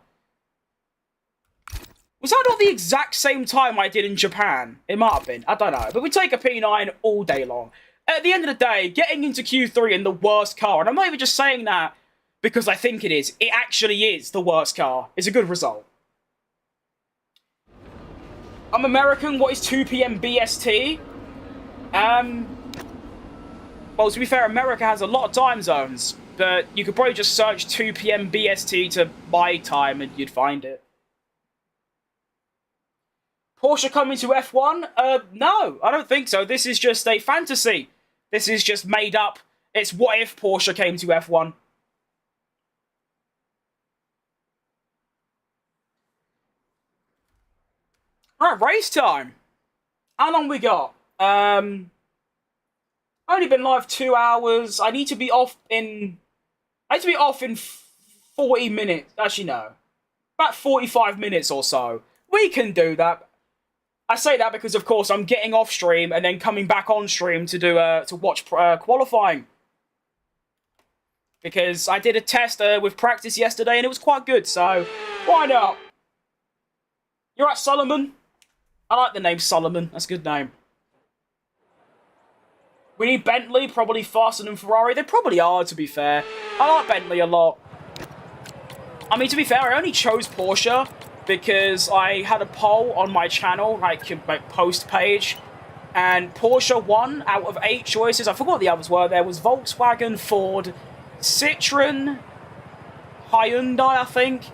Was that not the exact same time I did in Japan? It might have been. I don't know. But we take a P9 all day long. At the end of the day, getting into Q3 in the worst car, and I'm not even just saying that because I think it is. It actually is the worst car. It's a good result. I'm American. What is 2 p.m. BST? Well, to be fair, America has a lot of time zones. But you could probably just search 2 p.m. BST to my time and you'd find it. Porsche coming to F1? No, I don't think so. This is just a fantasy. This is just made up. It's what if Porsche came to F1. Alright, race time. How long we got? Only been live 2 hours. I need to be off in 40 minutes. Actually, no. About 45 minutes or so. We can do that. I say that because, of course, I'm getting off stream and then coming back on stream to do to watch qualifying. Because I did a test with practice yesterday and it was quite good, so why not? You're right, Solomon. I like the name Solomon. That's a good name. We need Bentley, probably faster than Ferrari. They probably are, to be fair. I like Bentley a lot. I mean, to be fair, I only chose Porsche because I had a poll on my channel, like my post page, and Porsche won out of 8 choices. I forgot what the others were. There was Volkswagen, Ford, Citroen, Hyundai, I think.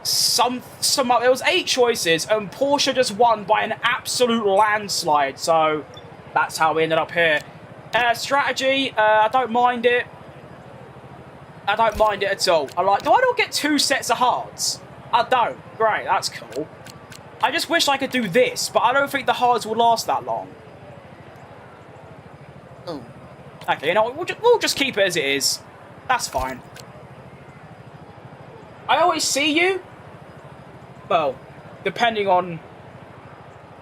There was 8 choices, and Porsche just won by an absolute landslide. So that's how we ended up here. Strategy, I don't mind it. I don't mind it at all. Do I not get 2 sets of hearts? I don't. Great, that's cool. I just wish I could do this, but I don't think the hearts will last that long. Oh. Okay, you know what? We'll just keep it as it is. That's fine. I always see you. Well, depending on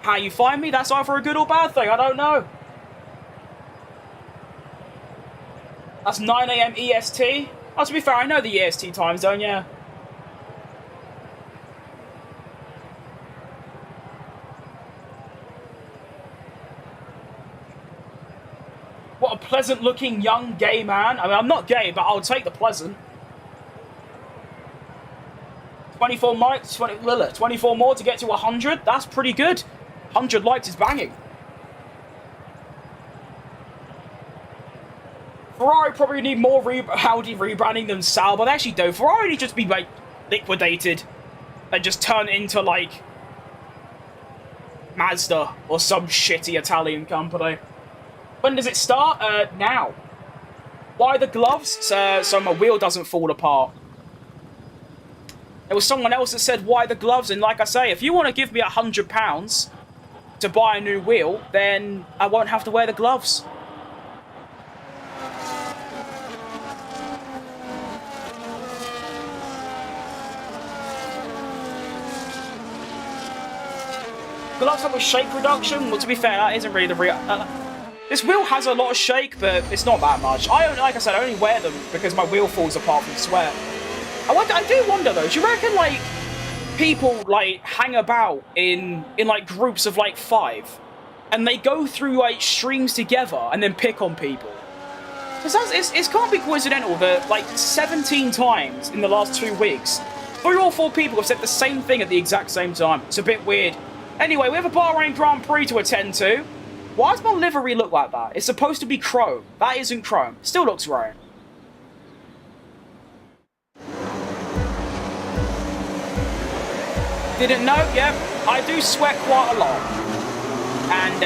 how you find me, that's either a good or bad thing. I don't know. That's 9 AM EST. Oh, to be fair, I know the EST time zone, yeah. What a pleasant-looking young gay man. I mean, I'm not gay, but I'll take the pleasant. 24 likes, 24 more to get to 100. That's pretty good. 100 likes is banging. Ferrari probably need more Audi rebranding than Sauber. But they actually do. Ferrari need just be like liquidated and just turn into like Mazda or some shitty Italian company. When does it start? Now. Why the gloves? So my wheel doesn't fall apart. There was someone else that said, why the gloves? And like I say, if you want to give me £100 to buy a new wheel, then I won't have to wear the gloves. Gloves have a shake reduction? Well, to be fair, that isn't really the real... this wheel has a lot of shake, but it's not that much. Like I said, I only wear them because my wheel falls apart from sweat. I do wonder though. Do you reckon like people like hang about in like groups of like 5, and they go through like streams together and then pick on people? Because it can't be coincidental that like 17 times in the last 2 weeks, 3 or 4 people have said the same thing at the exact same time. It's a bit weird. Anyway, we have a Bahrain Grand Prix to attend to. Why does my livery look like that? It's supposed to be chrome. That isn't chrome. Still looks right. Didn't know? Yep. I do sweat quite a lot. And,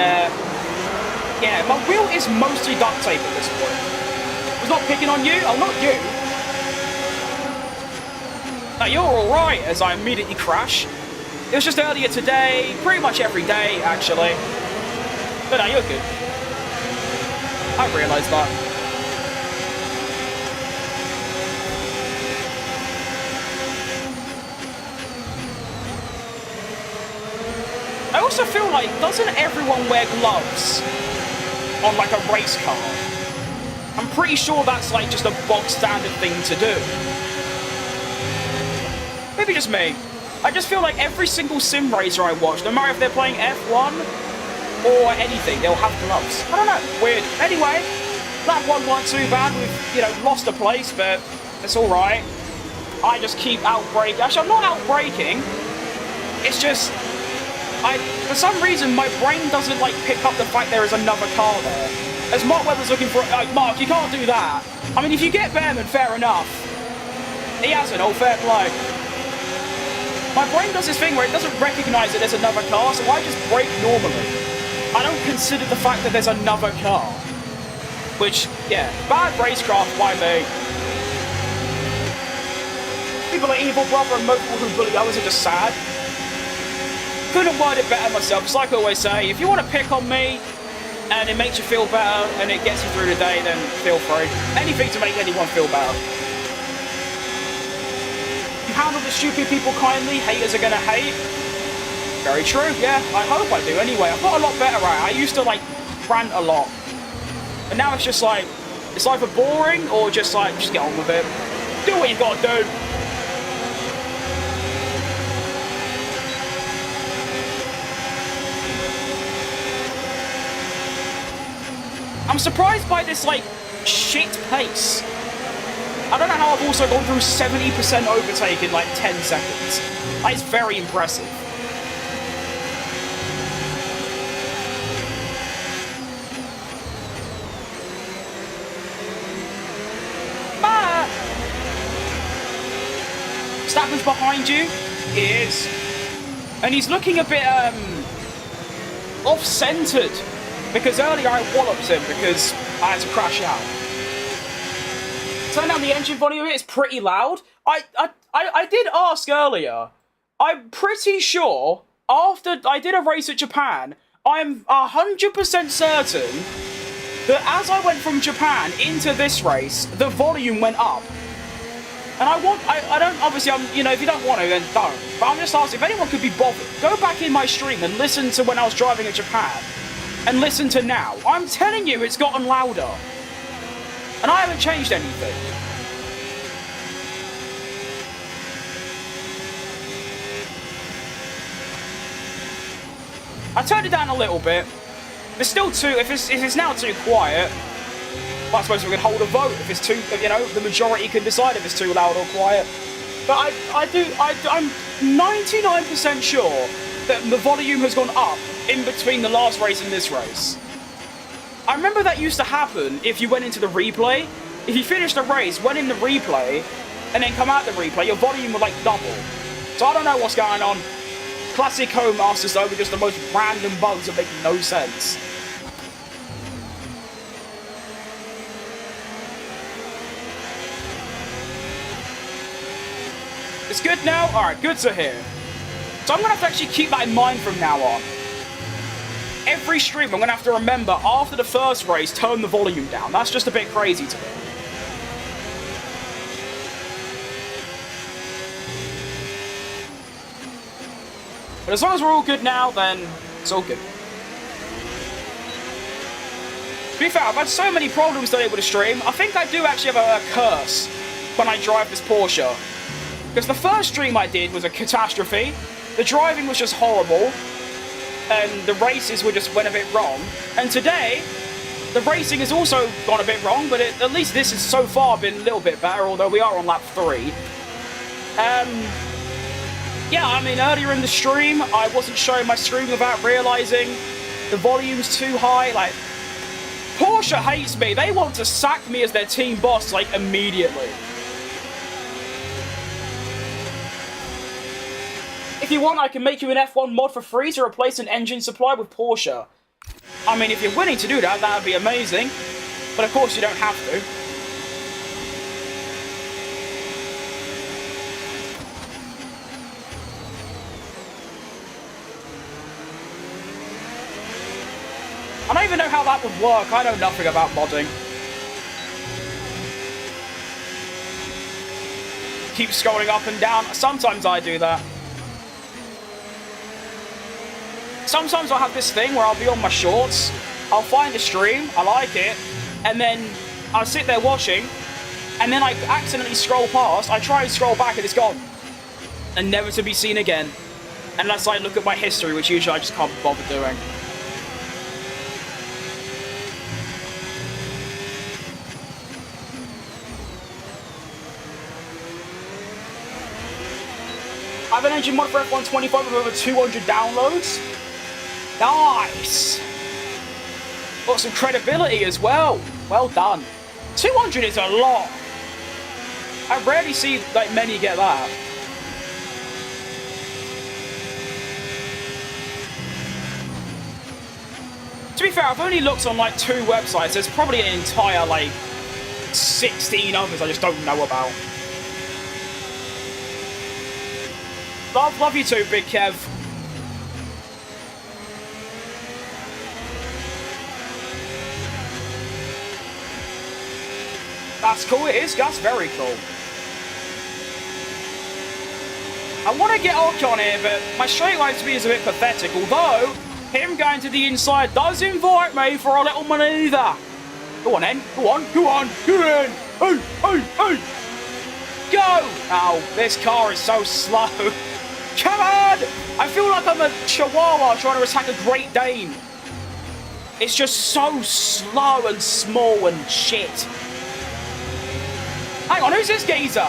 yeah, my wheel is mostly duct tape at this point. I was not picking on you. Oh, not you. Now, you're alright, as I immediately crash. It was just earlier today, pretty much every day, actually. But no, you're good. I realised that. I also feel like, doesn't everyone wear gloves on like a race car? I'm pretty sure that's like just a bog standard thing to do. Maybe just me. I just feel like every single sim racer I watch, no matter if they're playing F1 or anything, they'll have gloves. I don't know. Weird. Anyway, that one wasn't too bad. We've, you know, lost a place, but it's alright. I just keep outbraking. Actually, I'm not outbraking. It's just, for some reason, my brain doesn't, like, pick up the fact there is another car there. As Mark Weather's looking for, Mark, you can't do that. I mean, if you get Behrman, fair enough. He hasn't, oh, fair play. My brain does this thing where it doesn't recognise that there's another car, so I just brake normally. I don't consider the fact that there's another car. Which, yeah, bad racecraft by me. People like Evil Brother and most people who bully others are just sad. Couldn't word it better myself. It's like I always say, if you want to pick on me, and it makes you feel better, and it gets you through the day, then feel free. Anything to make anyone feel better. You handle the stupid people kindly, haters are gonna hate. Very true, yeah, I hope I do anyway. I've got a lot better at it. I used to, like, rant a lot. And now it's just like, it's either boring, or just like, just get on with it. Do what you gotta do. I'm surprised by this, like, shit pace. I don't know how I've also gone through 70% overtake in, like, 10 seconds. That is very impressive. Verstappen's behind you. He is. And he's looking a bit, off-centered. Because earlier I walloped him because I had to crash out. Turn down the engine volume, it's pretty loud. I did ask earlier. I'm pretty sure, after I did a race at Japan, I'm 100% certain that as I went from Japan into this race, the volume went up. And I don't, obviously, you know, if you don't want to, then don't. But I'm just asking, if anyone could be bothered, go back in my stream and listen to when I was driving at Japan. And listen to now. I'm telling you, it's gotten louder. And I haven't changed anything. I turned it down a little bit. It's still too, if it's now too quiet, well, I suppose we can hold a vote if it's too, you know, the majority can decide if it's too loud or quiet. But I'm 99% sure that the volume has gone up in between the last race and this race. I remember that used to happen if you went into the replay. If you finished the race, went in the replay, and then come out the replay, your volume would like double. So I don't know what's going on. Classic Home Masters though, with just the most random bugs that make no sense. It's good now? Alright, good to hear. So I'm going to have to actually keep that in mind from now on. Every stream, I'm going to have to remember, after the first race, turn the volume down. That's just a bit crazy to me. But as long as we're all good now, then it's all good. To be fair, I've had so many problems today with the stream. I think I do actually have a curse when I drive this Porsche. Because the first stream I did was a catastrophe. The driving was just horrible. And the races went a bit wrong. And today, the racing has also gone a bit wrong, but at least this has so far been a little bit better, although we are on lap 3. Yeah, I mean, earlier in the stream, I wasn't showing my screen without realising the volume's too high. Like, Porsche hates me. They want to sack me as their team boss, like, immediately. If you want, I can make you an F1 mod for free to replace an engine supply with Porsche. I mean, if you're willing to do that, that would be amazing. But of course, you don't have to. I don't even know how that would work. I know nothing about modding. Keep scrolling up and down. Sometimes I do that. Sometimes I'll have this thing where I'll be on my shorts, I'll find a stream, I like it, and then I'll sit there watching, and then I accidentally scroll past, I try and scroll back and it's gone. And never to be seen again. Unless I look at my history, which usually I just can't bother doing. I have an engine mod for F1 25 with over 200 downloads. Nice! Got some credibility as well. Well done. 200 is a lot. I rarely see like many get that. To be fair, I've only looked on like 2 websites. There's probably an entire like 16 others I just don't know about. Love you too, Big Kev. That's cool, it is. That's very cool. I want to get Ocon here, but my straight line speed is a bit pathetic, although him going to the inside does invite me for a little manoeuvre. Go on, then. Go on, go on, go on. Hey, hey, hey. Go! Oh, this car is so slow. Come on! I feel like I'm a chihuahua trying to attack a Great Dane. It's just so slow and small and shit. Hang on, who's this geezer?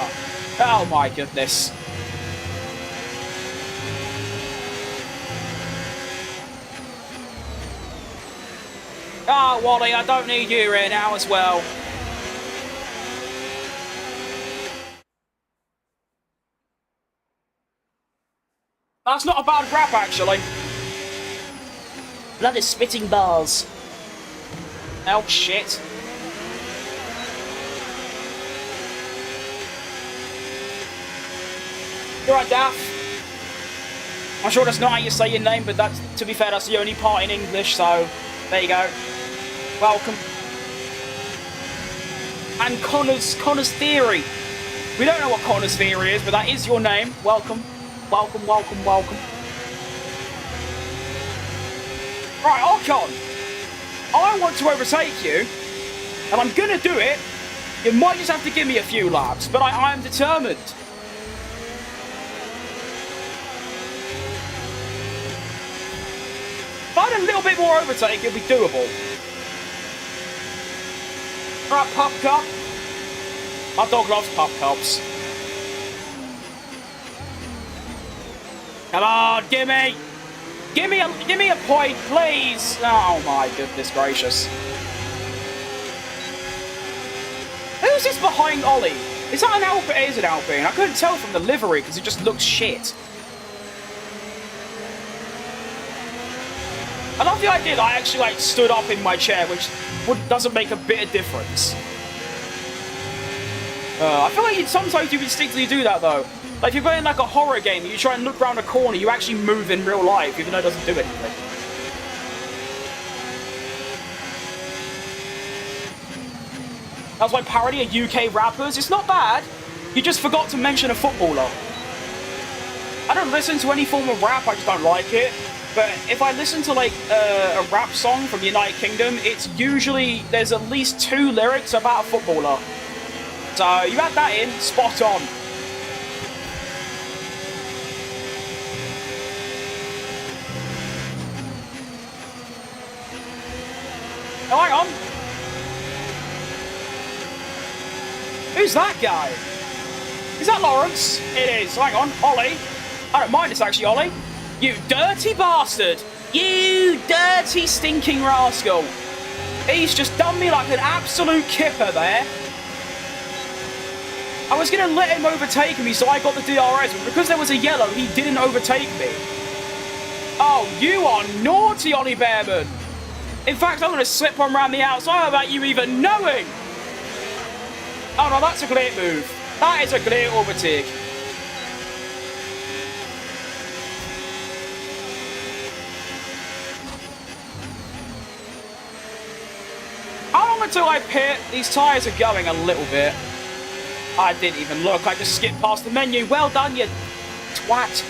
Oh my goodness. Ah, Wally, I don't need you here now as well. That's not a bad rap, actually. Blood is spitting bars. Oh, shit. You're right, Daff. I'm sure that's not how you say your name, but that's, to be fair, that's the only part in English, so there you go. Welcome. And Connor's Theory. We don't know what Connor's Theory is, but that is your name. Welcome. Welcome, welcome, welcome. Right, Ocon. I want to overtake you, and I'm going to do it. You might just have to give me a few laps, but I am determined. If I had a little bit more overtake, it'd be doable. Right, Pup Cup. My dog loves Pup Cups. Come on, gimme! Give me a point, please! Oh my goodness gracious. Who's this behind Ollie? Is that an Alpine? It is an Alpine. I couldn't tell from the livery because it just looks shit. I love the idea that I actually like stood up in my chair, which doesn't make a bit of difference. I feel like sometimes you instinctively do that though. Like if you're playing like a horror game, you try and look around a corner, you actually move in real life, even though it doesn't do anything. That was my parody of UK rappers. It's not bad. You just forgot to mention a footballer. I don't listen to any form of rap, I just don't like it. But if I listen to like a rap song from the United Kingdom, it's usually, there's at least 2 lyrics about a footballer. So you add that in, spot on. Who's that guy? Is that Lawrence? It is. Hang on. Ollie. I don't mind, it's actually Ollie. You dirty bastard. You dirty stinking rascal. He's just done me like an absolute kipper there. I was going to let him overtake me, so I got the DRS, but because there was a yellow, he didn't overtake me. Oh, you are naughty, Ollie Bearman. In fact, I'm going to slip one around the outside without you even knowing. Oh, no, that's a great move. That is a great overtake. How long until I pit? These tyres are going a little bit. I didn't even look. I just skipped past the menu. Well done, you twat.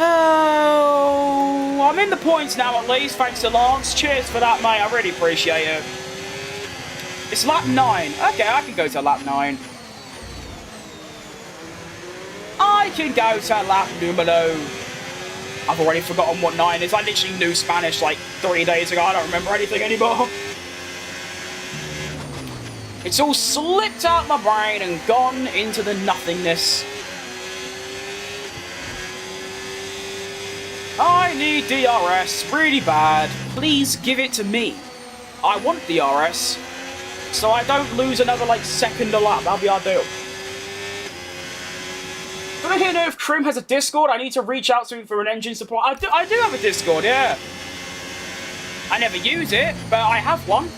Oh, I'm in the points now at least, thanks to Lance. Cheers for that, mate. I really appreciate it. It's lap 9. Okay, I can go to lap 9. I can go to lap numero. I've already forgotten what 9 is. I literally knew Spanish like 3 days ago. I don't remember anything anymore. It's all slipped out my brain and gone into the nothingness. I need DRS really bad. Please give it to me. I want DRS. So I don't lose another, like, second a lap. That'll be ideal. Do I know if Trim has a Discord? I need to reach out to him for an engine supply. I do have a Discord, yeah. I never use it, but I have one.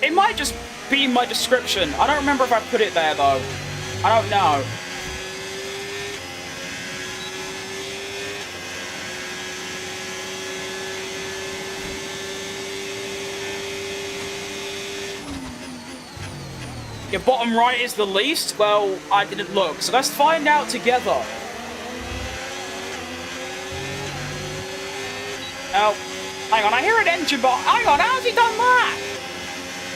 It might just be in my description. I don't remember if I put it there, though. I don't know. Your bottom right is the least? Well, I didn't look, so let's find out together. Oh, hang on, I hear an engine, but hang on, how's he done that?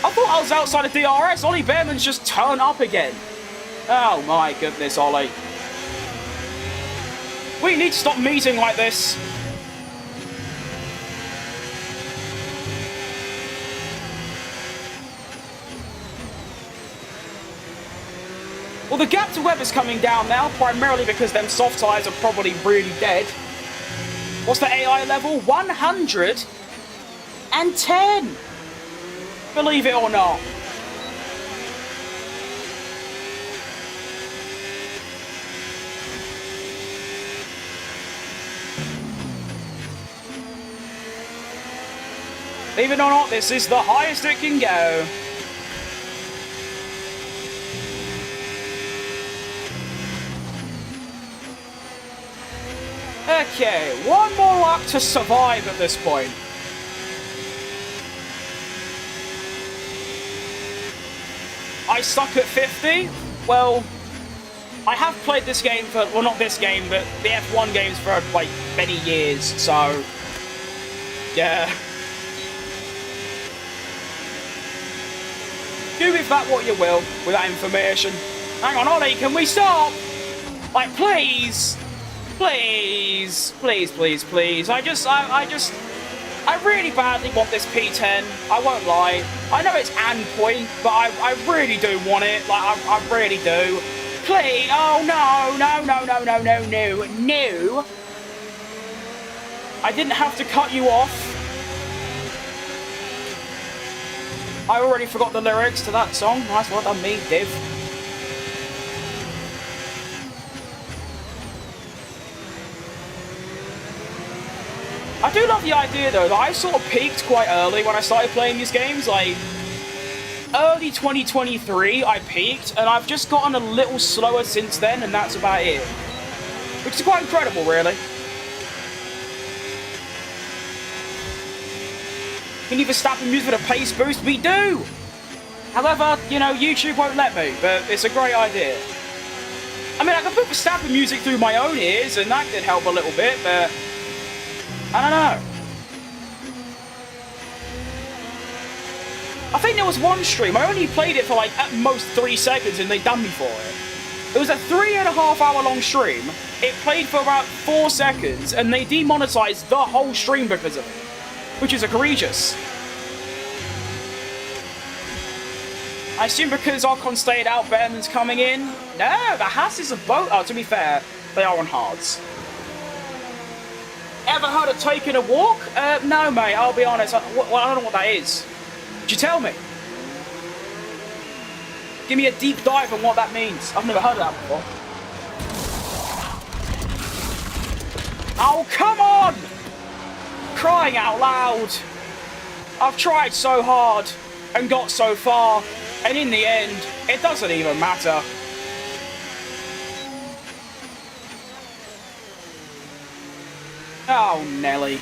I thought I was outside of DRS. Ollie Bearman's just turned up again. Oh my goodness, Ollie. We need to stop meeting like this. Well, the gap to Webb is coming down now, primarily because them soft tyres are probably really dead. What's the AI level? 110! Believe it or not. Believe it or not, this is the highest it can go. Okay, one more lap to survive at this point. I suck at 50? Well, I have played this game for, well, not this game, but the F1 games for, like, many years, so, yeah. Do with that what you will, with that information. Hang on, Ollie, can we stop? Like, please? Please, please, please, please. I really badly want this P10. I won't lie. I know it's an point, but I really do want it. Like, I really do. Please. Oh, no, no, no, no, no, no, no, no. I didn't have to cut you off. I already forgot the lyrics to that song. Nice, well done me, Div. I do love the idea, though, that I sort of peaked quite early when I started playing these games. Like, early 2023, I peaked, and I've just gotten a little slower since then, and that's about it. Which is quite incredible, really. Can you Verstappen music with a pace boost? We do! However, you know, YouTube won't let me, but it's a great idea. I mean, I can put Verstappen music through my own ears, and that could help a little bit, but I don't know. I think there was one stream, I only played it for like at most 3 seconds and they done me for it. It was a 3.5 hour long stream, it played for about 4 seconds and they demonetized the whole stream because of it. Which is egregious. I assume because Archon stayed out better than's coming in? No, the Hasses are both... Oh, to be fair, they are on hards. Ever heard of taking a walk? No, mate, I'll be honest. I don't know what that is. Could you tell me? Give me a deep dive on what that means. I've never heard of that before. Oh, come on! Crying out loud. I've tried so hard and got so far, and in the end, it doesn't even matter. Oh, Nelly.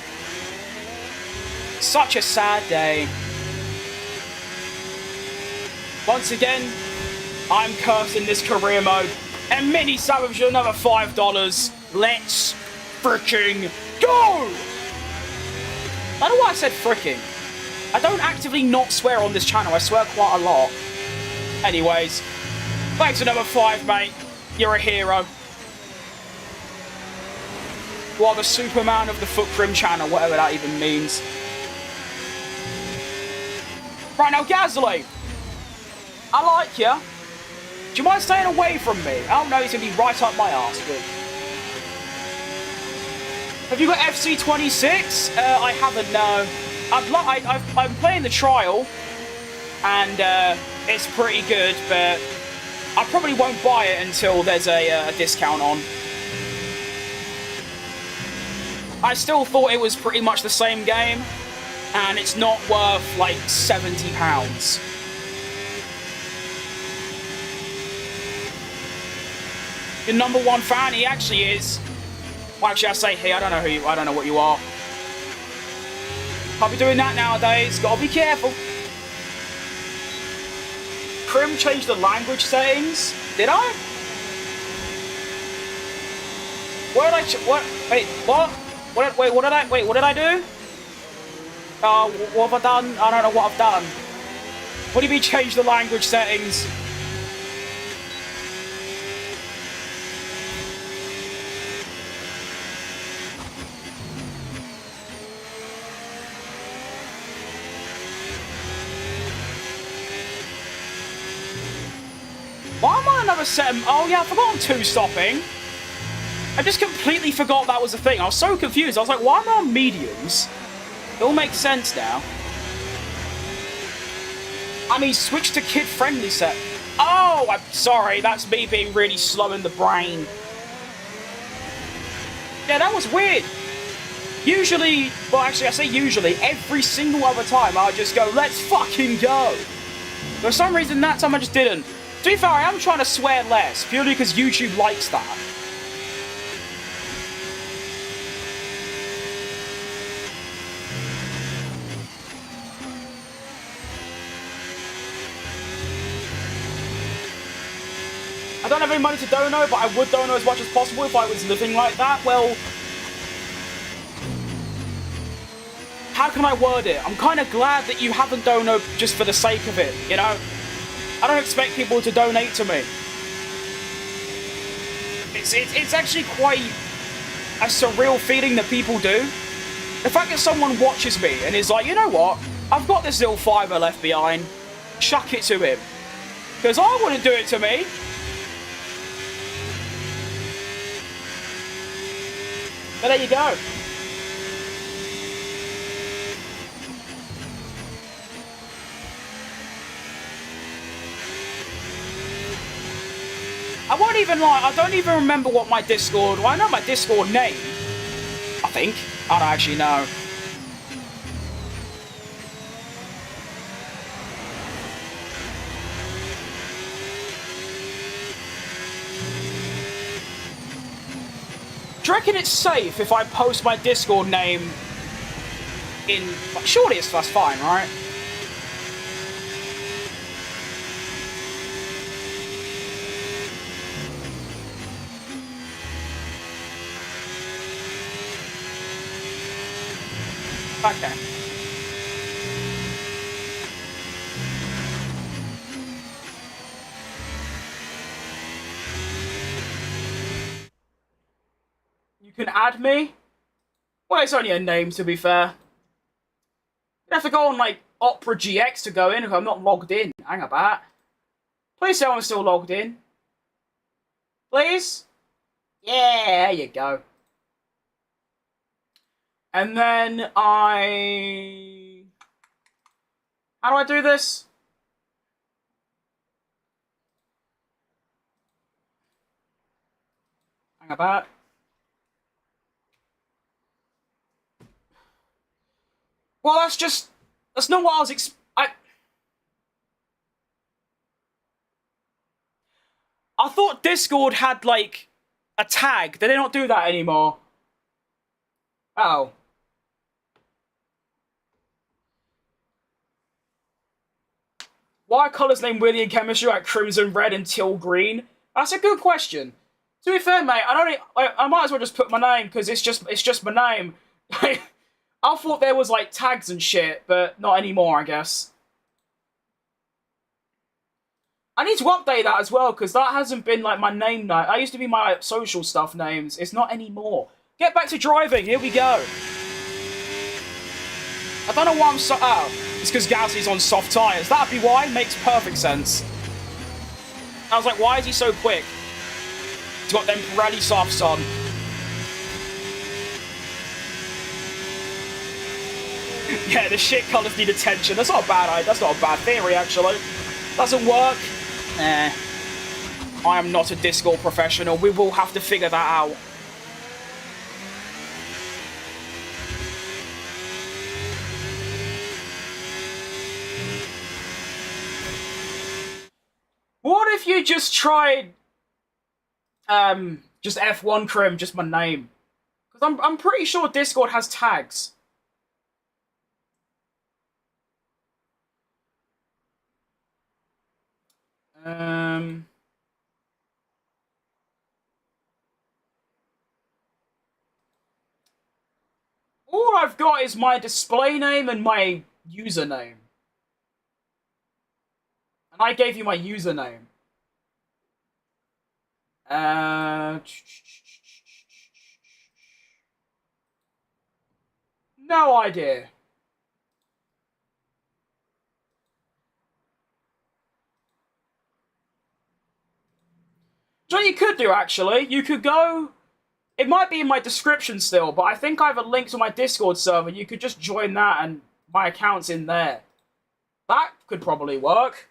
Such a sad day. Once again, I'm cursing this career mode. And Mini Savage another $5. Let's fricking go! I don't know why I said fricking. I don't actively not swear on this channel. I swear quite a lot. Anyways, thanks for number 5, mate. You're a hero. You are the Superman of the Foot Prim channel, whatever that even means. Right, now, Gasly. I like you. Do you mind staying away from me? Oh, no, he's going to be right up my arse. Good. Have you got FC26? I haven't, no. I'm playing the trial, and it's pretty good, but I probably won't buy it until there's a discount on. I still thought it was pretty much the same game, and it's not worth, like, £70. Your number 1 fan, he actually is. Well, actually, I say he, I don't know what you are. Can't be doing that nowadays, gotta be careful. Prim changed the language settings, did I? What did I, wait, what? What did I do? What have I done? I don't know what I've done. What do you mean change the language settings? Why am on another set? Oh yeah, I forgot I'm 2-stopping. I just completely forgot that was a thing. I was so confused. I was like, why am I on mediums? It all makes sense now. I mean, switch to kid-friendly set. Oh, I'm sorry. That's me being really slow in the brain. Yeah, that was weird. Usually, well, actually, I say usually, every single other time I just go, let's fucking go. For some reason, that time I just didn't. To be fair, I am trying to swear less, purely because YouTube likes that. I don't have any money to dono, but I would dono as much as possible if I was living like that. Well, how can I word it? I'm kind of glad that you haven't donoed just for the sake of it, you know? I don't expect people to donate to me. It's actually quite a surreal feeling that people do. The fact that someone watches me and is like, you know what? I've got this little fiver left behind. Chuck it to him. Because I wouldn't do it to me. But there you go. I won't even lie, I don't even remember what my Discord... Well, I know my Discord name. I think. I don't actually know. Do you reckon it's safe if I post my Discord name in... Surely that's fine, right? Okay. You can add me? Well, it's only a name, to be fair. You have to go on, like, Opera GX to go in if I'm not logged in. Hang about. Please tell I'm still logged in. Please? Yeah, there you go. And then I... How do I do this? Hang about. Well, that's not what I was I thought Discord had, like, a tag. They don't do that anymore. Oh. Why are colours named Willy in chemistry like crimson, red, and teal green? That's a good question. To be fair, mate, I might as well just put my name because it's just my name. I thought there was like tags and shit, but not anymore, I guess. I need to update that as well because that hasn't been like my name now. That used to be my like, social stuff names. It's not anymore. Get back to driving. Here we go. I don't know why I'm so. Oh, it's because Gasly's on soft tyres. That'd be why. Makes perfect sense. I was like, why is he so quick? He's got them Pirelli softs on. Yeah, the shit colours need attention. That's not a bad. That's not a bad theory, actually. Doesn't work. Nah. I am not a Discord professional. We will have to figure that out. What if you just tried, just F1 Crim, just my name? Because I'm pretty sure Discord has tags. All I've got is my display name and my username. And I gave you my username. No idea. So what you could do, actually, you could go... It might be in my description still, but I think I have a link to my Discord server. You could just join that and my account's in there. That could probably work.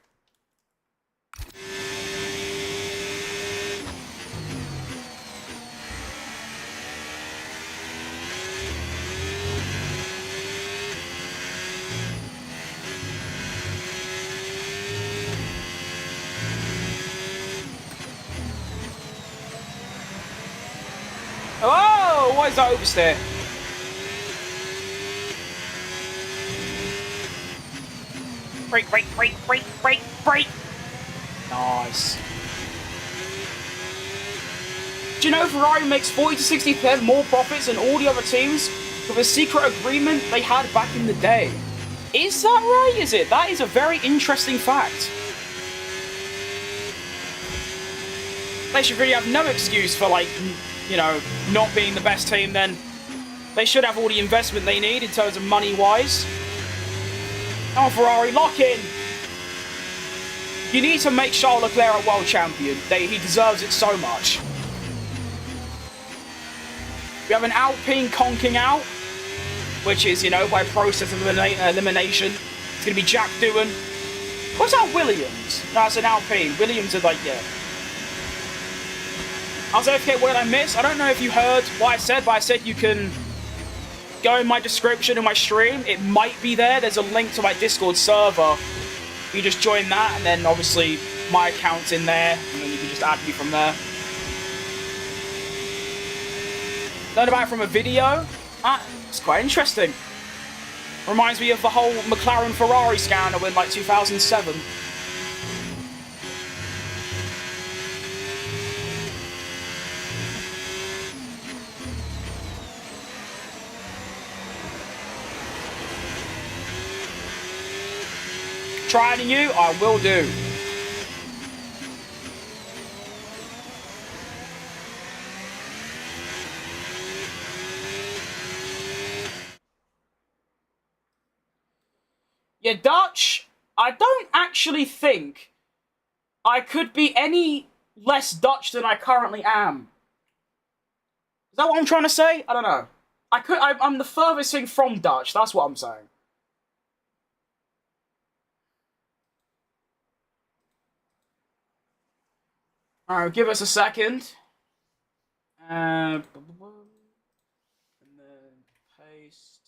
Oh, why is that oversteer? Brake, brake, brake, brake, brake, brake. Nice. Do you know Ferrari makes 40 to 60% more profits than all the other teams with a secret agreement they had back in the day? Is that right, is it? That is a very interesting fact. They should really have no excuse for, like, you know, not being the best team then. They should have all the investment they need in terms of money-wise. Oh, Ferrari, lock in! You need to make Charles Leclerc a world champion. He deserves it so much. We have an Alpine conking out, which is, you know, by process of elimination. It's going to be Jack Doohan. What's that, Williams? No, it's an Alpine. Williams are like, yeah. I was AFK, what did I miss? I don't know if you heard what I said, but I said you can go in my description of my stream. It might be there. There's a link to my Discord server. You just join that, and then obviously my account's in there, and then you can just add me from there. Learn about it from a video. It's quite interesting. Reminds me of the whole McLaren Ferrari scandal in like 2007. Try any new? I will do. Yeah, Dutch, I don't actually think I could be any less Dutch than I currently am. Is that what I'm trying to say? I don't know. I'm the furthest thing from Dutch, that's what I'm saying. Alright, give us a second. And then paste.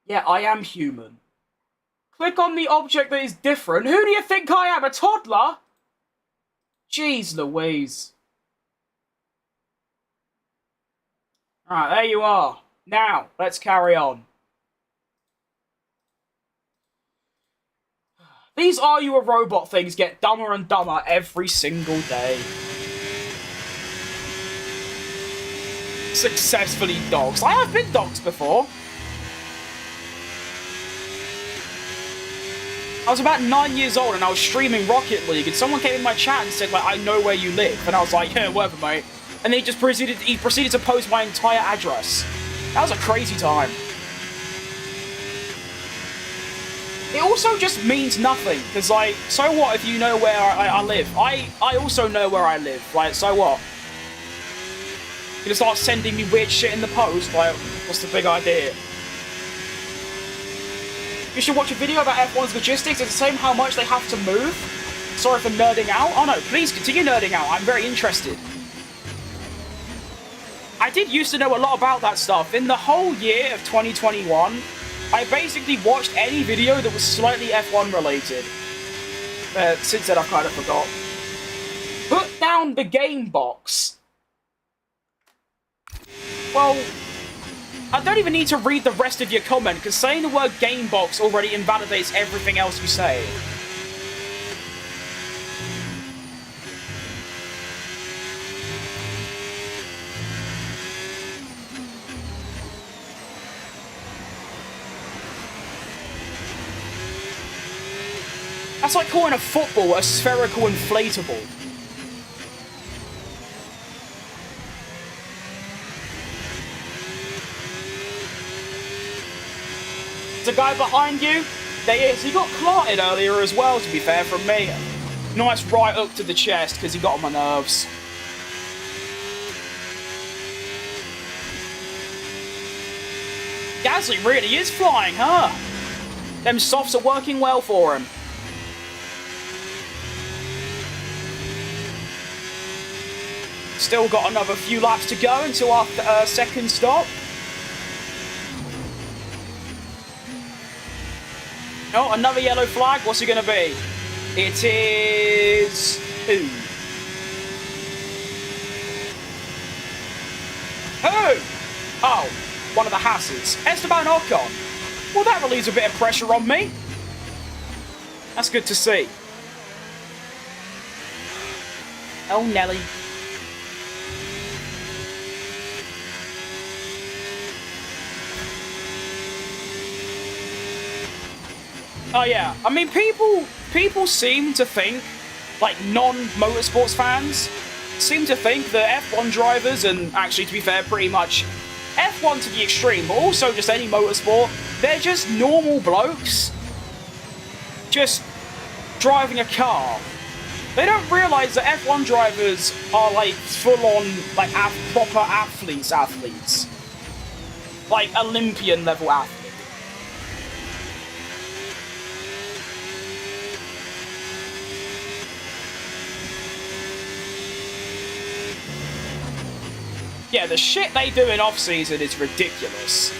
Yeah, I am human. Click on the object that is different. Who do you think I am, a toddler? Jeez Louise. Alright, there you are. Now, let's carry on. These Are You a Robot things get dumber and dumber every single day. Successfully doxed. I have been doxed before. I was about 9 years old and I was streaming Rocket League and someone came in my chat and said, like, I know where you live. And I was like, yeah, whatever, mate. And then he proceeded to post my entire address. That was a crazy time. It also just means nothing, because, like, so what if you know where I live? I also know where I live, like, so what? You're gonna start sending me weird shit in the post, like, what's the big idea? You should watch a video about F1's logistics, it's the same how much they have to move. Sorry for nerding out. Oh no, please continue nerding out, I'm very interested. I did used to know a lot about that stuff. In the whole year of 2021, I basically watched any video that was slightly F1 related. Since then, I've kind of forgot. Put down the game box. Well, I don't even need to read the rest of your comment, because saying the word game box already invalidates everything else you say. That's like calling a football a spherical inflatable. There's a guy behind you? There is. He got clotted earlier as well, to be fair, from me. Nice right up to the chest, because he got on my nerves. Gasly really is flying, huh? Them softs are working well for him. Still got another few laps to go until our second stop. Oh, another yellow flag. What's it going to be? It is... who? Who? Oh, one of the Hasses. Esteban Ocon. Well, that relieves a bit of pressure on me. That's good to see. Oh, Nelly. Oh yeah, I mean, people seem to think, like non-motorsports fans, seem to think that F1 drivers, and actually to be fair, pretty much F1 to the extreme, but also just any motorsport, they're just normal blokes, just driving a car. They don't realise that F1 drivers are like full-on, like proper athletes. Like Olympian level athletes. Yeah, the shit they do in off-season is ridiculous.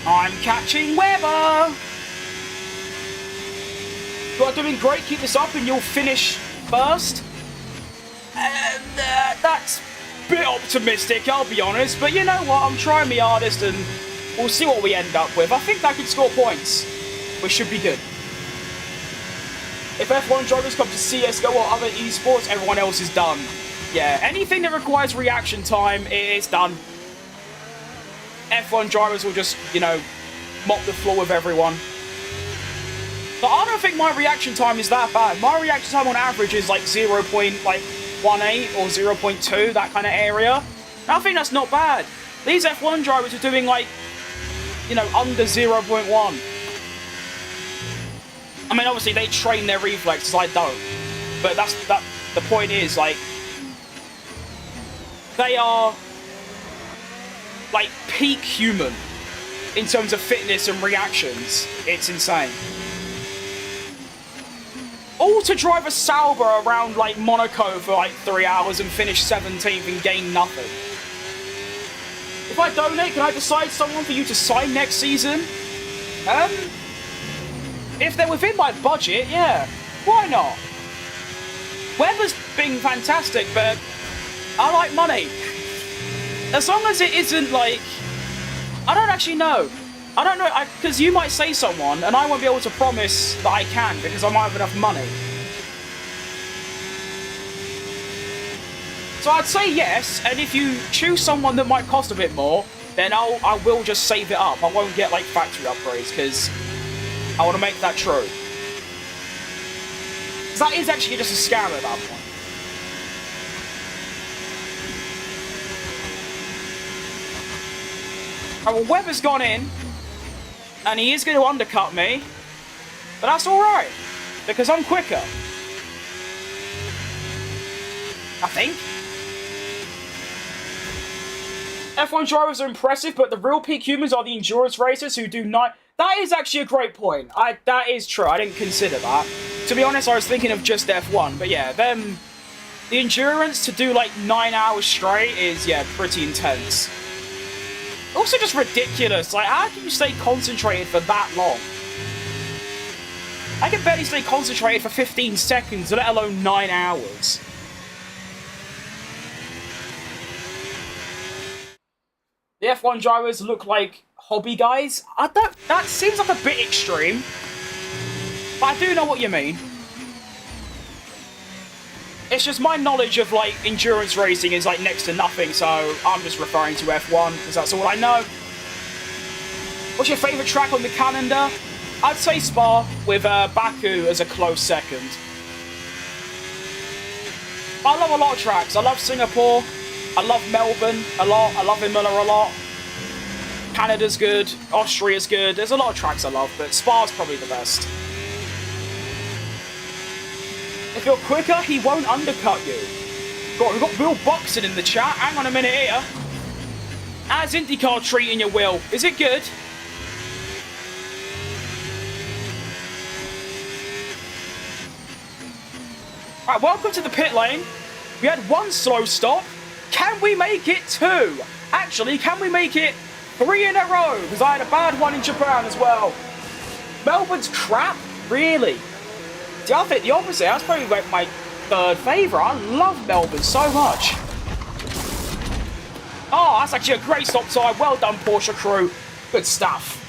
I'm catching Weber! You are doing great, keep this up and you'll finish first. And that's a bit optimistic, I'll be honest, but you know what, I'm trying my hardest and we'll see what we end up with. I think I can score points, which should be good. If F1 drivers come to CSGO or other esports, everyone else is done. Yeah, anything that requires reaction time, it's done. F1 drivers will just, you know, mop the floor with everyone. But I don't think my reaction time is that bad. My reaction time on average is like 0.18 or 0.2, that kind of area. And I think that's not bad. These F1 drivers are doing like, you know, under 0.1. I mean, obviously they train their reflexes, I don't. But the point is, like, they are like peak human in terms of fitness and reactions. It's insane. All to drive a Sauber around like Monaco for like 3 hours and finish 17th and gain nothing. If I donate, can I decide someone for you to sign next season? If they're within my budget, yeah. Why not? Weather's been fantastic, but I like money. As long as it isn't like... I don't actually know. I don't know, because you might say someone, and I won't be able to promise that I can, because I might have enough money. So I'd say yes, and if you choose someone that might cost a bit more, then I will just save it up. I won't get, like, factory upgrades, because I want to make that true. Because that is actually just a scam at that point. Right, well, Webber's gone in, and he is going to undercut me, but that's alright, because I'm quicker. I think. F1 drivers are impressive, but the real peak humans are the endurance racers who do not... That is actually a great point. That is true. I didn't consider that. To be honest, I was thinking of just F1, but yeah, them... The endurance to do like 9 hours straight is, yeah, pretty intense. Also just ridiculous. Like, how can you stay concentrated for that long? I can barely stay concentrated for 15 seconds, let alone 9 hours. The F1 drivers look like hobby guys. That seems like a bit extreme. But I do know what you mean. It's just my knowledge of, like, endurance racing is, like, next to nothing, so I'm just referring to F1, because that's all I know. What's your favourite track on the calendar? I'd say Spa, with Baku as a close second. I love a lot of tracks. I love Singapore. I love Melbourne a lot. I love Imola a lot. Canada's good. Austria's good. There's a lot of tracks I love, but Spa's probably the best. If you're quicker, he won't undercut you. God, we've got Will Buxton in the chat. Hang on a minute here. How's IndyCar treating you, Will? Is it good? Alright, welcome to the pit lane. We had 1 slow stop. Can we make it 2? Actually, can we make it 3 in a row? Because I had a bad one in Japan as well. Melbourne's crap? Really? See, I think the opposite. That's probably like my 3rd favourite. I love Melbourne so much. Oh, that's actually a great stop time. Well done, Porsche crew. Good stuff.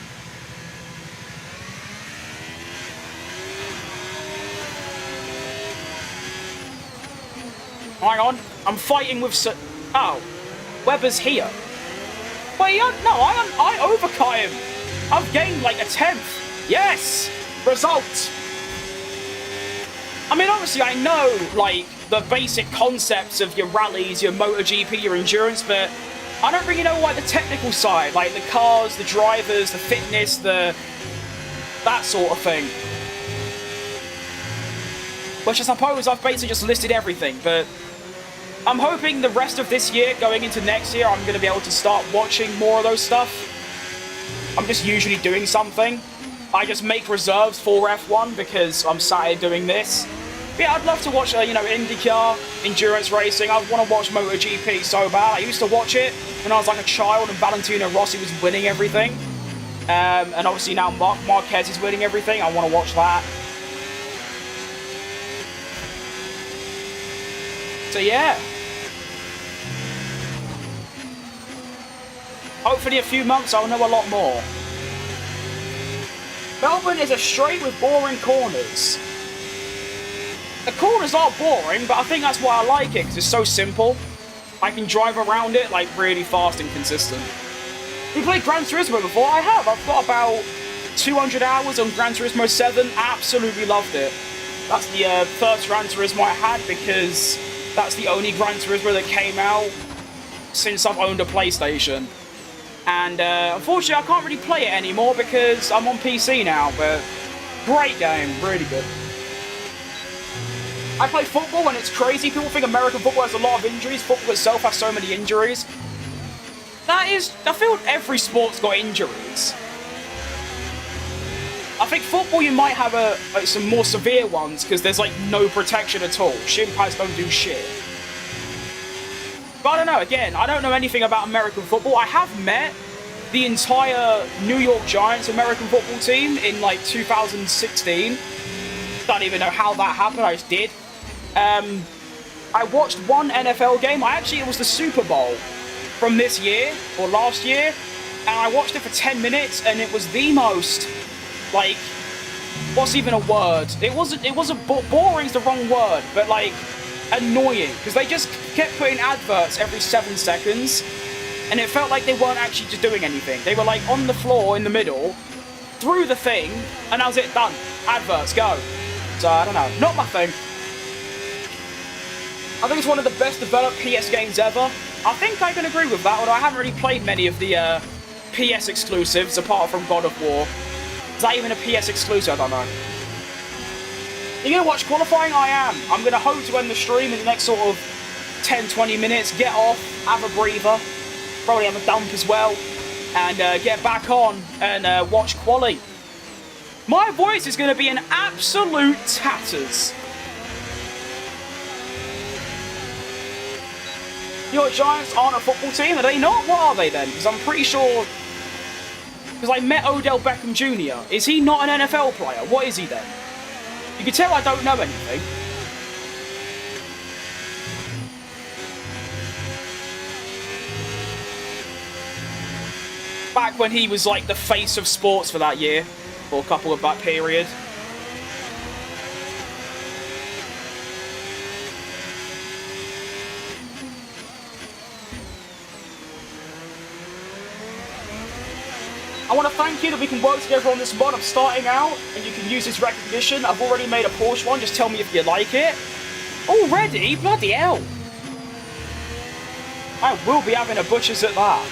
Hang on. I'm fighting with... Oh. Webber's here. Wait, no, I overcut him. I've gained like a 10th. Yes! Result. I mean, obviously, I know, like, the basic concepts of your rallies, your MotoGP, your endurance, but I don't really know, like, the technical side, like the cars, the drivers, the fitness, that sort of thing. Which I suppose I've basically just listed everything, but I'm hoping the rest of this year, going into next year, I'm going to be able to start watching more of those stuff. I'm just usually doing something. I just make reserves for F1 because I'm sat here doing this. But yeah, I'd love to watch, you know, IndyCar, endurance racing. I want to watch MotoGP so bad. I used to watch it when I was like a child and Valentino Rossi was winning everything. And obviously now Marquez is winning everything. I want to watch that. So yeah. Hopefully in a few months I'll know a lot more. Melbourne is a straight with boring corners. The corners are boring, but I think that's why I like it, because it's so simple. I can drive around it, like, really fast and consistent. You played Gran Turismo before? I have. I've got about 200 hours on Gran Turismo 7. Absolutely loved it. That's the first Gran Turismo I had because that's the only Gran Turismo that came out since I've owned a PlayStation. And unfortunately, I can't really play it anymore because I'm on PC now, but great game, really good. I play football and it's crazy. People think American football has a lot of injuries. Football itself has so many injuries. I feel every sport's got injuries. I think football you might have some more severe ones because there's like no protection at all. Shin pads don't do shit. But I don't know, again, I don't know anything about American football. I have met the entire New York Giants American football team in like 2016. Don't even know how that happened, I just did. I watched one NFL game. It was the Super Bowl from this year, or last year, and I watched it for 10 minutes, and it was the most, like, what's even a word? It wasn't boring's the wrong word, but like, annoying, because they just kept putting adverts every 7 seconds, and it felt like they weren't actually just doing anything. They were like on the floor in the middle, through the thing, and that was it, done. Adverts, go. So, I don't know, not my thing. I think it's one of the best developed PS games ever. I think I can agree with that, although I haven't really played many of the PS exclusives, apart from God of War. Is that even a PS exclusive? I don't know. You're going to watch qualifying? I am. I'm going to hope to end the stream in the next sort of 10-20 minutes, get off, have a breather, probably have a dump as well, and get back on and watch quali. My voice is going to be in absolute tatters. Your Giants aren't a football team, are they not? What are they then? Because I'm pretty sure... Because I met Odell Beckham Jr. Is he not an NFL player? What is he then? You can tell I don't know anything. Back when he was like the face of sports for that year, or a couple of that period. I want to thank you that we can work together on this mod. I'm starting out, and you can use this recognition. I've already made a Porsche one. Just tell me if you like it. Already? Bloody hell. I will be having a butcher's at that.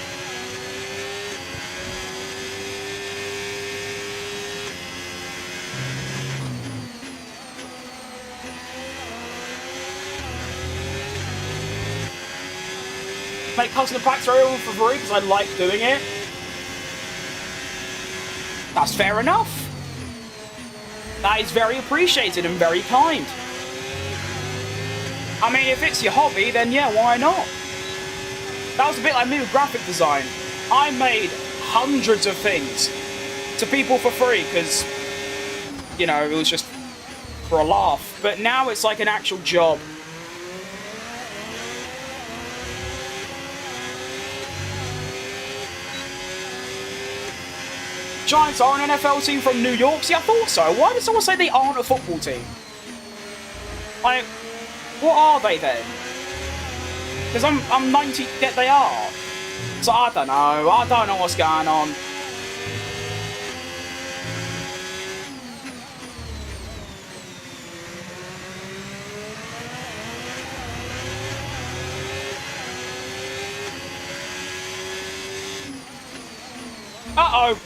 Make custom packs for everyone for free because I like doing it. That's fair enough. That is very appreciated and very kind. I mean, if it's your hobby, then yeah, why not? That was a bit like me with graphic design. I made hundreds of things to people for free because, you know, it was just for a laugh. But now it's like an actual job. Giants are an NFL team from New York. See, I thought so. Why did someone say they aren't a football team? Like, what are they then? Because I'm 90. Yeah, they are. So I don't know. I don't know what's going on. Uh-oh.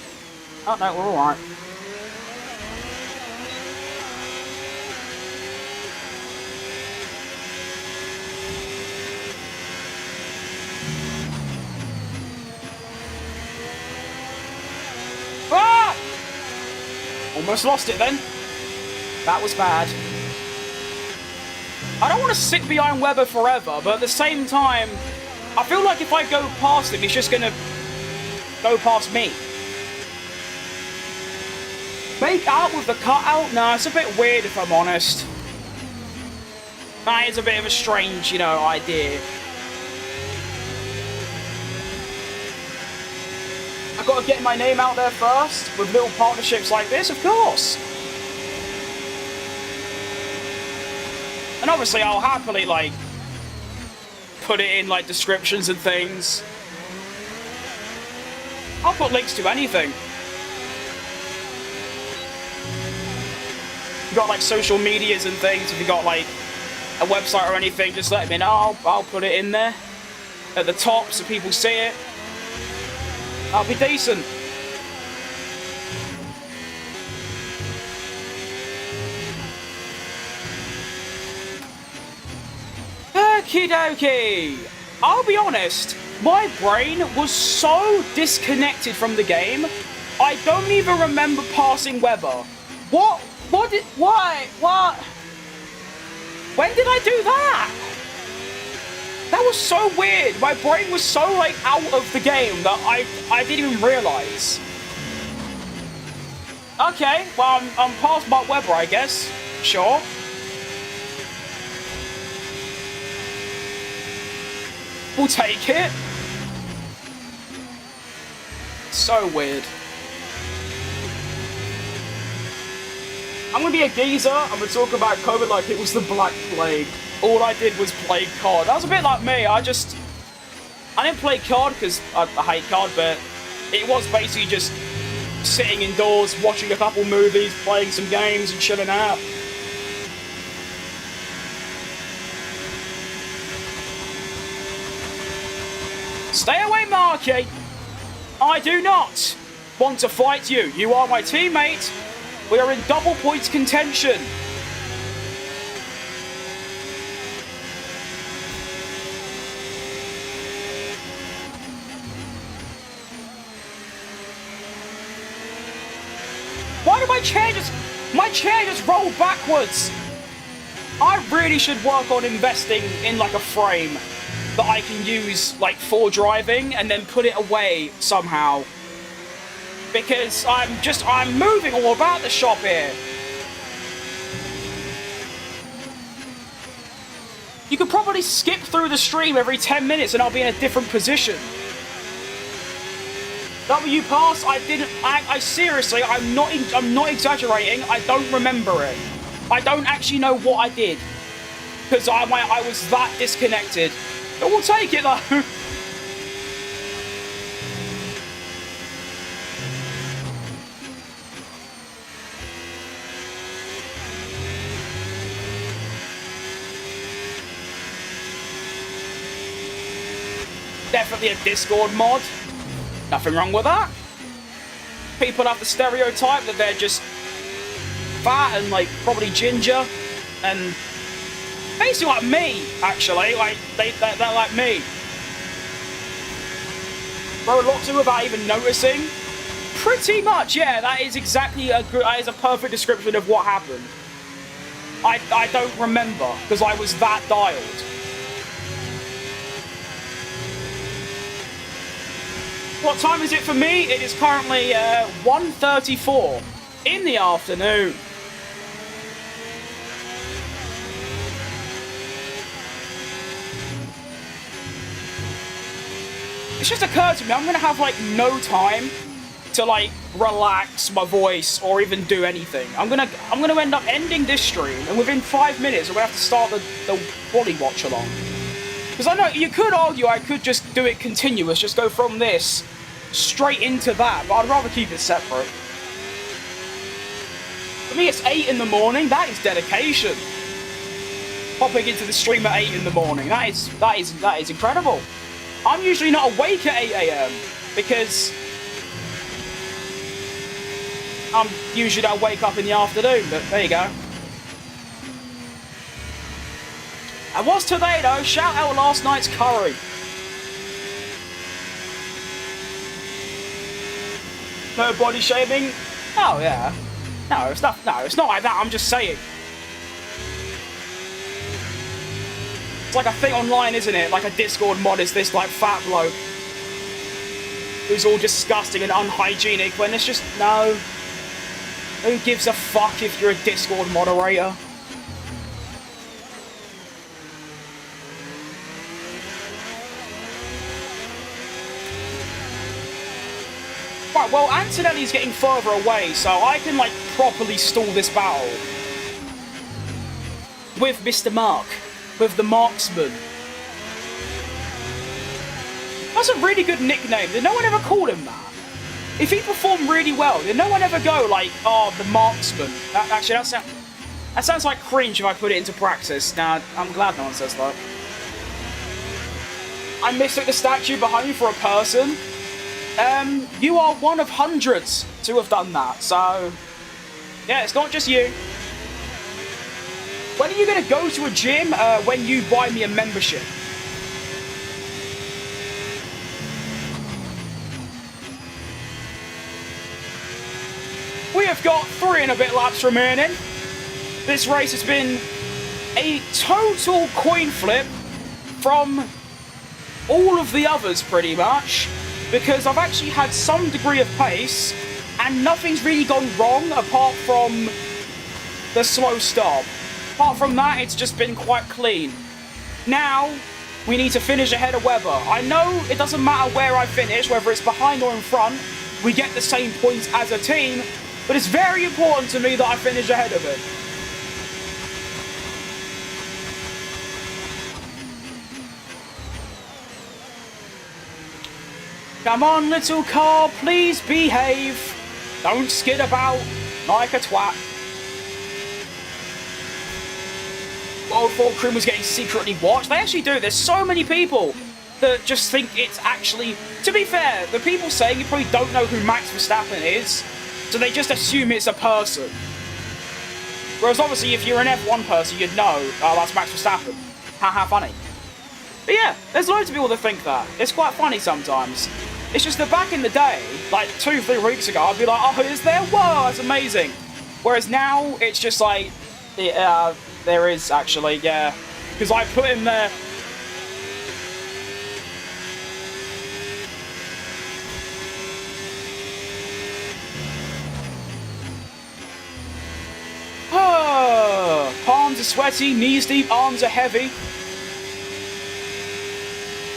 Oh, no, we're alright. Ah! Almost lost it then. That was bad. I don't want to sit behind Webber forever, but at the same time, I feel like if I go past him, he's just going to go past me. Make out with the cutout? Nah, it's a bit weird if I'm honest. That is a bit of a strange, you know, idea. I've got to get my name out there first, with little partnerships like this, of course. And obviously I'll happily, like, put it in, like, descriptions and things. I'll put links to anything. got like social medias and things, if you got like a website or anything, just let me know. I'll put it in there at the top so people see it. That'll be decent. Okie dokie. I'll be honest, my brain was so disconnected from the game, I don't even remember passing weather. What? When did I do that? That was so weird. My brain was so, like, out of the game that I didn't even realise. Okay, well, I'm past my weather, I guess. Sure. We'll take it. So weird. I'm gonna be a geezer. I'm gonna talk about COVID like it was the Black Plague. All I did was play COD. That was a bit like me. I didn't play COD because I hate COD, but it was basically just sitting indoors, watching a couple movies, playing some games, and chilling out. Stay away, Marky! I do not want to fight you. You are my teammate. We are in double points contention. Why did my chair just roll backwards? I really should work on investing in like a frame that I can use like for driving and then put it away somehow. Because I'm moving all about the shop here. You could probably skip through the stream every 10 minutes and I'll be in a different position. W pass, I seriously, I'm not exaggerating, I don't remember it. I don't actually know what I did. Because I was that disconnected. But we'll take it though. Definitely a Discord mod. Nothing wrong with that. People have the stereotype that they're just fat and like probably ginger and basically like me, actually. Like they're like me. Throw a lot to without even noticing. Pretty much, yeah. That is exactly that is a perfect description of what happened. I don't remember because I was that dialed. What time is it for me? It is currently 1:34 in the afternoon. It's just occurred to me, I'm gonna have like no time to like relax my voice or even do anything. I'm gonna end up ending this stream, and within 5 minutes we're gonna have to start the Wally watch along. Because I know, you could argue I could just do it continuous, just go from this straight into that, but I'd rather keep it separate. For me, it's 8 in the morning, that is dedication. Popping into the stream at 8 in the morning, that is incredible. I'm usually not awake at 8 AM, because usually I wake up in the afternoon, but there you go. And what's today though? Shout out last night's curry. No body shaming? Oh yeah. No, it's not like that, I'm just saying. It's like a thing online, isn't it? Like a Discord mod is this like fat bloke who's all disgusting and unhygienic when it's just, no. Who gives a fuck if you're a Discord moderator? Right, well, Antonelli's getting further away, so I can, like, properly stall this battle. With Mr. Mark. With the Marksman. That's a really good nickname. Did no one ever call him that? If he performed really well, did no one ever go, like, oh, the Marksman? Actually, That sounds like cringe if I put it into practice. Now, I'm glad no one says that. I mistook the statue behind you for a person. You are one of hundreds to have done that, so... Yeah, it's not just you. When are you going to go to a gym? When you buy me a membership. We have got 3 and a bit laps remaining. This race has been a total coin flip from all of the others, pretty much, because I've actually had some degree of pace, and nothing's really gone wrong apart from the slow start. Apart from that, it's just been quite clean. Now, we need to finish ahead of Webber. I know it doesn't matter where I finish, whether it's behind or in front, we get the same points as a team, but it's very important to me that I finish ahead of him. Come on, little car, please behave. Don't skid about like a twat. Well, thought Crew was getting secretly watched. They actually do. There's so many people that just think it's actually... To be fair, the people saying you probably don't know who Max Verstappen is, so they just assume it's a person. Whereas obviously if you're an F1 person, you'd know, oh, that's Max Verstappen. Haha, funny. But yeah, there's loads of people that think that. It's quite funny sometimes. It's just that back in the day, like 2-3 weeks ago, I'd be like, oh, is there? Whoa, that's amazing. Whereas now, it's just like, there is actually, yeah. Because I put him there. Palms are sweaty, knees deep, arms are heavy.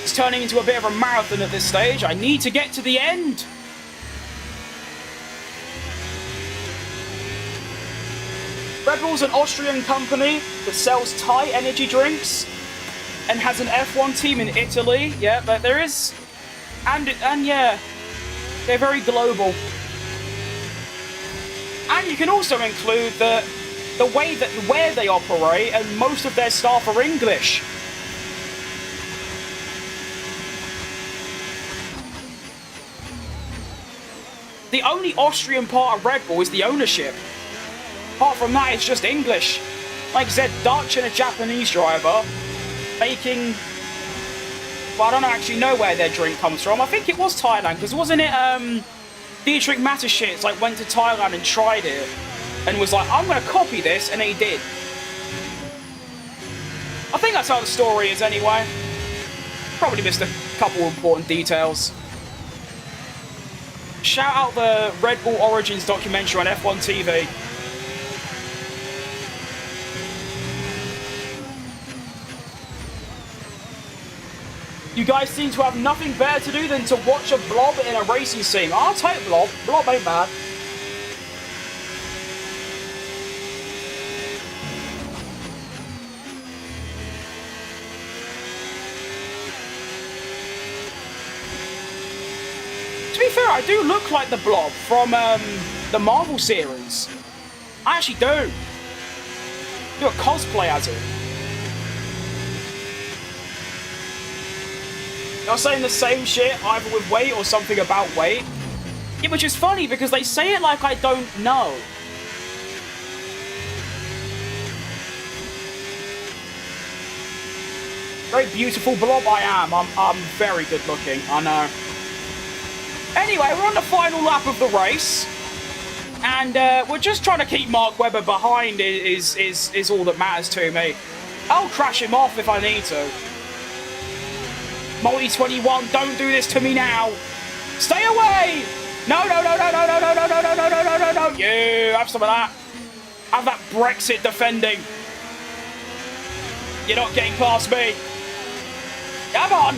It's turning into a bit of a marathon at this stage. I need to get to the end. Red Bull's an Austrian company that sells Thai energy drinks and has an F1 team in Italy. Yeah, but there is... And yeah, they're very global. And you can also include the way that where they operate, and most of their staff are English. The only Austrian part of Red Bull is the ownership. Apart from that, it's just English. Like I said, Dutch and a Japanese driver making... Well, I don't actually know where their drink comes from. I think it was Thailand, because wasn't it, Dietrich Mateschitz, like, went to Thailand and tried it, and was like, I'm going to copy this, and he did. I think that's how the story is anyway. Probably missed a couple important details. Shout out the Red Bull Origins documentary on F1 TV. You guys seem to have nothing better to do than to watch a blob in a racing sim. I'll take blob. Blob ain't bad. To be fair, I do look like the Blob from the Marvel series. I actually do. Do a cosplay as it. They're saying the same shit, either with weight or something about weight. Yeah, which is funny because they say it like I don't know. Very beautiful blob I am. I'm very good looking, I know. Anyway, we're on the final lap of the race. And we're just trying to keep Mark Webber behind is all that matters to me. I'll crash him off if I need to. Multi 21, don't do this to me now. Stay away! No, no, no, no, no, no, no, no, no, no, no, no, no, no, no. You have some of that. Have that Brexit defending. You're not getting past me. Come on.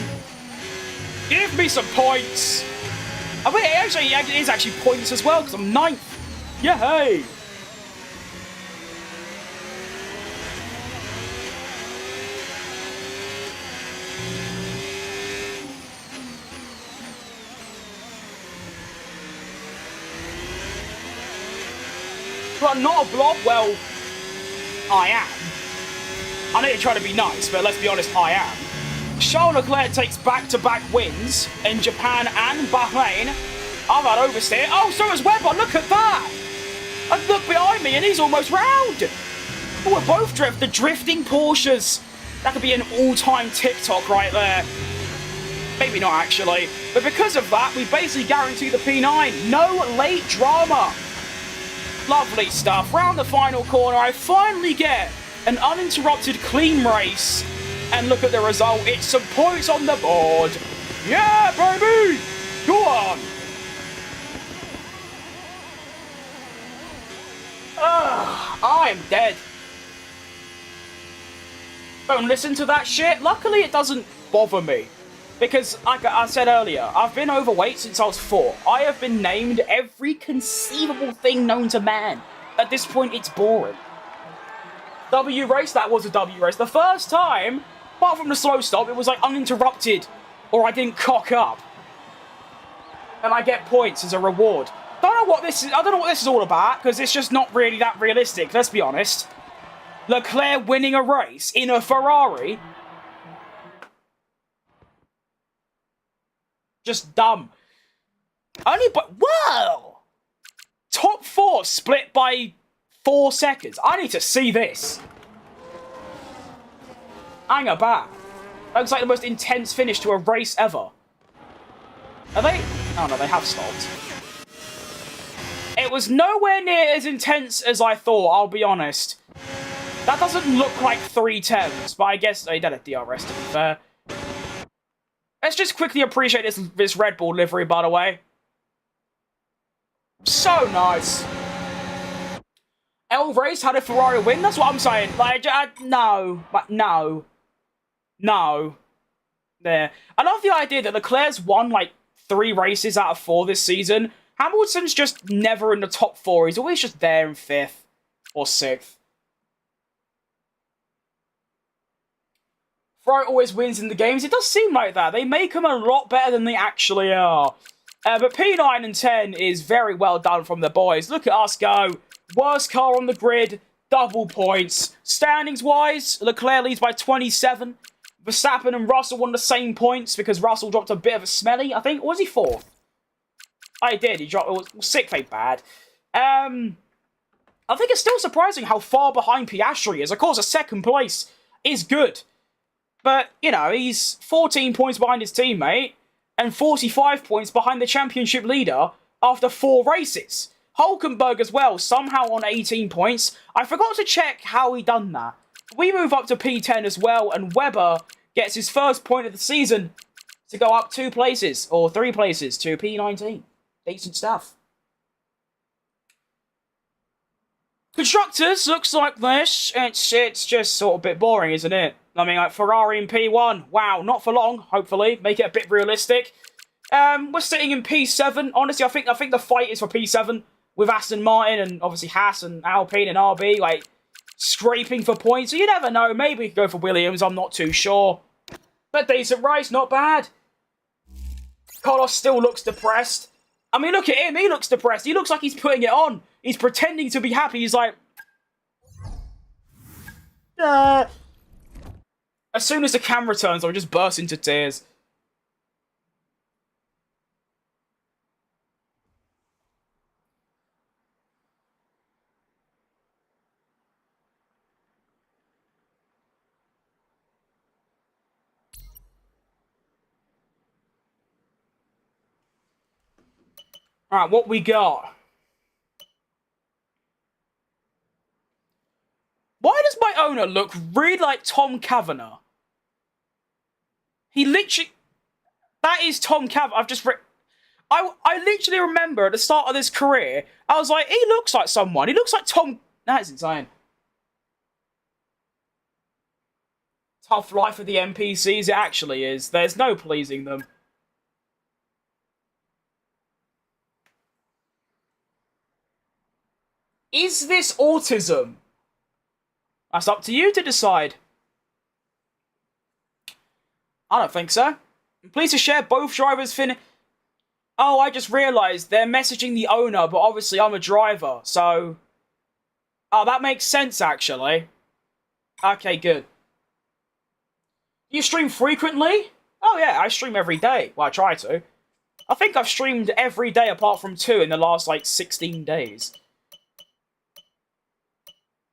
Give me some points. I mean, it is actually points as well, because I'm 9th. Yay! But not a blob, well, I am. I know you're trying to be nice, but let's be honest, I am. Charles Leclerc takes back-to-back wins in Japan and Bahrain. I've had oversteer. Oh, so is Webber. Look at that. And look behind me, and he's almost round. Oh, we're both the drifting Porsches. That could be an all-time TikTok right there. Maybe not, actually. But because of that, we basically guarantee the P9. No late drama. Lovely stuff. Round the final corner, I finally get an uninterrupted clean race. And look at the result. It's some points on the board. Yeah, baby! Go on! I'm dead. Don't listen to that shit. Luckily, it doesn't bother me. Because, like I said earlier, I've been overweight since I was 4. I have been named every conceivable thing known to man. At this point, it's boring. W race, that was a W race. The first time, apart from the slow stop, it was like uninterrupted. Or I didn't cock up. And I get points as a reward. I don't know what this is all about, because it's just not really that realistic, let's be honest. Leclerc winning a race in a Ferrari. Just dumb. Only but whoa! Top 4 split by 4 seconds. I need to see this. Hang about. Looks like the most intense finish to a race ever. Are they? Oh no, they have stopped. It was nowhere near as intense as I thought, I'll be honest. That doesn't look like 310s, but I guess they did a DRS to be fair. Let's just quickly appreciate this Red Bull livery, by the way. So nice. El Race had a Ferrari win, that's what I'm saying. Like, no. No. No. There. I love the idea that Leclerc's won, like, 3 races out of 4 this season. Hamilton's just never in the top 4. He's always just there in 5th or 6th. Ferrari always wins in the games. It does seem like that. They make them a lot better than they actually are. But P9 and 10 is very well done from the boys. Look at us go. Worst car on the grid. Double points. Standings-wise, Leclerc leads by 27. Verstappen and Russell won the same points because Russell dropped a bit of a smelly, I think. Or was he 4th? Oh, he did. He dropped. Well, 6th ain't bad. I think it's still surprising how far behind Piastri is. Of course, a 2nd place is good. But, you know, he's 14 points behind his teammate and 45 points behind the championship leader after 4 races. Hulkenberg as well, somehow on 18 points. I forgot to check how he done that. We move up to P10 as well, and Webber gets his first point of the season to go up 2 places, or 3 places, to P19. Decent stuff. Constructors looks like this. It's just sort of a bit boring, isn't it? I mean, like Ferrari in P1. Wow, not for long, hopefully. Make it a bit realistic. We're sitting in P7. Honestly, I think the fight is for P7 with Aston Martin and obviously Haas and Alpine and RB, like, scraping for points. So you never know. Maybe we could go for Williams. I'm not too sure. But decent race, not bad. Carlos still looks depressed. I mean, look at him. He looks depressed. He looks like he's putting it on. He's pretending to be happy. He's like... As soon as the camera turns, I'll just burst into tears. Alright, what we got? Why does my owner look really like Tom Kavanagh? He literally... That is Tom Kavanagh. I've just... I literally remember at the start of this career, I was like, he looks like someone. He looks like Tom... That is insane. Tough life of the NPCs, it actually is. There's no pleasing them. Is this autism? That's up to you to decide. I don't think so. Please to share both drivers Oh, I just realised they're messaging the owner, but obviously I'm a driver, so... Oh, that makes sense, actually. Okay, good. Do you stream frequently? Oh yeah, I stream every day. Well, I try to. I think I've streamed every day apart from 2 in the last, like, 16 days.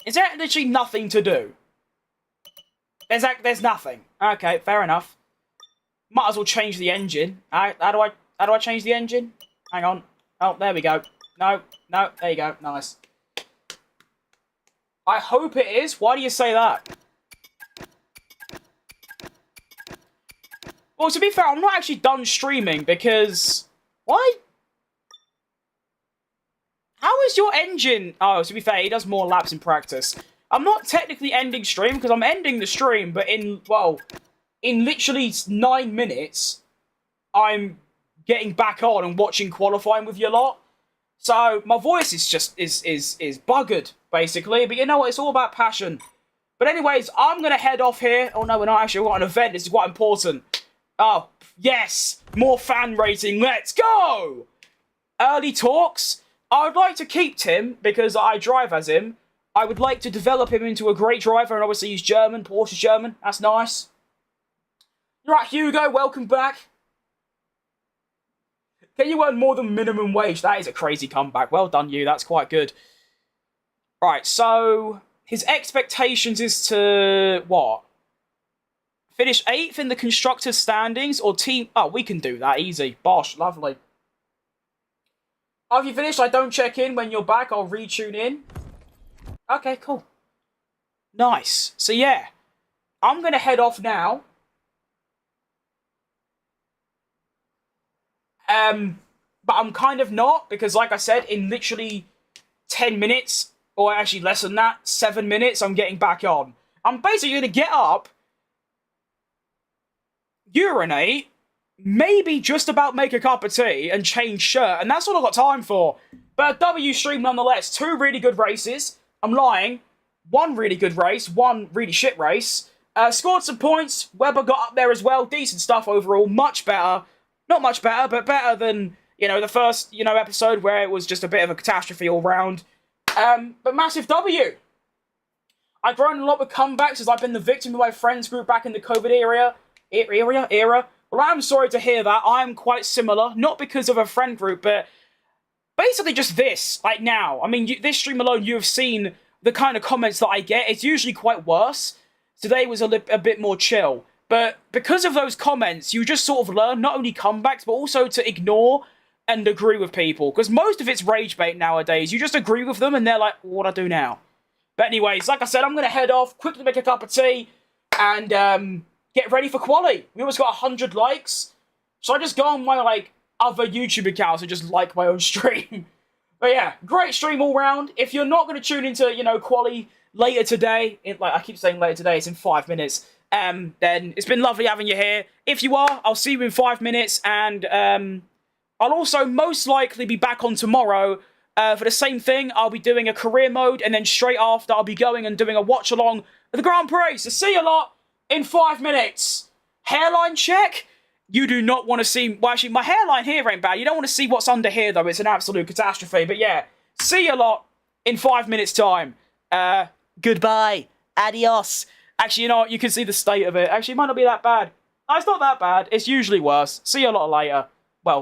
Is there literally nothing to do? There's nothing. Okay, fair enough. Might as well change the engine. How do I change the engine? Hang on. Oh, there we go. No, there you go. Nice. I hope it is. Why do you say that? Well, to be fair, I'm not actually done streaming because... Why? How is your engine... Oh, to be fair, he does more laps in practice. I'm not technically ending stream because I'm ending the stream, but in literally 9 minutes, I'm getting back on and watching qualifying with you lot. So my voice is just is buggered basically. But you know what? It's all about passion. But anyways, I'm gonna head off here. Oh no, we're not actually. We've got an event. This is quite important. Oh yes, more fan rating. Let's go. Early talks. I would like to keep Tim because I drive as him. I would like to develop him into a great driver, and obviously he's German. Porsche's German. That's nice. Right, Hugo, welcome back. Can you earn more than minimum wage? That is a crazy comeback. Well done, you. That's quite good. Right, so his expectations is to, what? Finish 8th in the constructors' standings or team... Oh, we can do that. Easy. Bosh. Lovely. Have you finished? I don't check in. When you're back, I'll retune in. Okay, cool. Nice. So, yeah. I'm going to head off now. But I'm kind of not, because like I said, in literally 10 minutes, or actually less than that, 7 minutes, I'm getting back on. I'm basically going to get up, urinate, maybe just about make a cup of tea, and change shirt, and that's all I've got time for. But a W stream nonetheless. 2 really good races. I'm lying. 1 really good race, 1 really shit race. Scored some points. Weber got up there as well. Decent stuff overall. Much better. Not much better, but better than, the first, episode where it was just a bit of a catastrophe all round. But massive W. I've grown a lot with comebacks as I've been the victim of my friends group back in the COVID era. Well, I'm sorry to hear that. I'm quite similar, not because of a friend group, but basically just this, like now. I mean, this stream alone, you have seen the kind of comments that I get. It's usually quite worse. Today was a bit more chill. But because of those comments, you just sort of learn not only comebacks, but also to ignore and agree with people. Because most of it's rage bait nowadays. You just agree with them and they're like, what do I do now? But anyways, like I said, I'm going to head off, quickly make a cup of tea, and get ready for quali. We almost got 100 likes. So I just go on my, other YouTube accounts and just like my own stream. But yeah, great stream all round. If you're not going to tune into, quali later today, I keep saying later today, it's in 5 minutes. Then it's been lovely having you here. If you are, I'll see you in 5 minutes, and I'll also most likely be back on tomorrow for the same thing. I'll be doing a career mode, and then straight after I'll be going and doing a watch along of the Grand Prix. So see you lot in 5 minutes. Hairline check? You do not want to see... Well, actually, my hairline here ain't bad. You don't want to see what's under here, though. It's an absolute catastrophe. But yeah, see you lot in 5 minutes' time. Goodbye. Adios. Actually, you know what? You can see the state of it. Actually, it might not be that bad. No, it's not that bad. It's usually worse. See you a lot later.